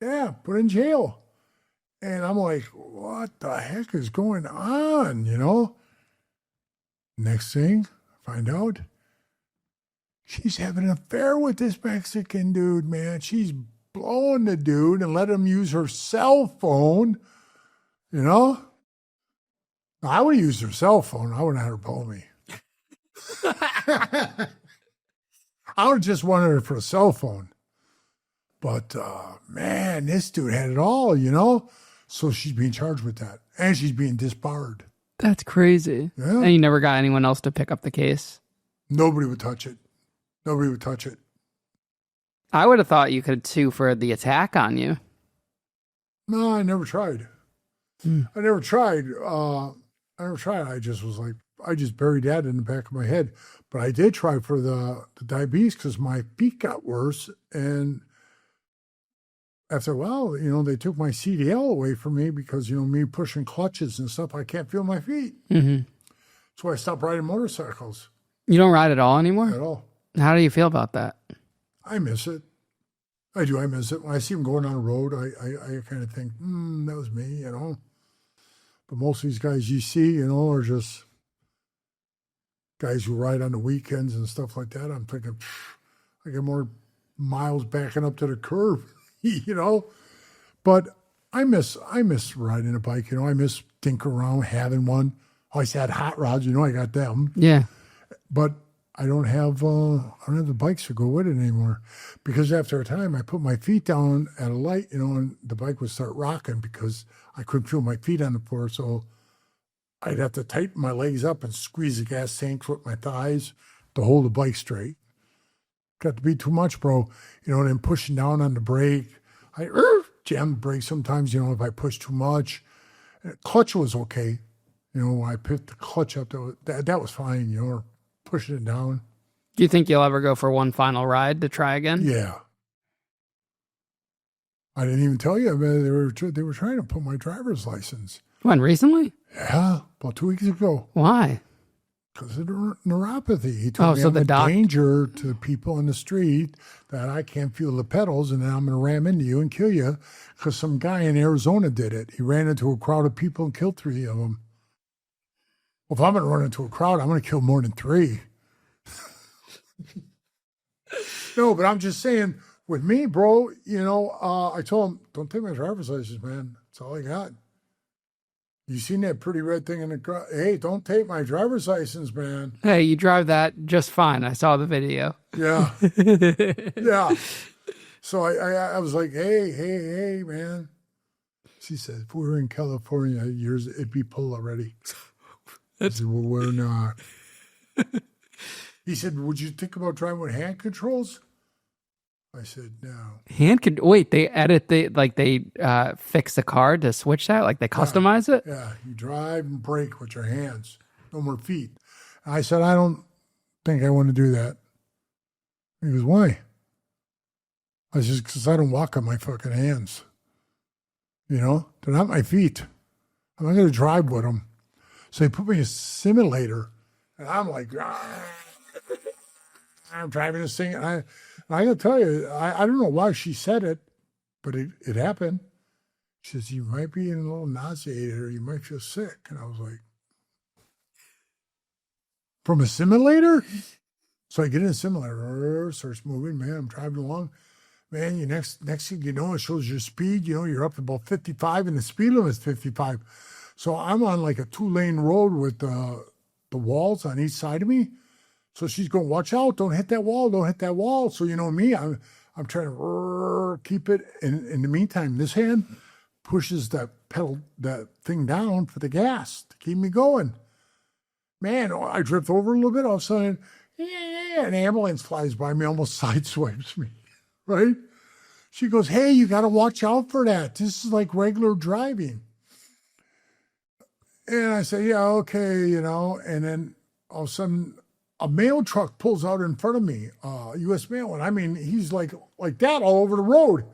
B: Yeah, put in jail. And I'm like, what the heck is going on, Next thing, find out, she's having an affair with this Mexican dude, man. She's blowing the dude and let him use her cell phone, I would have used her cell phone. I wouldn't have had her blow me. I would have just wanted her for a cell phone. But, man, this dude had it all, So she's being charged with that. And she's being disbarred.
A: That's crazy.
B: Yeah.
A: And you never got anyone else to pick up the case?
B: Nobody would touch it.
A: I would have thought you could sue for the attack on you.
B: No, I never tried. I never tried. I just was like, I just buried that in the back of my head. But I did try for the diabetes because my feet got worse. And after a while, they took my CDL away from me because, me pushing clutches and stuff, I can't feel my feet.
A: Mm-hmm.
B: So I stopped riding motorcycles.
A: You don't ride at all anymore?
B: At all.
A: How do you feel about that?
B: I miss it. I do. I miss it. When I see them going on the road, I kind of think, that was me, But most of these guys you see, you know, are just guys who ride on the weekends and stuff like that. I'm thinking, I get more miles backing up to the curb, you know. But I miss riding a bike, you know. I miss tinkering around, having one. Always had hot rods, you know. I got them.
A: Yeah.
B: But I don't have the bikes to go with it anymore, because after a time I put my feet down at a light, you know, and the bike would start rocking because I couldn't feel my feet on the floor. So I'd have to tighten my legs up and squeeze the gas tanks with my thighs to hold the bike straight. Got to be too much, bro. You know, and then pushing down on the brake. I jam the brake sometimes, you know, if I push too much. Clutch was okay. You know, when I picked the clutch up, that was fine, you know, pushing it down.
A: Do you think you'll ever go for one final ride to try again?
B: Yeah. I didn't even tell you, man, they were trying to put my driver's license.
A: When, recently?
B: Yeah, about 2 weeks ago.
A: Why?
B: Because of the neuropathy. He told me
A: so
B: I'm
A: the
B: a danger to people in the street, that I can't feel the pedals, and then I'm going to ram into you and kill you, because some guy in Arizona did it. He ran into a crowd of people and killed 3 of them. Well, if I'm going to run into a crowd, I'm going to kill more than 3. No, but I'm just saying, with me, bro, you know, I told him, don't take my driver's license, man. That's all I got. You seen that pretty red thing in the crowd? Hey, don't take my driver's license, man.
A: Hey, you drive that just fine. I saw the video.
B: Yeah. Yeah. So I was like, hey, man. She said, if we were in California, it'd be pulled already. I said, well, we're not. He said, would you think about driving with hand controls? I said, no.
A: Wait, they fix the car to switch that? Like they customize it?
B: Yeah, you drive and brake with your hands, no more feet. And I said, I don't think I want to do that. He goes, why? I said, because I don't walk on my fucking hands. You know, they're not my feet. I'm not going to drive with them. So they put me in a simulator, and I'm like, I'm driving this thing. And I got to tell you, I don't know why she said it, but it happened. She says, you might be a little nauseated or you might feel sick. And I was like, from a simulator? So I get in a simulator, starts moving, man, I'm driving along. Man, next thing you know, it shows your speed. You know, you're up to about 55 and the speed limit is 55. So I'm on like a 2-lane road with the walls on each side of me. So she's going, watch out, don't hit that wall, don't hit that wall. So you know me, I'm trying to keep it. And in the meantime, this hand pushes that thing down for the gas to keep me going. Man, I drift over a little bit, all of a sudden, an ambulance flies by me, almost sideswipes me, right? She goes, hey, you got to watch out for that. This is like regular driving. And I say, yeah, okay, you know. And then all of a sudden, a mail truck pulls out in front of me, U.S. mail. And I mean, he's like that all over the road.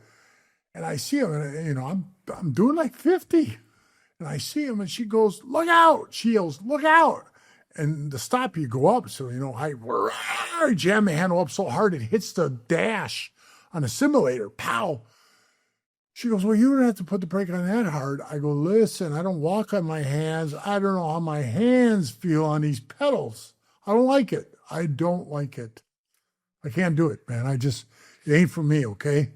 B: And I see him, and, you know, I'm doing like 50. And I see him, and she goes, look out. She yells, look out. And to stop, you go up. So, you know, I jam my handle up so hard it hits the dash on a simulator. Pow. She goes, well, you don't have to put the brake on that hard. I go, listen, I don't walk on my hands. I don't know how my hands feel on these pedals. I don't like it. I don't like it. I can't do it, man. It ain't for me, okay?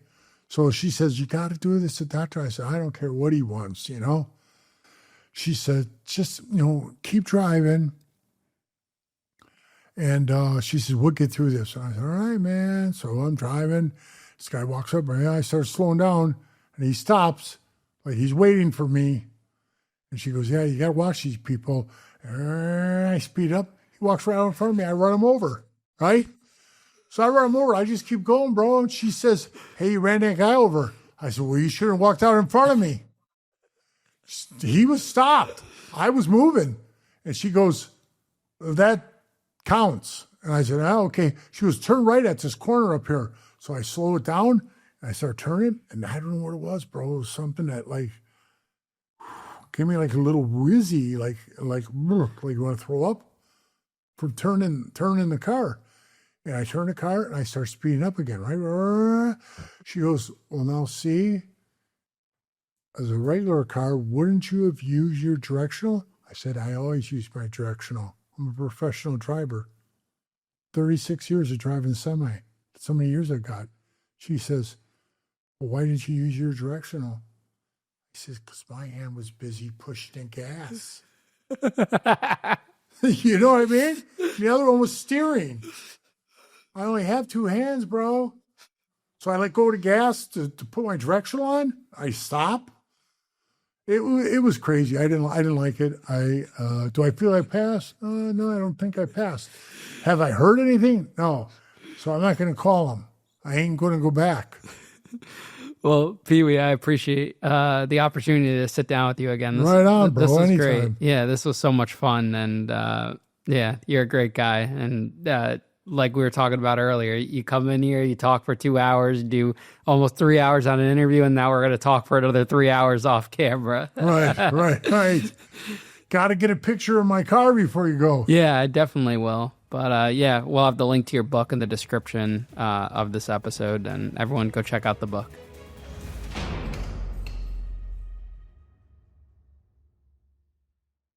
B: So she says, you got to do this to doctor. I said, I don't care what he wants, you know? She said, just, you know, keep driving. And she said, we'll get through this. And I said, all right, man. So I'm driving. This guy walks up, and I start slowing down, and he stops, like he's waiting for me. And she goes, yeah, you got to watch these people. And I speed up. He walks right out in front of me. I run him over, right? So I run him over. I just keep going, bro. And she says, hey, you ran that guy over. I said, well, you should have walked out in front of me. He was stopped. I was moving. And she goes, that counts. And I said, oh, okay. She goes, turn right at this corner up here. So I slow it down, and I start turning, and I don't know what it was, bro. It was something that, like, gave me, like, a little wizzy, like you want to throw up from turning the car. And I turn the car, and I start speeding up again, right? She goes, well, now see, as a regular car, wouldn't you have used your directional? I said, I always use my directional. I'm a professional driver. 36 years of driving semi. That's how many years I got. She says, well, why did you use your directional? He says, because my hand was busy pushing the gas. You know what I mean? The other one was steering. I only have two hands, bro. So I let go of the gas to put my directional on. I stop. It was crazy. I didn't like it. Do I feel I passed? No, I don't think I passed. Have I heard anything? No. So I'm not going to call them. I ain't going to go back.
A: Well, Pee Wee, I appreciate the opportunity to sit down with you again.
B: Right on, bro.
A: This was
B: Anytime.
A: great. Yeah, this was so much fun. And yeah, you're a great guy. And like we were talking about earlier, you come in here, you talk for 2 hours, do almost 3 hours on an interview, and now we're going to talk for another 3 hours off camera.
B: Right. Got to get a picture of my car before you go.
A: Yeah, I definitely will. But yeah, we'll have the link to your book in the description of this episode, and everyone go check out the book.